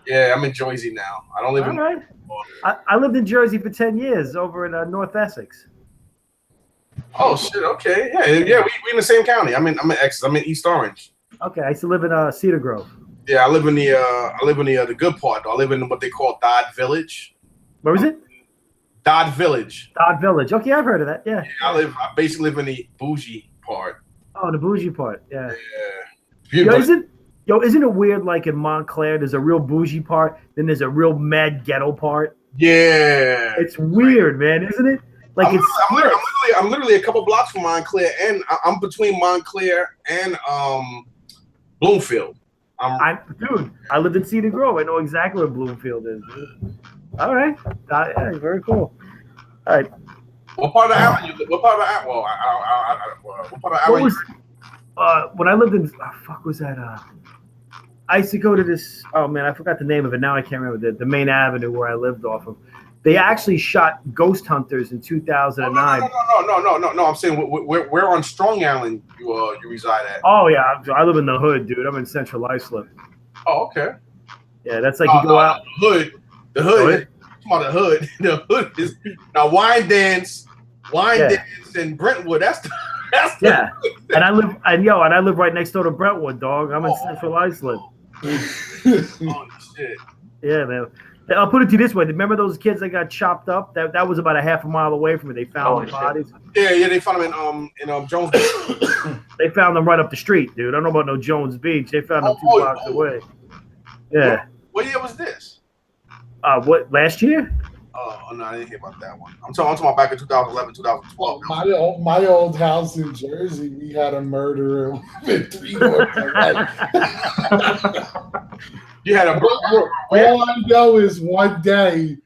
Yeah, I'm in Jersey now. I don't live in. Right. I lived in Jersey for 10 years over in North Essex. Oh shit! Okay, yeah. We in the same county. I'm in Essex. I'm in East Orange. Okay, I used to live in Cedar Grove. Yeah, I live in the good part though. I live in what they call Dodd Village. Where was it? Dodd Village. Dodd Village. Okay, I've heard of that. Yeah. I basically live in the bougie part. Oh, the bougie part. Yeah. Yeah. Isn't it weird? Like in Montclair, there's a real bougie part, then there's a real mad ghetto part. Yeah. It's weird, man, isn't it? Like I'm literally a couple blocks from Montclair, and I'm between Montclair and Bloomfield. Dude, I lived in Cedar Grove. I know exactly where Bloomfield is. All right. Yeah, very cool. All right. What part of the island you live? What part of the island? Well, what part of the island? When I lived in, fuck was that? I used to go to this, oh man, I forgot the name of it. Now I can't remember the main avenue where I lived off of. They actually shot Ghost Hunters in 2009. No. I'm saying where on Strong Island you reside at? Oh yeah, I live in the hood, dude. I'm in Central Islip. Oh, okay. Yeah, that's like you go out. The hood. Come on, the hood. The hood is now Wine Dance, and Brentwood. That's yeah. And I live right next door to Brentwood, dog. I'm in Central Islip. Oh shit. Yeah, man. I'll put it to you this way. Remember those kids that got chopped up? That was about a half a mile away from me. They found their bodies. Yeah, they found them in Jones Beach. They found them right up the street, dude. I don't know about no Jones Beach. They found them 2 blocks away. Yeah. What year was this? What, last year? Oh, no, I didn't hear about that one. I'm talking about back in 2011, 2012. My old house in Jersey, we had a murderer with 3 doors. You had a all I know is one day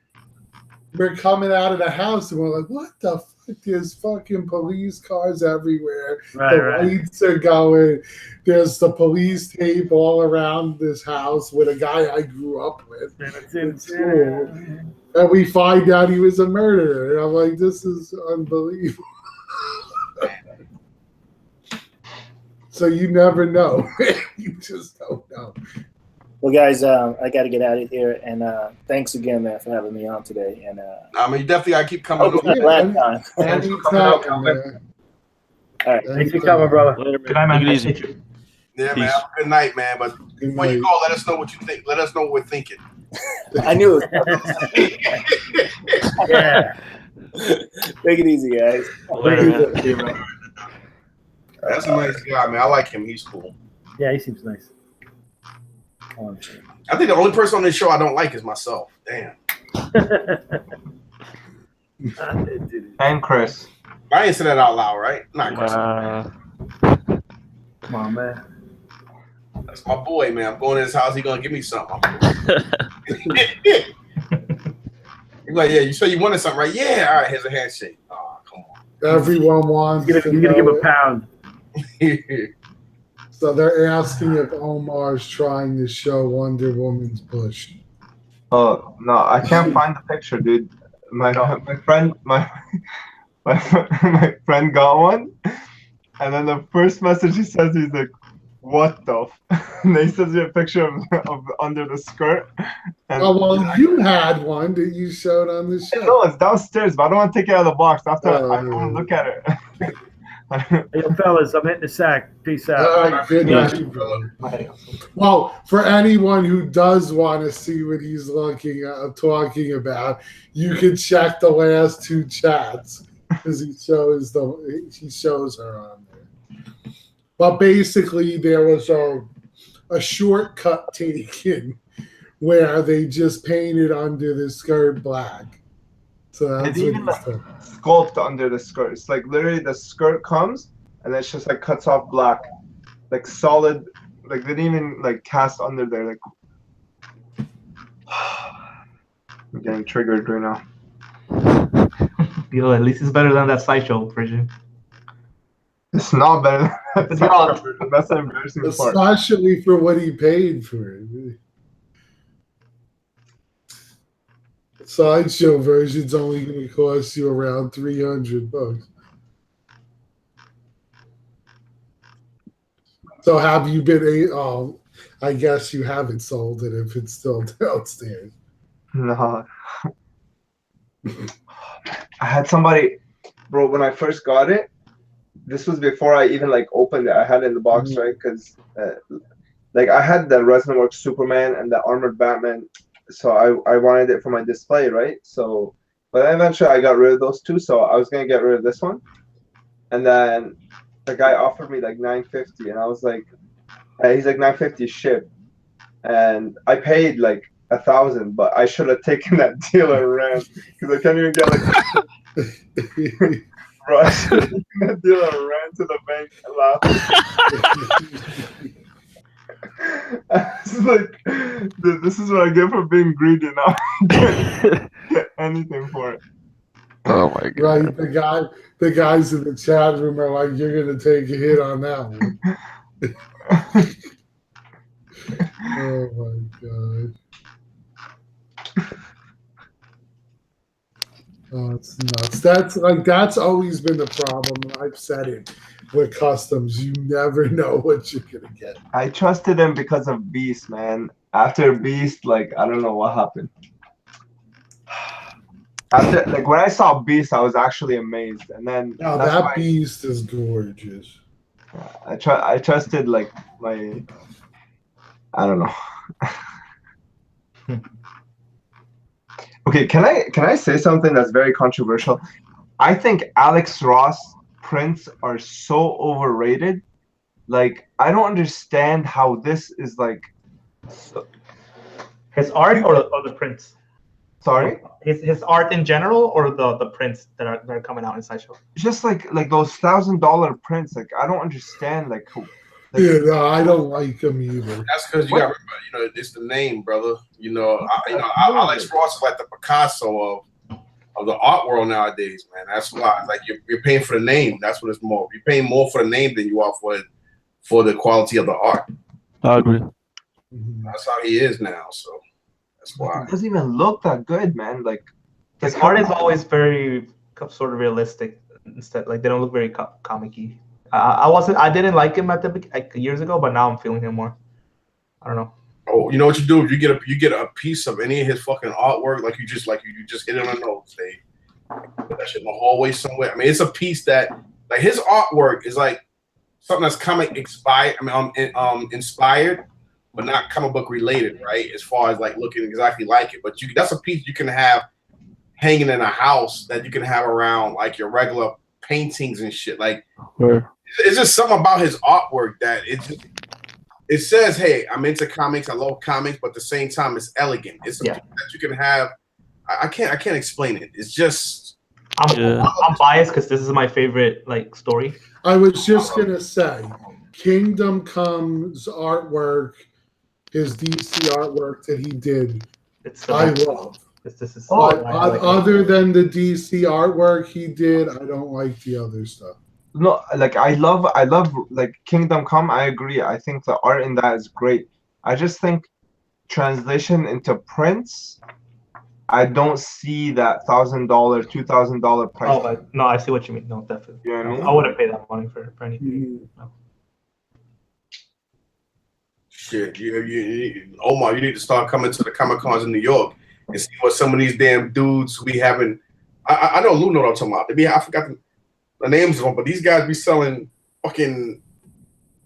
we're coming out of the house and we're like, what the fuck There's fucking police cars everywhere. Right, The right. lights are going. There's the police tape all around this house with a guy I grew up with in school. And we find out he was a murderer. And I'm like, this is unbelievable. So you never know. You just don't know. Well, guys, I got to get out of here. And thanks again, man, for having me on today. And I mean, you definitely got to keep coming over. Anytime, All man. right. Thanks for coming, brother. Later, Good night, man. Take it easy. Yeah, man. Have a good night, man. But before you go, let us know what you think. Let us know what we're thinking. I knew it. Yeah. Take it easy, guys. Later, man. That's a nice guy, man. I like him. He's cool. Yeah, he seems nice. I think the only person on this show I don't like is myself. Damn. And Chris. I ain't say that out loud, right? Not Chris. Come on, man. That's my boy, man. I'm going to his house. He gonna give me something. He's like, yeah, you said you wanted something, right? Yeah. All right, here's a handshake. Oh, come on. Everyone wants. You're gonna give a pound. So they're asking if Omar's trying to show Wonder Woman's bush. Oh no, I can't find the picture, dude. My friend friend got one, and then the first message he says, he's like, "What the?" And he sends me a picture of under the skirt. And Oh well, you had one that you showed on the show. no, it's downstairs, but I don't want to take it out of the box. After I want to look at it. Hey, fellas, I'm hitting the sack. Peace out. All right, good night, brother. Well, for anyone who does want to see what he's talking about, you can check the last two chats because he shows her on there. But basically, there was a shortcut taken where they just painted under the skirt black. So that's It's even like sculpt under the skirt. It's like literally the skirt comes and it's just like cuts off black, like solid. Like they didn't even like cast under there. Like I'm getting triggered right now. Yo, at least it's better than that sideshow version. It's not better. That's the embarrassing part. especially for what he paid for it. Sideshow version's only going to cost you around $300. So have you been I guess you haven't sold it if it's still downstairs. No. I had somebody, bro, when I first got it, this was before I even like opened it. I had it in the box, right? Because like I had the Resin Works Superman and the Armored Batman. So I wanted it for my display, right? So, but then eventually I got rid of those two. So I was gonna get rid of this one, and then the guy offered me like $950, and I was like, he's like $950 ship, and I paid like $1,000, but I should have taken that deal and ran because I can't even get like. Bro, I should have taken that deal and ran to the bank and laughed. It's like, this is what I get for being greedy now. Get anything for it. Oh my god! Right, the guys in the chat room are like, "You're gonna take a hit on that one." Oh my god! Oh, it's nuts. That's always been the problem. I've said it with customs. You never know what you're gonna get. I trusted him because of Beast, man. After Beast, like I don't know what happened. After like when I saw Beast, I was actually amazed, and then Now that Beast is gorgeous. I trusted like my, I don't know. Okay, can I say something that's very controversial? I think Alex Ross prints are so overrated. Like I don't understand how this is like. His art or the prints? Sorry? His art in general or the prints that are coming out in Sideshow? Just like those $1,000 prints. Like I don't understand like who. Like, Yeah, no, I don't like them either. That's because you got, it's the name, brother. Alex Ross is like the Picasso of the art world nowadays, man. That's why, like, you're paying for the name. That's what it's more. You're paying more for the name than you are for the quality of the art. I agree. That's how he is now. So that's why. It doesn't even look that good, man. Like his art is always very sort of realistic. Instead, like they don't look very comic-y. I didn't like him at the years ago, but now I'm feeling him more. I don't know. Oh, you know what you do? You get a piece of any of his fucking artwork, like you just hit it on the nose. They put that shit in the hallway somewhere. I mean, it's a piece that, like, his artwork is like something that's comic inspired. I mean, inspired, but not comic book related, right? As far as like looking exactly like it, but that's a piece you can have hanging in a house that you can have around like your regular paintings and shit. Like, it's just something about his artwork that it says, hey, I'm into comics, I love comics, but at the same time, it's elegant. It's something that you can have. I can't explain it. It's just I'm biased because this is my favorite like story. I was just gonna say, Kingdom Come's artwork, his DC artwork that he did, I love. Other than the DC artwork he did, I don't like the other stuff. No, like I love like Kingdom Come. I agree. I think the art in that is great. I just think translation into prints, I don't see that $1,000, $2,000 price. Oh, no, I see what you mean. No, definitely. You know what I mean? I wouldn't pay that money for anything. No. Shit, Omar, you need to start coming to the Comic Cons in New York and see what some of these damn dudes we having. I know Lou know what I'm talking about. I forgot the names of them, but these guys be selling fucking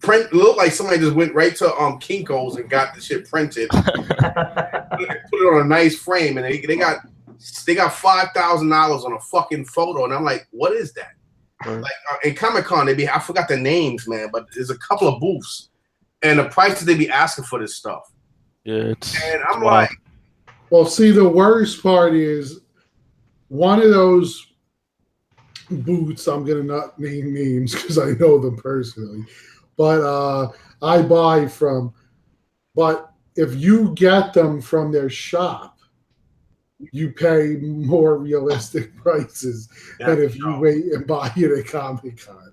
print. Look like somebody just went right to Kinko's and got the shit printed, put it on a nice frame, and they got $5,000 on a fucking photo, and I'm like, what is that? Like in Comic Con, I forgot the names, man, but there's a couple of booths, and the prices they be asking for this stuff. Yeah, and I'm like, well, see, the worst part is one of those boots, I'm gonna not name names because I know them personally, but I buy from. But if you get them from their shop, you pay more realistic prices than if you wait and buy it at Comic-Con.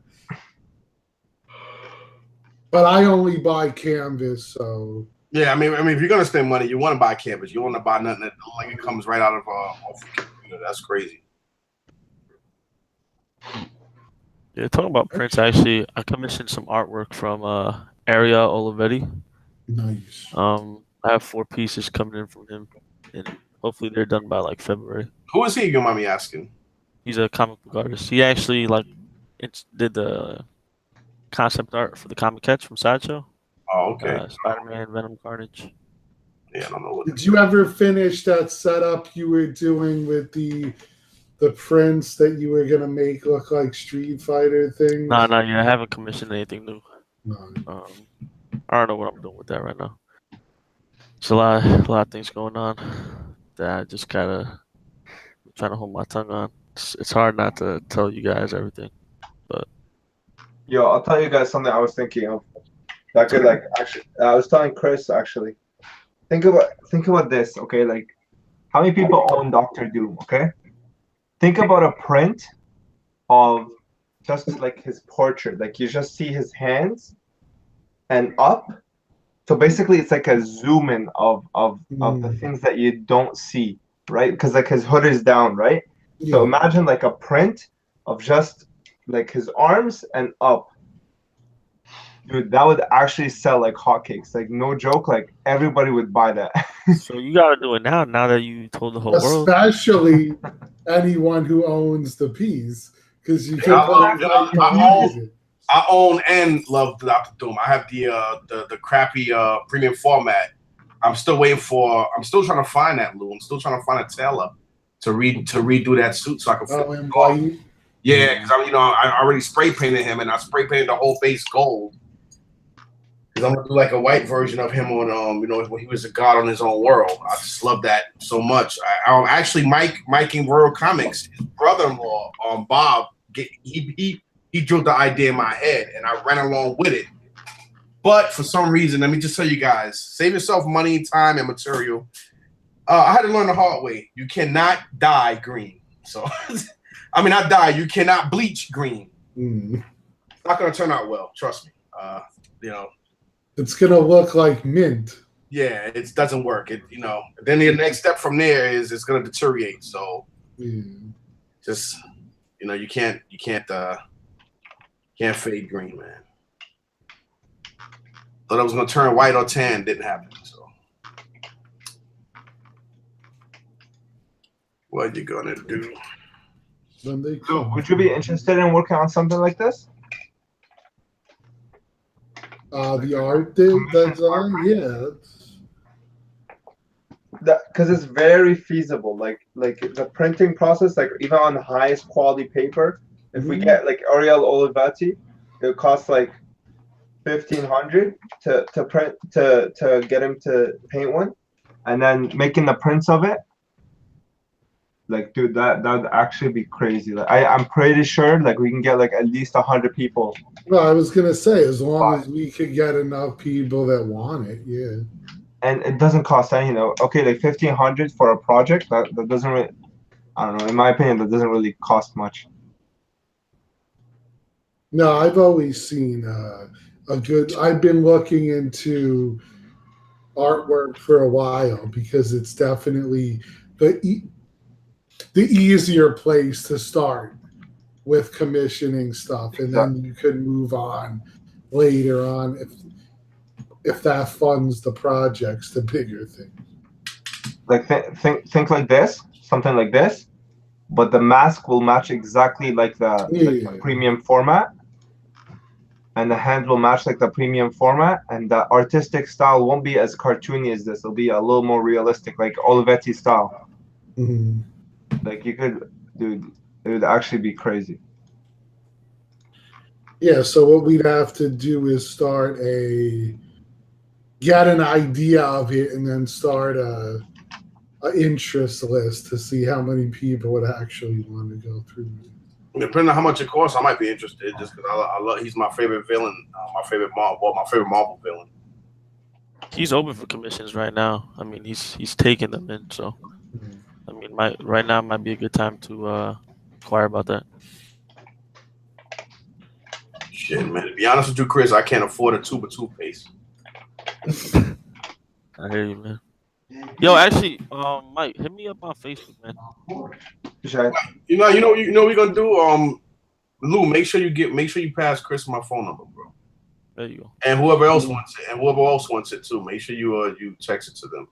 But I only buy canvas, so. Yeah, I mean, if you're gonna spend money, you want to buy canvas. You want to buy nothing that like it comes right out of off the computer. That's crazy. Yeah, talking about prints, actually, I commissioned some artwork from Aria Olivetti. Nice. I have 4 pieces coming in from him, and hopefully they're done by like February. Who is he? You mind me asking? He's a comic book artist. He actually did the concept art for the maquettes from Sideshow. Oh, okay. Spider-Man, Venom, Carnage. Yeah, I don't know. Did you ever finish that setup you were doing with the prints that you were gonna make look like Street Fighter things? No, I haven't commissioned anything new. No. I don't know what I'm doing with that right now. There's a lot of things going on that I just gotta trying to hold my tongue on. It's hard not to tell you guys everything, but yo, I'll tell you guys something I was thinking of. That could actually, I was telling Chris actually. Think about this, okay? Like, how many people own Doctor Doom? Okay, think about a print of just like his portrait. Like you just see his hands and up. So basically, it's like a zoom in of the things that you don't see, right? Because like his hood is down, right? Yeah. So imagine like a print of just like his arms and up. Dude, that would actually sell like hotcakes. Like no joke, like everybody would buy that. So you gotta do it now that you told the whole world. Especially anyone who owns the piece, because you can I own and love Dr. Doom. I have the crappy premium format. I'm still trying to find that, Lou. I'm still trying to find a tailor to redo that suit so I can Yeah, because I already spray painted him, and I spray painted the whole base gold. Because I'm gonna do like a white version of him on when he was a god on his own world. I just love that so much. Actually Mike in World Comics, his brother-in-law, Bob, he drew the idea in my head, and I ran along with it. But for some reason, let me just tell you guys, save yourself money, time, and material. I had to learn the hard way. You cannot dye green. So, I mean, I died. You cannot bleach green. Mm. It's not gonna turn out well. Trust me. You know, it's gonna look like mint. Yeah, it doesn't work. It, you know, then the next step from there is it's gonna deteriorate. So, just, you know, you can't fade green, man. Thought I was gonna turn white or tan, didn't happen. So, what you gonna do? So, would you be interested in working on something like this? The art design, yeah. Because it's very feasible. Like the printing process, like even on the highest quality paper, if we get like Ariel Olivetti, it costs like $1,500 to print to get him to paint one, and then making the prints of it. Like, dude, that would actually be crazy. Like, I'm pretty sure like we can get like at least 100 people. Well, I was gonna say, as long as we could get enough people that want it, yeah. And it doesn't cost any, okay, like $1,500 for a project. That doesn't really, I don't know. In my opinion, that doesn't really cost much. No, I've always seen I've been looking into artwork for a while because it's definitely the easier place to start with commissioning stuff, and then you could move on later on if that funds the projects, the bigger thing. Like think like this, something like this, but the mask will match exactly like the premium format, and the hand will match like the premium format, and the artistic style won't be as cartoony as this. It'll be a little more realistic, like Olivetti style. Like you could, dude, it would actually be crazy. Yeah, so what we'd have to do is get an idea of it and then start a interest list to see how many people would actually want to go through it. Depending on how much it costs, I might be interested just because I love. He's my favorite villain, my favorite Marvel villain. He's open for commissions right now. I mean, he's taking them in. So, I mean, right now might be a good time to inquire about that. Shit, man. To be honest with you, Chris, I can't afford a tube of toothpaste. I hear you, man. Yo, actually, Mike, hit me up on Facebook, man. You know, we're gonna do. Lou, make sure you pass Chris my phone number, bro. There you go. And whoever else wants it too, make sure you text it to them.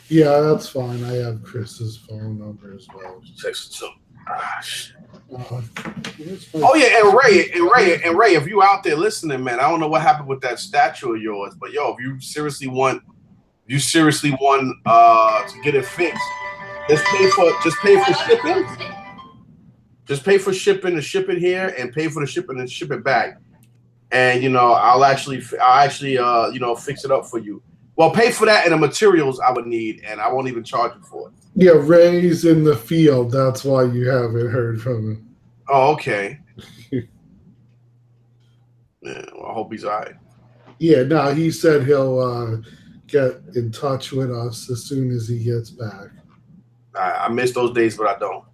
Yeah, that's fine. I have Chris's phone number as well. Text it to him. Ah, shit. Oh yeah, and Ray, if you out there listening, man, I don't know what happened with that statue of yours, but yo, if you seriously want to get it fixed, just pay for shipping. Just pay for shipping and ship it here, and pay for the shipping and ship it back. And I'll actually fix it up for you. Well, pay for that and the materials I would need, and I won't even charge you for it. Yeah, Ray's in the field. That's why you haven't heard from him. Oh, okay. Yeah, well, I hope he's all right. Yeah, no, he said he'll get in touch with us as soon as he gets back. I miss those days, but I don't.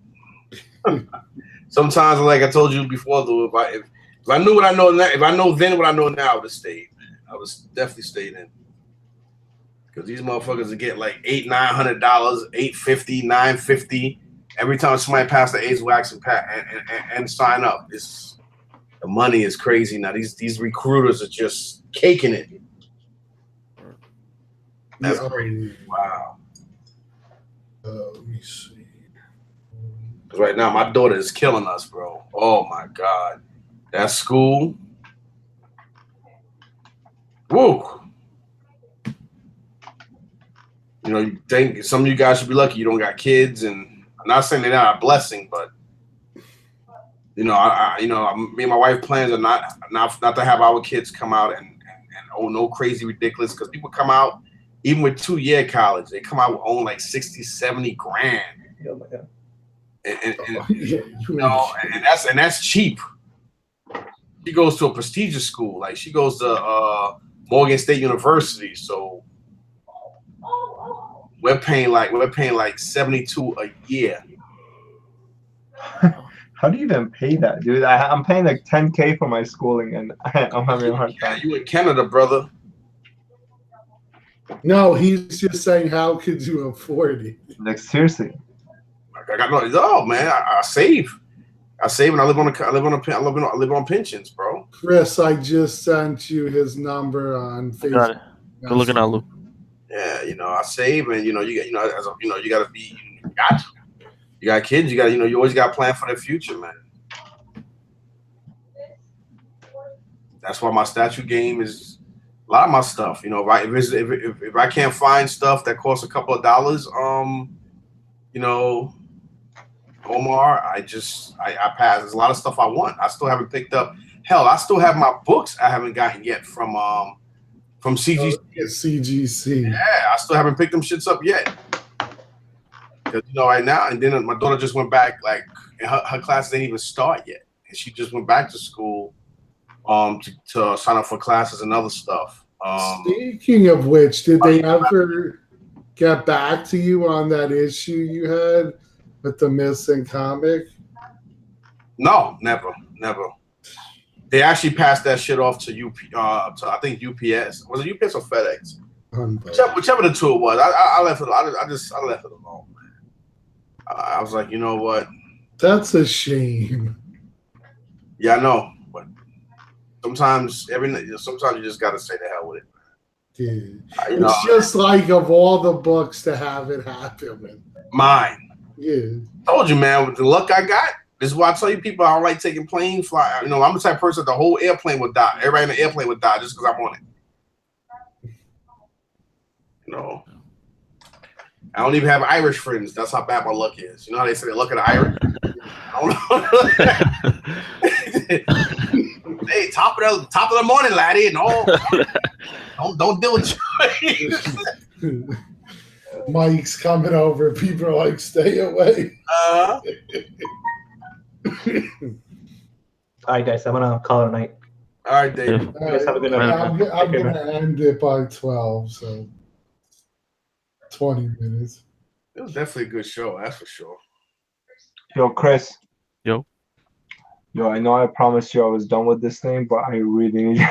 Sometimes, like I told you before, though, if I knew what I know now, if I know then what I know now, I would have stayed. I would definitely stayed in. Because these motherfuckers would get like $800-900, $850, $950 every time somebody passes the AIDS wax and sign up. The money is crazy now. These recruiters are just caking it. That's crazy. Wow. Let me see. Because right now my daughter is killing us, bro. Oh my God. That school. Woo. You think some of you guys should be lucky you don't got kids, and I'm not saying they're not a blessing, but me and my wife plans are not to have our kids come out and no crazy ridiculous, because people come out even with 2-year college, they come out with own like 60-70 grand. Oh my God. And that's cheap. She goes to a prestigious school, like she goes to Morgan State University, so we're paying like 72 a year. How do you even pay that, dude? I'm paying like 10K for my schooling, and I'm having a hard time. You in Canada, brother? No, he's just saying, how could you afford it? Like seriously. I got no, man. I save. I save, and I live on pensions, bro. Chris, I just sent you his number on Facebook. Got it. Good looking out, Luke. Yeah, I save, and you gotta be, you got kids, you always got to plan for the future, man. That's why my statue game is a lot of my stuff. If I can't find stuff that costs a couple of dollars, Omar, I pass. There's a lot of stuff I want. I still haven't picked up. Hell, I still have my books I haven't gotten yet from CGC. CGC. Yeah, I still haven't picked them shits up yet. Because right now, and then my daughter just went back. Like her classes didn't even start yet, and she just went back to school to sign up for classes and other stuff. Speaking of which, did they ever get back to you on that issue you had with the missing comic? No, never. They actually passed that shit off to I think UPS. Was it UPS or FedEx? Whichever the two it was. I left it. I left it alone, man. I was like, you know what? That's a shame. Yeah, I know, but sometimes you just gotta say the hell with it. Dude. It's just like of all the books to have it happen. Mine. Yeah. Told you, man. With the luck I got. This is why I tell you people I don't like taking plane fly. I'm the type of person that the whole airplane would die. Everybody in the airplane would die just because I'm on it. I don't even have Irish friends. That's how bad my luck is. You know how they say the luck of the Irish? I don't know. Hey, top of the morning, laddie. No, don't deal with you. Mike's coming over. People are like, stay away. All right, guys, I'm gonna call it a night. All right, Dave. You guys have a good night. I'm gonna end it by 12, so 20 minutes. It was definitely a good show, that's for sure. Yo, Chris. Yo, I know I promised you I was done with this thing, but I really need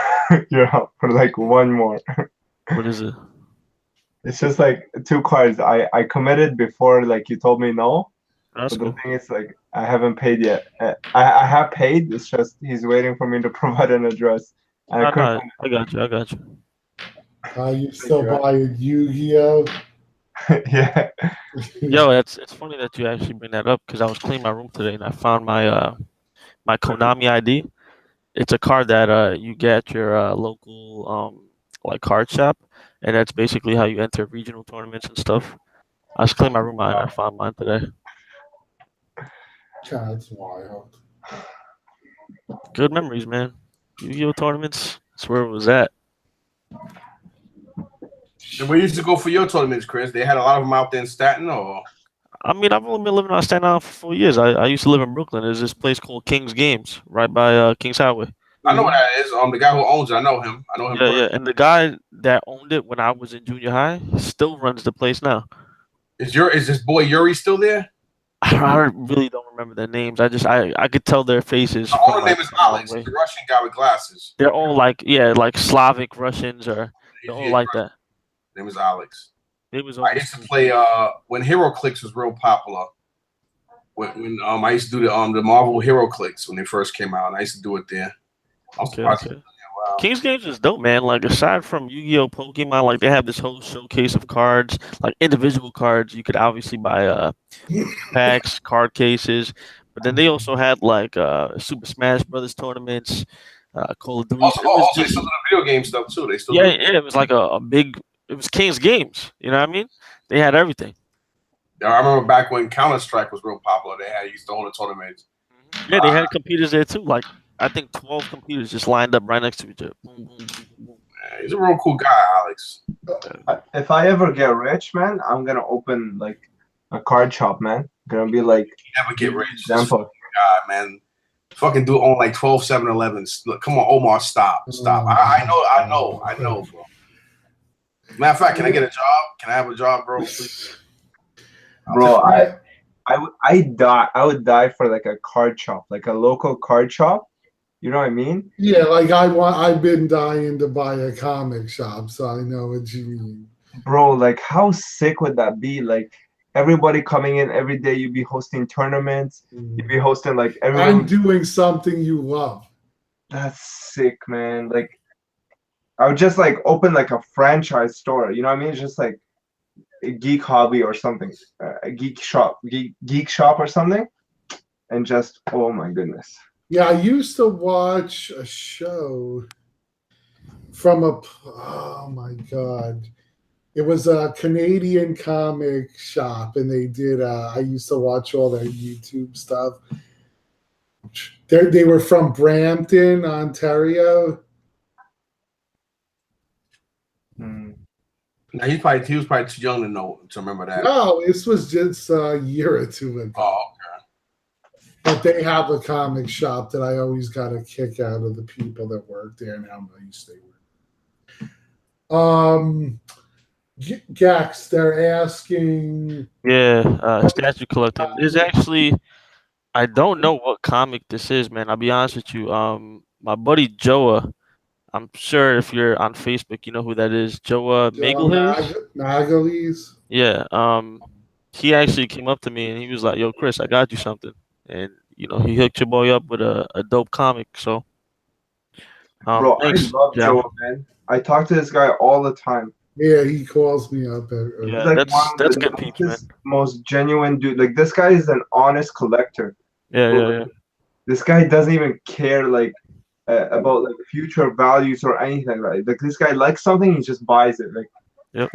your help for like one more. What is it? It's just like 2 cards. I committed before, like you told me no. That's but cool. The thing is, like, I haven't paid yet. I have paid. It's just he's waiting for me to provide an address. I got you. You still buying Yu-Gi-Oh? Yeah. Yo, it's funny that you actually bring that up because I was cleaning my room today and I found my my Konami ID. It's a card that you get at your local like card shop, and that's basically how you enter regional tournaments and stuff. I was cleaning my room out and I found mine today. That's wild. Good memories, man. Yu-Gi-Oh tournaments. That's where it was at. Where you used to go for your tournaments, Chris? They had a lot of them out there in Staten, or? I mean, I've only been living on Staten Island for 4 years. I used to live in Brooklyn. There's this place called King's Games right by King's Highway. I know what that is. The guy who owns it, I know him. Yeah. And the guy that owned it when I was in junior high still runs the place now. Is this boy Yuri still there? I really don't remember their names. I could tell their faces. The owner name is Alex, the Russian guy with glasses. They're all like Slavic Russians or they're all like that. His name is Alex. I used to play when HeroClix was real popular. When I used to do the Marvel HeroClix when they first came out, and I used to do it there. Okay. Wow. King's Games is dope, man. Like aside from Yu-Gi-Oh, Pokemon, like they have this whole showcase of cards, like individual cards. You could obviously buy packs, card cases, but then they also had like Super Smash Brothers tournaments, Call of Duty. Also some of the video game stuff too. They still it was like a big. It was King's Games. You know what I mean? They had everything. Yeah, I remember back when Counter-Strike was real popular. They used to hold the tournaments. Yeah, they had computers there too. Like I think 12 computers just lined up right next to each other. Boom, boom, boom, boom. Yeah, he's a real cool guy, Alex. If I ever get rich, man, I'm gonna open like a card shop, man. Gonna be like never get rich. Example. God, man. Fucking do own like 12 7-Elevens. Look, come on, Omar, stop. I know, bro. Matter of fact, can I get a job? Can I have a job, bro? Please? Bro, I would die for like a card shop, like a local card shop. You know what I mean? Yeah, like I've been dying to buy a comic shop, so I know what you mean. Bro, like how sick would that be? Like everybody coming in every day, you'd be hosting tournaments, you'd be hosting like everyone. I'm doing something you love. That's sick, man. Like I would just like open like a franchise store. You know what I mean? It's just like a geek hobby or something, a geek shop or something, and just oh my goodness. Yeah, I used to watch a show from oh my God. It was a Canadian comic shop, and they did, I used to watch all their YouTube stuff. They were from Brampton, Ontario. Now he was probably too young to remember that. No, this was just a year or two ago. Oh, okay. But they have a comic shop that I always got a kick out of the people that work there and how nice they were. Gax, they're asking. Yeah, statue collecting. There's actually, I don't know what comic this is, man. I'll be honest with you. My buddy Joa, I'm sure if you're on Facebook, you know who that is. Joa Magalies. Yeah. He actually came up to me and he was like, "Yo, Chris, I got you something," and you know he hooked your boy up with a dope comic. So, bro, thanks, I love Joa, man. I talk to this guy all the time. Yeah, he calls me up. Yeah, like that's good peeps, man. Most genuine dude. Like this guy is an honest collector. Yeah. This guy doesn't even care like about like future values or anything. Right? Like this guy likes something, he just buys it. Like, yep.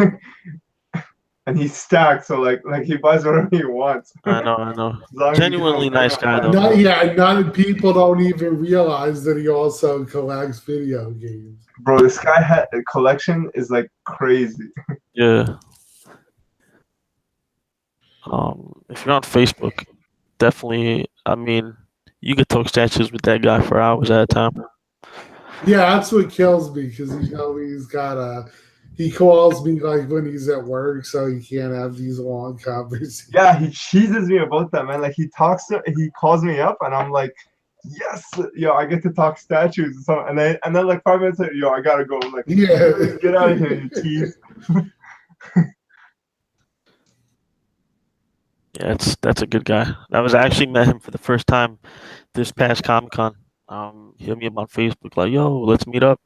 And he's stacked, so like he buys whatever he wants. I know. Genuinely nice guy though. None people don't even realize that he also collects video games. Bro, this guy had a collection is like crazy. Yeah. If you're on Facebook, definitely. I mean, you could talk statues with that guy for hours at a time. Yeah, that's what kills me because he's got he calls me like when he's at work, so he can't have these long conversations. Yeah, he cheeses me about that, man. Like he calls me up, and I'm like, yes, I get to talk statues. And then like 5 minutes later, I gotta go. I'm like, yeah, get out of here, you tease. Yeah, that's a good guy. I actually met him for the first time this past Comic-Con. He hit me up on Facebook like, "Yo, let's meet up,"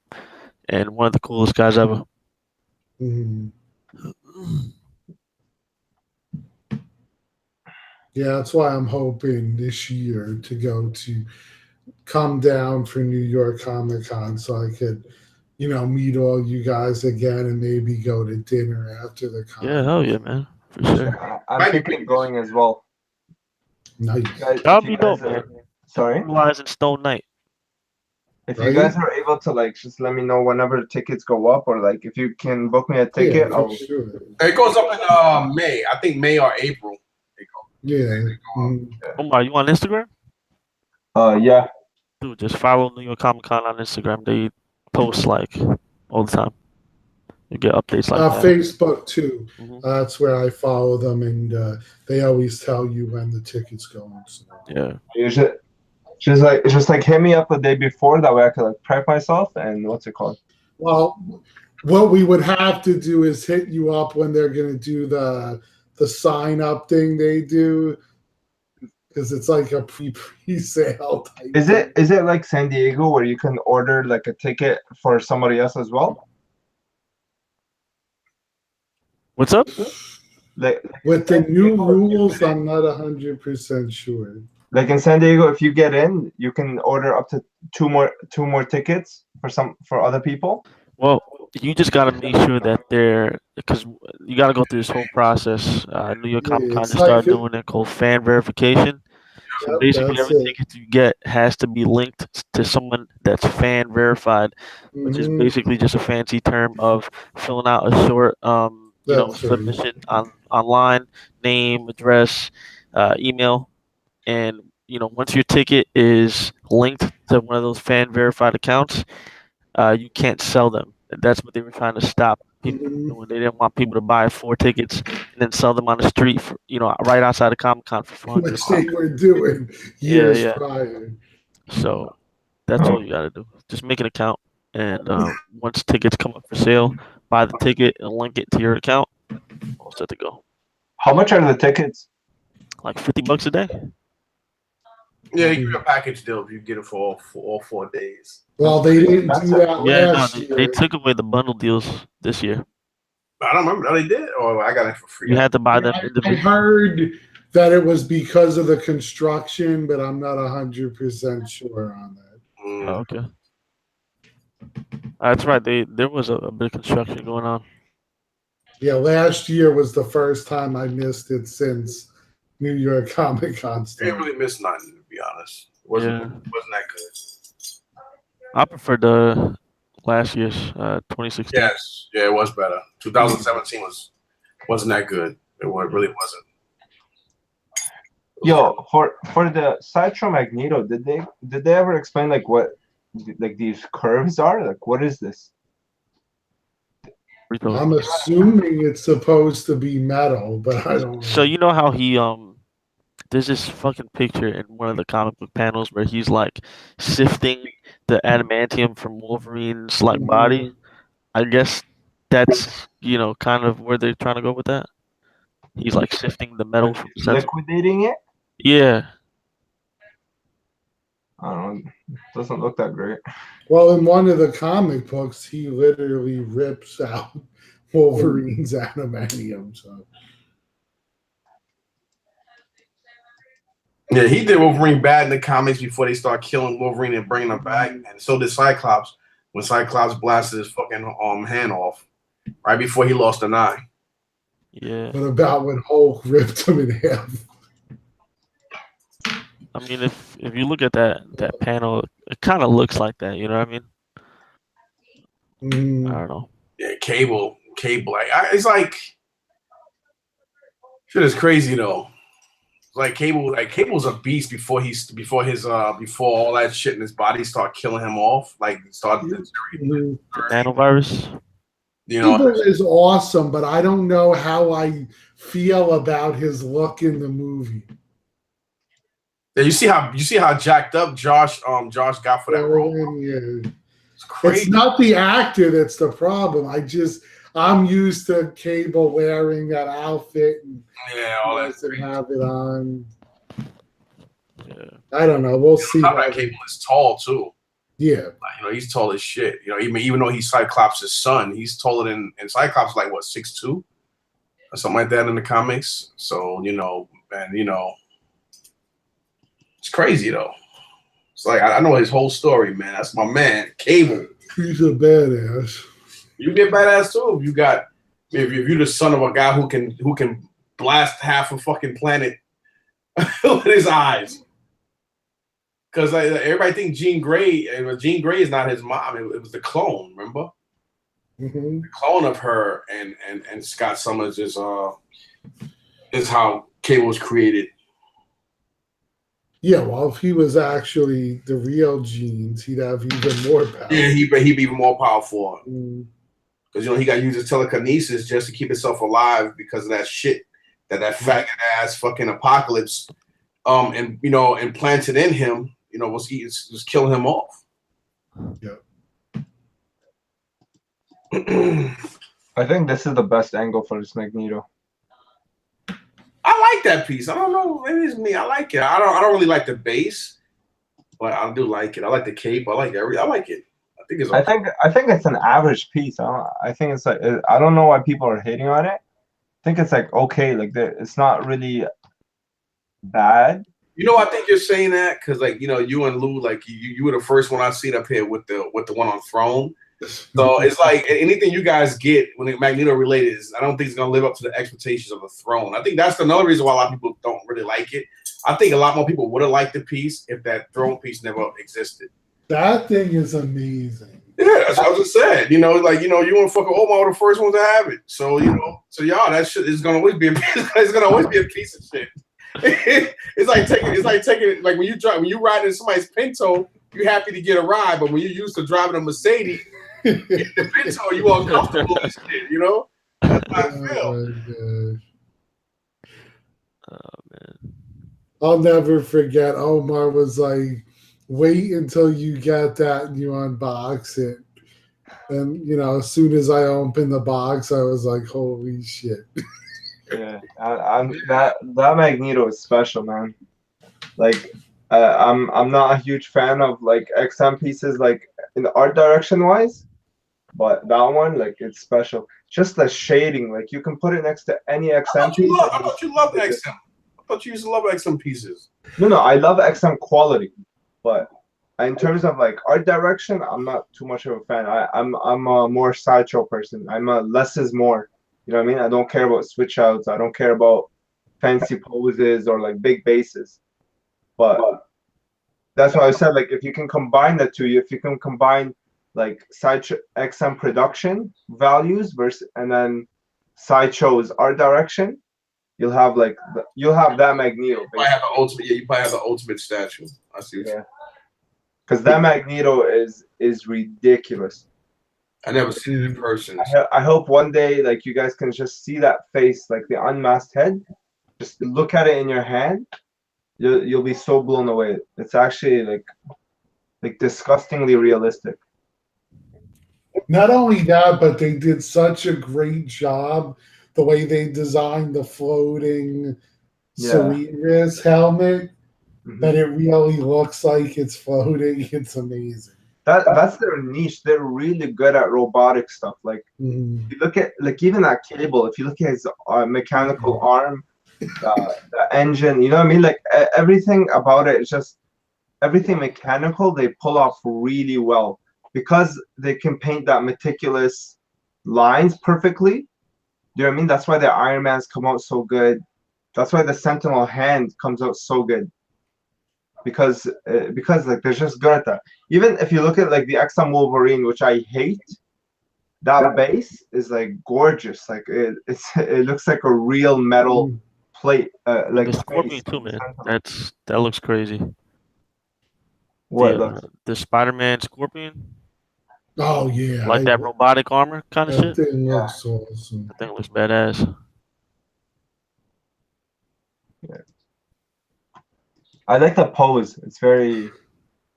and one of the coolest guys ever. Mm-hmm. Yeah, that's why I'm hoping this year to come down for New York Comic Con so I could, meet all you guys again and maybe go to dinner after the con. Yeah, hell yeah, man. For sure. I'm thinking of going as well. Nice. That'll be dope, man. Sorry? Immortalized in Stone Night. If you guys are able to like just let me know whenever the tickets go up, or like if you can book me a ticket, sure. It goes up in May. I think May or April. Yeah. Omar, you on Instagram? Yeah. Dude, just follow New York Comic Con on Instagram. They post like all the time. You get updates like that. Facebook too. Mm-hmm. That's where I follow them, and they always tell you when the tickets go on. So. Yeah. Usually, just like hit me up the day before, that way I could like prep myself. And what's it called? Well, what we would have to do is hit you up when they're gonna do the sign up thing they do, because it's like a pre-sale type. Is it like San Diego where you can order like a ticket for somebody else as well? What's up? Like with the new rules, I'm not 100% sure. Like in San Diego, if you get in, you can order up to two more tickets for other people. Well, you just gotta make sure that because you gotta go through this whole process. New York Comic Con just started doing it called fan verification. So basically, every ticket you get has to be linked to someone that's fan verified, which is basically just a fancy term of filling out a short, submission online, name, address, email, and once your ticket is linked to one of those fan verified accounts, you can't sell them. That's what they were trying to stop people doing. They didn't want people to buy 4 tickets and then sell them on the street for, right outside of Comic-Con for $400. Which they were doing years prior. So that's all you got to do. Just make an account, and once tickets come up for sale, buy the ticket and link it to your account. All set to go. How much are the tickets? Like $50 a day. Yeah, you get a package deal if you get it for all 4 days. Well, they didn't do that last year. They took away the bundle deals this year. I don't remember. Oh, they did? Or I got it for free. You had to buy them. I heard that it was because of the construction, but I'm not 100% sure on that. Oh, okay. That's right. There was a bit of construction going on. Yeah, last year was the first time I missed it since New York Comic Con started. Didn't really miss nothing, to be honest. It wasn't that good. I prefer the last year's 2016. Yes, yeah, it was better. 2017 wasn't that good. It really wasn't. Yo, for the Sideshow Magneto, did they ever explain like what like these curves are? Like, what is this? I'm assuming it's supposed to be metal, but I don't know. So you know how he there's this fucking picture in one of the comic book panels where he's like sifting the adamantium from Wolverine's like body. I guess that's kind of where they're trying to go with that. He's like sifting the metal from liquidating it. Yeah. I don't know. It doesn't look that great. Well, in one of the comic books, he literally rips out Wolverine's adamantium. So. Yeah, he did Wolverine bad in the comics before they start killing Wolverine and bringing him back, and so did Cyclops when Cyclops blasted his fucking hand off right before he lost an eye. Yeah. What about when Hulk ripped him in half? I mean, if you look at that panel, it kind of looks like that. You know what I mean? I don't know. Yeah, Cable. It's like shit is crazy though. Cable's a beast before all that shit in his body start killing him off. Like started nanovirus. Cable is awesome, but I don't know how I feel about his look in the movie. Yeah, you see how jacked up Josh got for that role. Yeah. It's crazy. It's not the actor that's the problem. I'm used to Cable wearing that outfit and all that and have it on. Yeah. I don't know. We'll see. That Cable is tall too. Yeah. He's tall as shit. Even though he's Cyclops' son, he's taller than Cyclops like what 6'2" or something like that in the comics. So it's crazy though. It's like I know his whole story, man. That's my man, Cable. He's a badass. You be a badass too if you're the son of a guy who can blast half a fucking planet with his eyes. Because everybody think Jean Grey is not his mom. It was the clone, remember? Mm-hmm. The clone of her and Scott Summers is how Cable was created. Yeah, well, if he was actually the real genes, he'd have even more power. Yeah, he'd be even more powerful. Because he got to use his telekinesis just to keep himself alive because of that shit that faggot ass fucking Apocalypse implanted in him. Was killing him off. Yeah. I think this is the best angle for this Magneto. I like that piece. I don't know. Maybe it's me. I like it. I don't really like the base, but I do like it. I like the cape. I like it. I think it's. Okay. I think it's an average piece. I think it's like I don't know why people are hating on it. I think it's like okay. Like it's not really bad. I think you're saying that because you and Lou, you were the first one I seen up here with the one on Throne. So it's like anything you guys get when the Magneto related I don't think it's gonna live up to the expectations of the Throne. I think that's another reason why a lot of people don't really like it. I think a lot more people would have liked the piece if that Throne piece never existed. That thing is amazing. Yeah, that's what I was just saying. You and fucking Omar were the first ones to have it. So y'all, that shit is gonna always be it's gonna always be a piece of shit. It's like taking when you ride in somebody's Pinto, you're happy to get a ride, but when you're used to driving a Mercedes, Pinto, you uncomfortable and shit, you know? That's how I feel. Oh my gosh. Oh man. I'll never forget. Omar was like, "Wait until you get that and you unbox it." And you know, as soon as I opened the box, I was like, "Holy shit!" Yeah, that Magneto is special, man. Like, I'm not a huge fan of like XM pieces, like in the art direction wise, but that one, like, it's special. Just the shading, like you can put it next to any XM piece. I thought you loved XM. I thought you used to love XM pieces. No, I love XM quality, but in terms of like art direction, I'm not too much of a fan. I'm a more sideshow person. I'm a less is more. You know what I mean? I don't care about switch outs. I don't care about fancy poses or like big bases. But that's why I said, like, if you can combine the two, if you can combine like sideshow XM production values versus and then sideshow's art direction, you'll have that Magneto. You probably have the ultimate. Yeah, you probably have the ultimate statue. I see. Yeah. Because that Magneto is ridiculous. I never seen it in person. I hope one day, like, you guys can just see that face, like the unmasked head. Just look at it in your hand. You'll be so blown away. It's actually like disgustingly realistic. Not only that, but they did such a great job the way they designed the floating Cerebrus helmet that it really looks like it's floating. It's amazing. That's their niche. They're really good at robotic stuff. Like, if you look at like even that cable. If you look at his mechanical arm, the engine. You know what I mean? Like everything about it is just everything mechanical. They pull off really well because they can paint that meticulous lines perfectly. Do you know what I mean? That's why the Iron Mans come out so good. That's why the Sentinel hand comes out so good. Because like they're just good at that. Even if you look at like the XM Wolverine, which I hate, that base is like gorgeous. Like it looks like a real metal plate. Like the Scorpion too, man. That looks crazy. What the Spider-Man Scorpion? Oh yeah, like that robotic armor kind of shit. That thing looks awesome. That thing looks badass. Yeah. I like the pose. It's very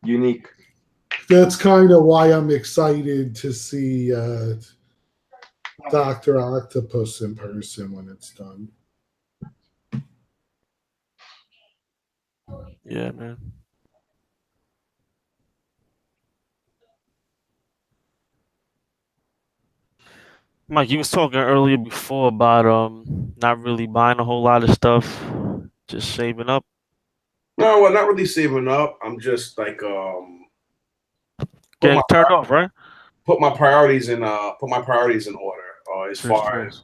unique. That's kind of why I'm excited to see Dr. Octopus in person when it's done. Yeah, man. Mike, you was talking earlier before about not really buying a whole lot of stuff, just saving up. No, well, not really saving up. I'm just like getting turned off, right? Put my priorities in order. As far as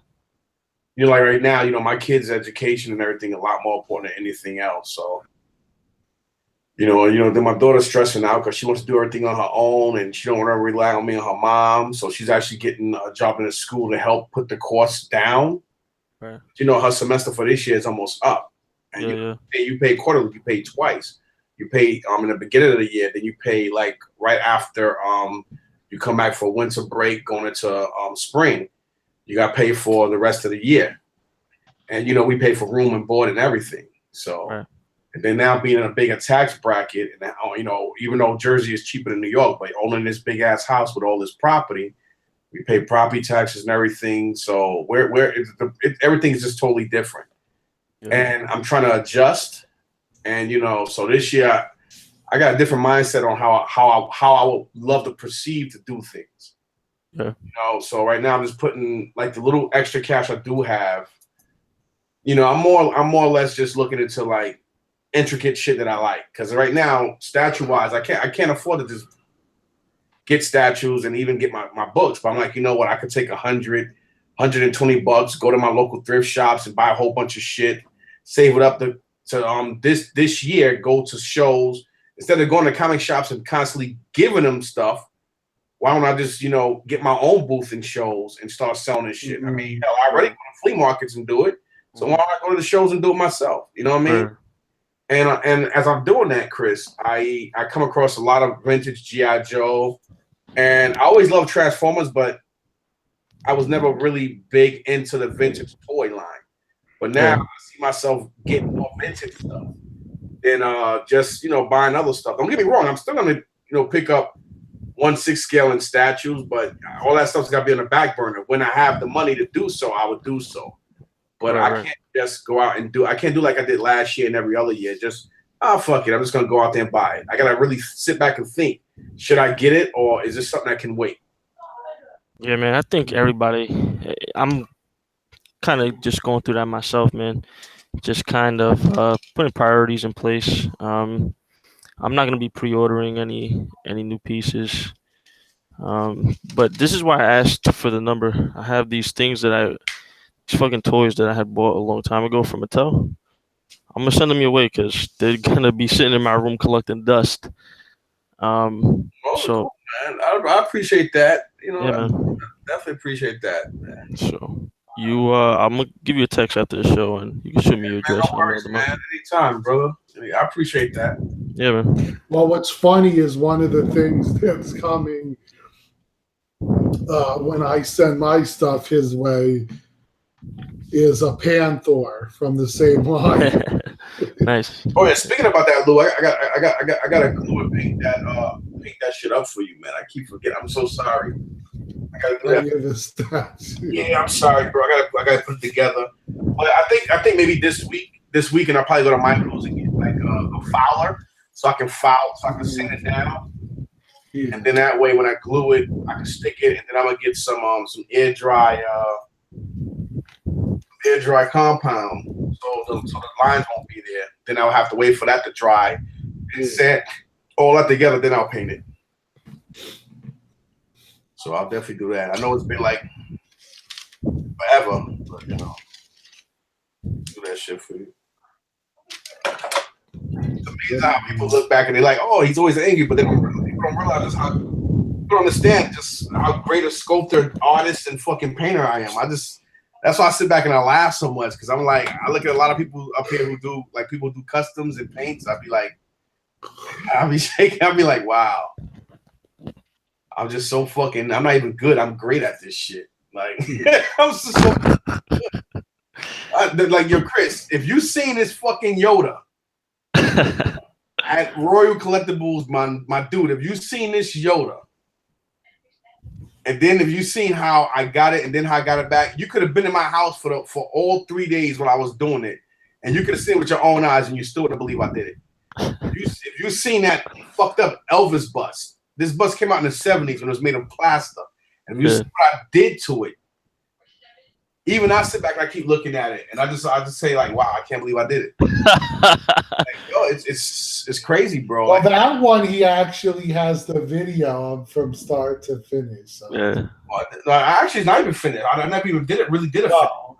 like right now, my kids' education and everything a lot more important than anything else. So then my daughter's stressing out because she wants to do everything on her own and she don't want to rely on me and her mom. So she's actually getting a job in a school to help put the costs down. Right. Her semester for this year is almost up. And you pay quarterly, you pay twice. You pay in the beginning of the year, then you pay like right after you come back for winter break going into spring. You got paid for the rest of the year. And we pay for room and board and everything. So and then now being in a bigger tax bracket, and now, even though Jersey is cheaper than New York, but owning this big ass house with all this property, we pay property taxes and everything. So everything is just totally different. And I'm trying to adjust, and so this year I got a different mindset on how I would love to perceive to do things. Yeah. So right now I'm just putting like the little extra cash I do have. I'm more or less just looking into like intricate shit that I like, because right now statue wise I can't afford to just get statues and even get my books. But I'm like, I could take $100, $120, go to my local thrift shops and buy a whole bunch of shit. Save it up to this year, go to shows. Instead of going to comic shops and constantly giving them stuff, why don't I just, get my own booth in shows and start selling this shit? I mean, I already go to flea markets and do it. So why don't I go to the shows and do it myself? You know what I mean? And as I'm doing that, Chris, I come across a lot of vintage G.I. Joe, And I always loved Transformers, but I was never really big into the vintage toy line. But now I see myself getting more vintage stuff than just, you know, buying other stuff. Don't get me wrong, I'm still gonna, you know, pick up 1/6 scaling statues, but all that stuff's got to be on the back burner. When I have the money to do so, I would do so. But I can't just go out and do. I can't do like I did last year and every other year. Just fuck it. I'm just gonna go out there and buy it. I gotta really sit back and think: should I get it, or is this something that can wait? Yeah, man. I think everybody. I'm kind of just going through that myself, man. Just kind of putting priorities in place. I'm not gonna be pre-ordering any new pieces. But this is why I asked for the number. I have these things these fucking toys that I had bought a long time ago from Mattel. I'm gonna send them your way because they're gonna be sitting in my room collecting dust. So cool, man. I appreciate that. You know, yeah, man. Definitely appreciate that, man. So I'm gonna give you a text after the show and you can shoot me your address. No worries, man. Anytime, brother. I appreciate that. Yeah, man. Well, what's funny is one of the things that's coming when I send my stuff his way is a Panther from the same line. Nice. Oh yeah, speaking about that, Lou, I got to glue and paint that shit up for you, man. I keep forgetting. I'm so sorry. I gotta do that. Yeah, I'm sorry, bro. I gotta put it together. But I think maybe this week, and I'll probably go to Michael's and get like a fouler, so I can sand it down. Yeah. And then that way, when I glue it, I can stick it, and then I'm gonna get some air dry compound, so the lines won't be there. Then I'll have to wait for that to dry and set all that together. Then I'll paint it. So I'll definitely do that. I know it's been like forever, but you know, do that shit for you. It's amazing how people look back and they're like, "Oh, he's always angry," but they don't realize just how. You don't understand just how great a sculptor, artist, and fucking painter I am. That's why I sit back and I laugh so much because I'm like, I look at a lot of people up here who do like people do customs and paints. I'll be shaking. I'll be like, wow. I'm just so fucking. I'm not even good. I'm great at this shit. Like I'm just so good. Like yo, Chris, if you seen this fucking Yoda at Royal Collectibles, my dude, if you seen this Yoda. And then if you seen how I got it and then how I got it back, you could have been in my house for all 3 days when I was doing it. And you could have seen it with your own eyes and you still wouldn't believe I did it. If you seen that fucked up Elvis bust, this bust came out in the 70s when it was made of plaster. And if you see what I did to it, even I sit back and I keep looking at it and I just say like, wow, I can't believe I did it. Like, yo, it's crazy, bro. Well, that one he actually has the video of from start to finish. So. Yeah. No, actually, it's not even finished. I never even did it. No,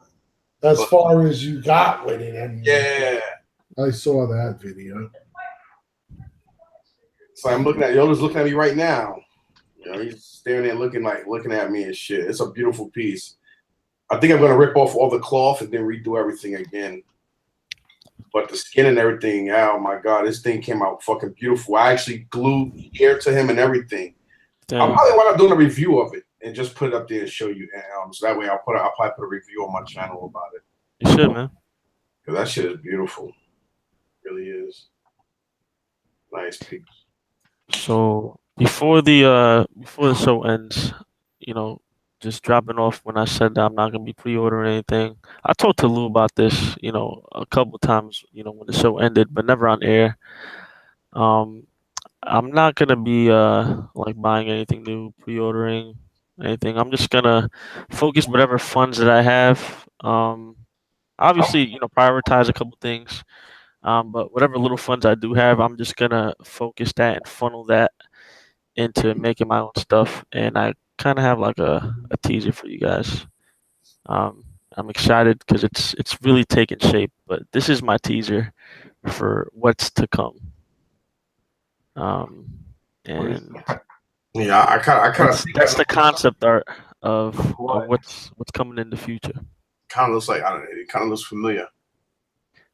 as far as you got with it, anyway. Yeah. I saw that video. So I'm looking at Yoda's looking at me right now. You know, he's staring there, looking at me and shit. It's a beautiful piece. I think I'm gonna rip off all the cloth and then redo everything again. But the skin and everything, oh my god, this thing came out fucking beautiful. I actually glued hair to him and everything. I'll probably wind up doing a review of it and just put it up there and show you. So that way I'll probably put a review on my channel about it. You should, man. Because that shit is beautiful. It really is. Nice piece. So before the show ends, you know, just dropping off when I said that I'm not gonna be pre-ordering anything. I talked to Lou about this, you know, a couple times, you know, when the show ended, but never on air. I'm not gonna be like buying anything new, pre-ordering anything. I'm just gonna focus whatever funds that I have. Obviously, you know, prioritize a couple things. But whatever little funds I do have, I'm just gonna focus that and funnel that into making my own stuff. And I kind of have like a teaser for you guys. I'm excited because it's really taking shape. But this is my teaser for what's to come. And yeah, I kind of that's the concept art of what's coming in the future. Kind of looks like, I don't know, it kind of looks familiar.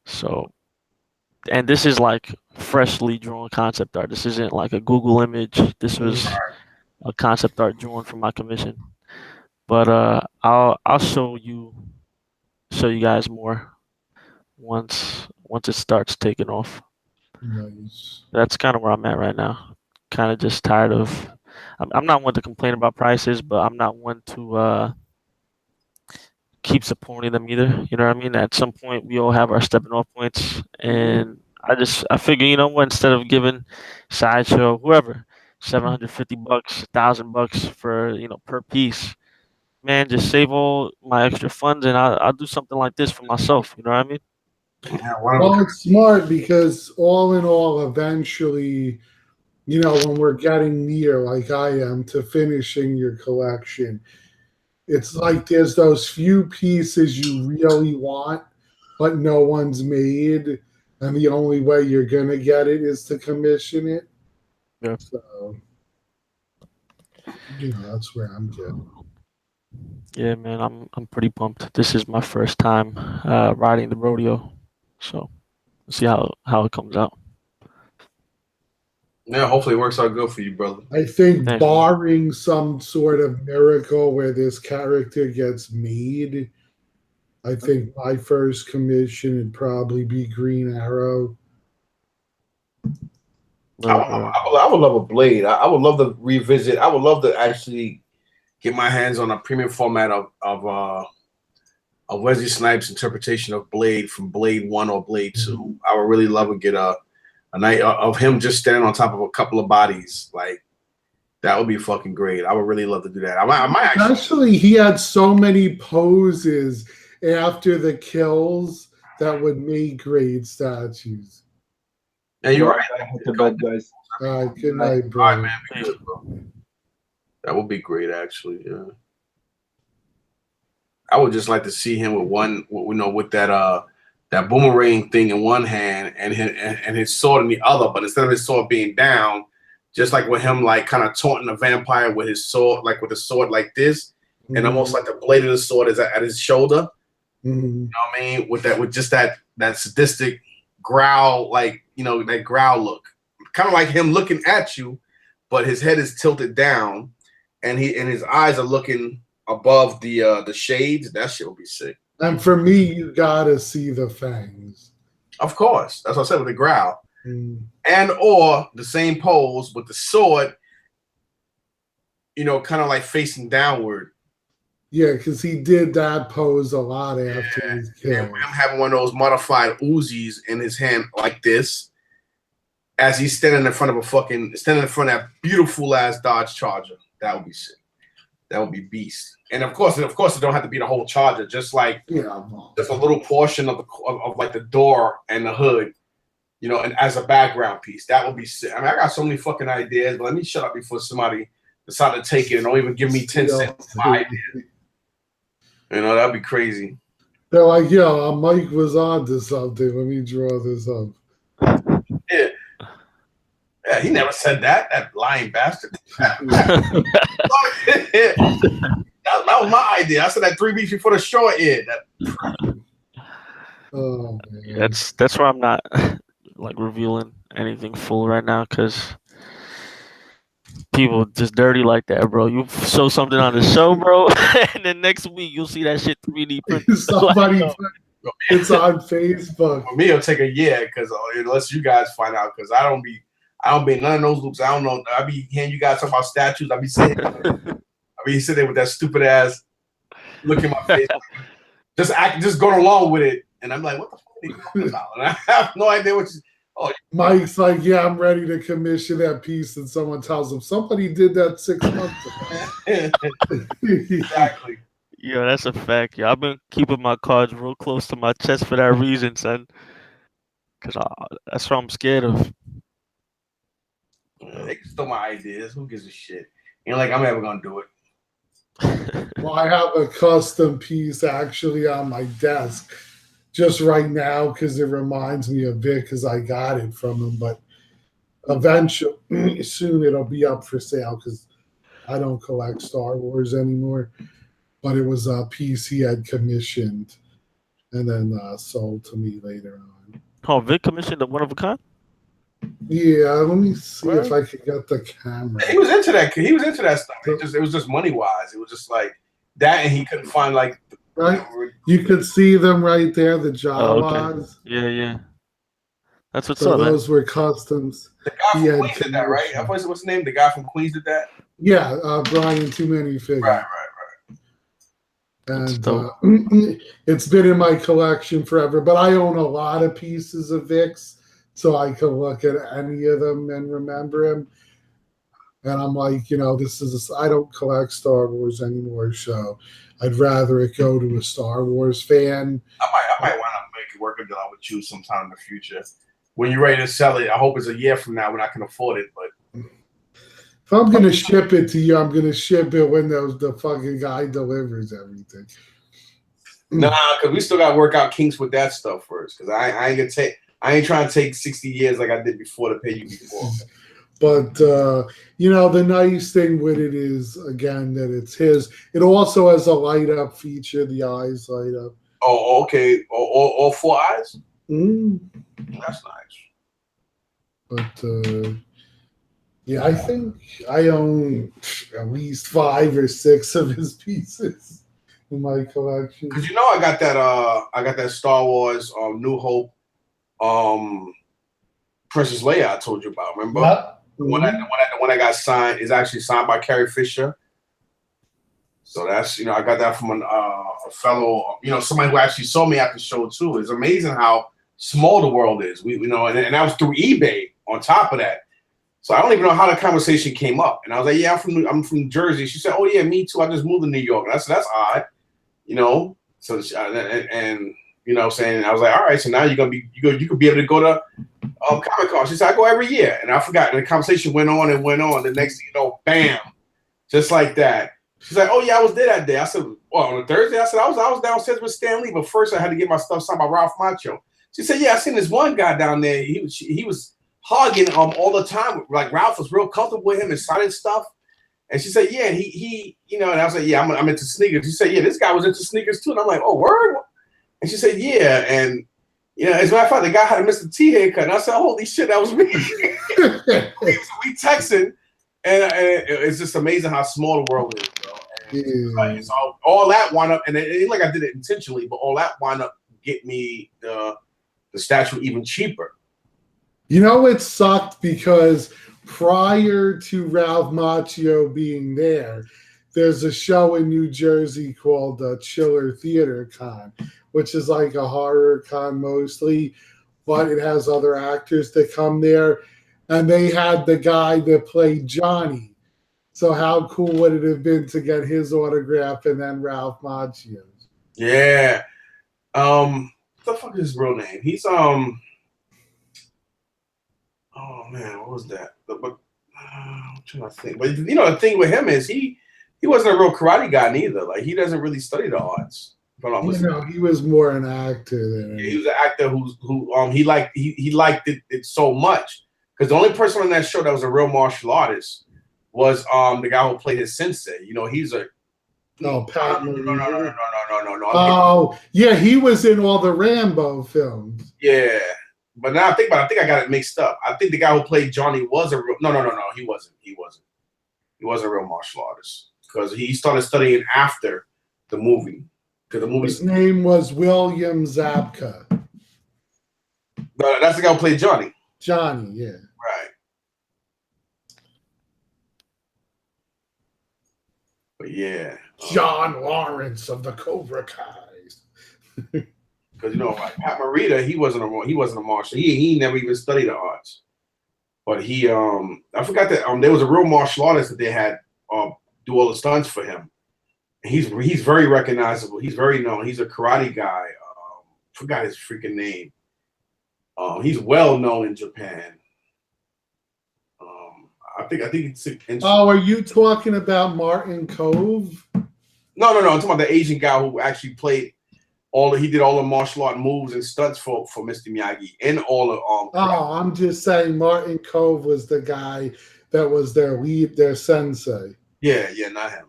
So, and this is like freshly drawn concept art. This isn't like a Google image. This was a concept art drawn from my commission. But I'll show you guys more once it starts taking off. Nice. That's kind of where I'm at right now. Kind of just tired of. I'm not one to complain about prices, but I'm not one to keep supporting them either. You know what I mean? At some point, we all have our stepping off points, and I figure, you know what? Instead of giving Sideshow, whoever, $750, $1,000 for per piece, man, just save all my extra funds, and I'll do something like this for myself. You know what I mean? Yeah, Well, it's smart because all in all, eventually, when we're getting near, like I am, to finishing your collection, it's like there's those few pieces you really want, but no one's made, and the only way you're gonna get it is to commission it. Yeah. So, that's where I'm getting. Yeah, man, I'm pretty pumped. This is my first time riding the rodeo, so we'll see how it comes out. Yeah, hopefully it works out good for you, brother. I think Thanks, barring some sort of miracle where this character gets made, I think my first commission would probably be Green Arrow. I would love a Blade. I would love to revisit. I would love to actually get my hands on a premium format of Wesley Snipes' interpretation of Blade from Blade 1 or Blade 2. I would really love to get a night of him just standing on top of a couple of bodies. Like, that would be fucking great. I would really love to do that. I might actually, he had so many poses after the kills that would make great statues. Yeah, you're right. The bad guys. Good night, bro. All right, man. Be good, bro. That would be great, actually. Yeah. I would just like to see him with with that boomerang thing in one hand and his sword in the other, but instead of his sword being down, just like with him like kind of taunting a vampire with his sword, like with a sword like this, and almost like the blade of the sword is at his shoulder. You know what I mean? With just that sadistic growl, like that growl look, kind of like him looking at you, but his head is tilted down, and his eyes are looking above the shades. That shit will be sick. And for me, you gotta see the fangs. Of course, that's what I said with the growl, and or the same pose with the sword, kind of like facing downward. Yeah, because he did that pose a lot after his kill. And I'm having one of those modified Uzis in his hand like this, as he's standing in front of that beautiful ass Dodge Charger. That would be sick. That would be beast. And of course, it don't have to be the whole Charger. Just like just a little portion of like the door and the hood, and as a background piece. That would be sick. I mean, I got so many fucking ideas, but let me shut up before somebody decide to take it and don't even give me 10 cents for my idea. That'd be crazy. They're like, Mike was on to something. Let me draw this up. Yeah, he never said that. That lying bastard. that was my idea. I said that 3 weeks before the show aired. Oh, man. That's why I'm not like revealing anything full right now, because people just dirty like that, bro. You show something on the show, bro, and then next week you'll see that shit 3D printed. Somebody it's on Facebook. For me, it'll take a year because unless you guys find out, because I don't be in none of those loops. I don't know. I be hearing you guys talk about statues. I be sitting there with that stupid ass look in my face, just going along with it, and I'm like, what the fuck are you talking about? And I have no idea what you. Oh, Mike's like, yeah, I'm ready to commission that piece, and someone tells him somebody did that 6 months ago. Exactly. Yeah, that's a fact. Yeah, I've been keeping my cards real close to my chest for that reason, son. Because that's what I'm scared of. They can steal my ideas. Who gives a shit? Ain't like I'm ever gonna do it. Well, I have a custom piece actually on my desk just right now because it reminds me of Vic because I got it from him. But eventually, soon it'll be up for sale because I don't collect Star Wars anymore. But it was a piece he had commissioned and then sold to me later on. Oh, Vic commissioned a one of a kind? Yeah, let me see if I could get the camera. He was into that. He was into that stuff. It was just money wise. It was just like that, and he couldn't find like. Right, you could see them right there. The Jawas. Yeah. That's what's So up. those were customs. The guy from Queens did that, right? What's his name? The guy from Queens did that. Yeah, Brian Too Many Figures. Right. And it's been in my collection forever. But I own a lot of pieces of Vicks, so I can look at any of them and remember them. And I'm like, I don't collect Star Wars anymore, so I'd rather it go to a Star Wars fan. I might want to make it work a deal with you sometime in the future. When you're ready to sell it, I hope it's a year from now when I can afford it. But if I'm gonna ship it to you, I'm gonna ship it when the fucking guy delivers everything. Nah, because we still got to work out kinks with that stuff first. Because I ain't trying to take 60 years like I did before to pay you before. But the nice thing with it is again that it's his. It also has a light up feature. The eyes light up. Oh, okay. All four eyes. That's nice. But yeah, I think I own at least 5 or 6 of his pieces in my collection. Because I got that Star Wars New Hope Princess Leia I told you about. Remember? Yep. The one that got signed is actually signed by Carrie Fisher. So that's I got that from a fellow somebody who actually saw me at the show too. It's amazing how small the world is. And that was through eBay on top of that. So I don't even know how the conversation came up. And I was like, yeah, I'm from Jersey. She said, oh yeah, me too. I just moved to New York. And I said, that's odd, So saying I was like, all right, so now you could be able to go to Comic-Con. She said, I go every year. And I forgot. And the conversation went on and went on. The next thing you know, bam, just like that. She's like, oh yeah, I was there that day. I said, well, on a Thursday? I said, I was downstairs with Stan Lee, but first I had to get my stuff signed by Ralph Macchio. She said, yeah, I seen this one guy down there. He was hugging all the time. Like Ralph was real comfortable with him and signing stuff. And she said, yeah, he and I was like, yeah, I'm into sneakers. She said, yeah, this guy was into sneakers too. And I'm like, oh, word? And she said, yeah. And as a matter of fact, the guy had a Mr. T haircut. And I said, holy shit, that was me. we texting, and it's just amazing how small the world is, bro. And it's all that wound up, and it ain't like I did it intentionally, but all that wound up get me the statue even cheaper. It sucked because prior to Ralph Macchio being there's a show in New Jersey called Chiller Theater Con, which is like a horror con mostly, but it has other actors that come there. And they had the guy that played Johnny. So how cool would it have been to get his autograph and then Ralph Macchio's? Yeah. What the fuck is his real name? He's oh man, what was that? But I'm trying to think. But the thing with him is he wasn't a real karate guy neither. Like he doesn't really study the arts. He was more an actor than he was an actor who he liked it so much. Because the only person on that show that was a real martial artist was the guy who played his sensei. He's a Pat Morita. No. Oh, yeah, he was in all the Rambo films. Yeah. But now I think I got it mixed up. I think the guy who played Johnny was a real no, he wasn't. He wasn't a real martial artist. Because he started studying after the movie. His name was William Zabka. That's the guy who played Johnny. Johnny, yeah. Right. But yeah. John Lawrence of the Cobra Kais. Because like Pat Morita, he wasn't a martial. He never even studied the arts. But I forgot that there was a real martial artist that they had do all the stunts for him. He's very recognizable. He's very known. He's a karate guy. Forgot his freaking name. He's well known in Japan. I think it's. Are you talking about Martin Cove? No. I'm talking about the Asian guy who actually played he did all the martial art moves and stunts for Mr. Miyagi and all the. I'm just saying Martin Cove was the guy that was their sensei. Yeah, not him.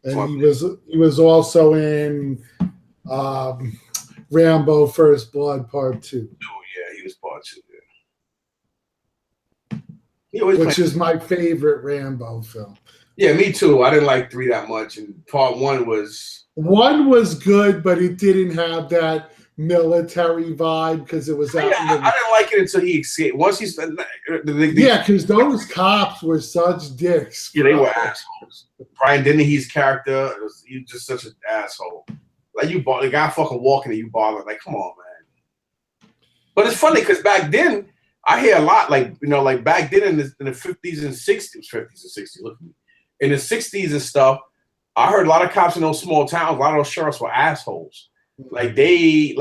And he was also in Rambo First Blood Part 2. Oh yeah, he was Part 2. Yeah. which is my favorite Rambo film. Yeah, me too. I didn't like 3 that much, and part 1 was good, but it didn't have that military vibe because it was out. I didn't like it until he escaped. Once he's because those cops were such dicks. Yeah, they were assholes. Brian Dennehy's character, he was just such an asshole. Like the guy fucking walking and you bother. Like, come on, man. But it's funny because back then I hear a lot, like back then in the 50s and 60s, look at me. In the 60s and stuff, I heard a lot of cops in those small towns, a lot of those sheriffs were assholes. Like they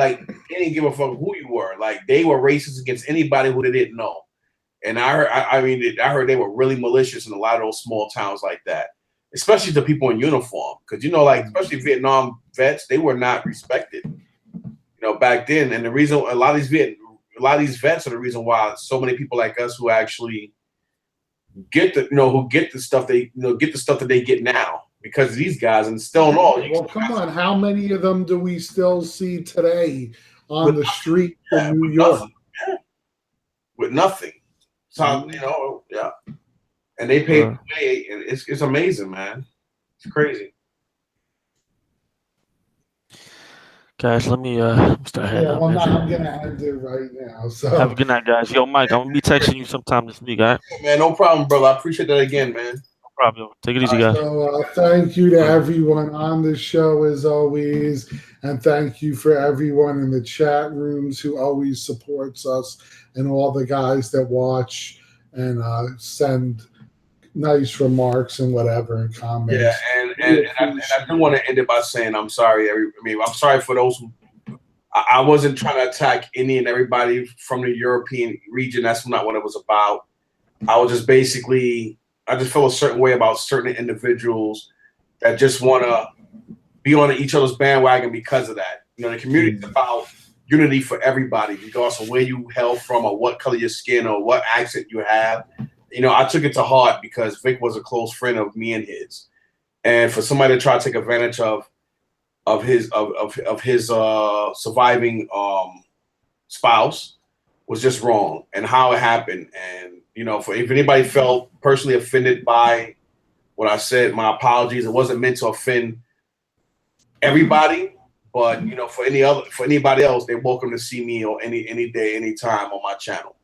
didn't give a fuck who you were. Like they were racist against anybody who they didn't know. And I heard they were really malicious in a lot of those small towns like that, especially the people in uniform. Because especially Vietnam vets, they were not respected. Back then. And the reason a lot of these vets are the reason why so many people like us who actually get the stuff that they get now. Because of these guys, and still in all. Well, come on. How many of them do we still see today on the street in New York? With nothing. So, yeah. And they pay the way, and it's amazing, man. It's crazy. Guys, let me start heading up. I'm going to end it right now. So have a good night, guys. Yo, Mike, I'm going to be texting you sometime this week, all right? Man, no problem, brother. I appreciate that again, man. Problem. Take it easy, guys. So thank you to everyone on the show as always, and thank you for everyone in the chat rooms who always supports us, and all the guys that watch and send nice remarks and whatever and comments. Yeah, and I do want to end it by saying I'm sorry. I'm sorry for those who. I wasn't trying to attack any and everybody from the European region. That's not what it was about. I was just basically. I just feel a certain way about certain individuals that just want to be on each other's bandwagon because of that. The community is about unity for everybody, regardless of where you hail from or what color your skin or what accent you have. I took it to heart because Vic was a close friend of me and his, and for somebody to try to take advantage of his surviving spouse was just wrong, and how it happened. And if anybody felt personally offended by what I said, my apologies. It wasn't meant to offend everybody, but for anybody else, they're welcome to see me or any day, any time on my channel.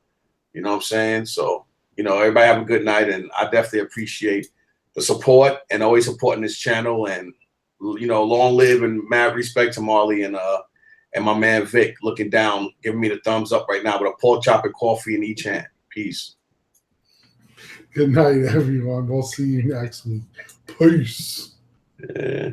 You know what I'm saying? So everybody have a good night, and I definitely appreciate the support and always supporting this channel. And long live and mad respect to Marley and my man Vic, looking down, giving me the thumbs up right now with a pork chop and coffee in each hand. Peace. Good night, everyone. We'll see you next week. Peace. Yeah.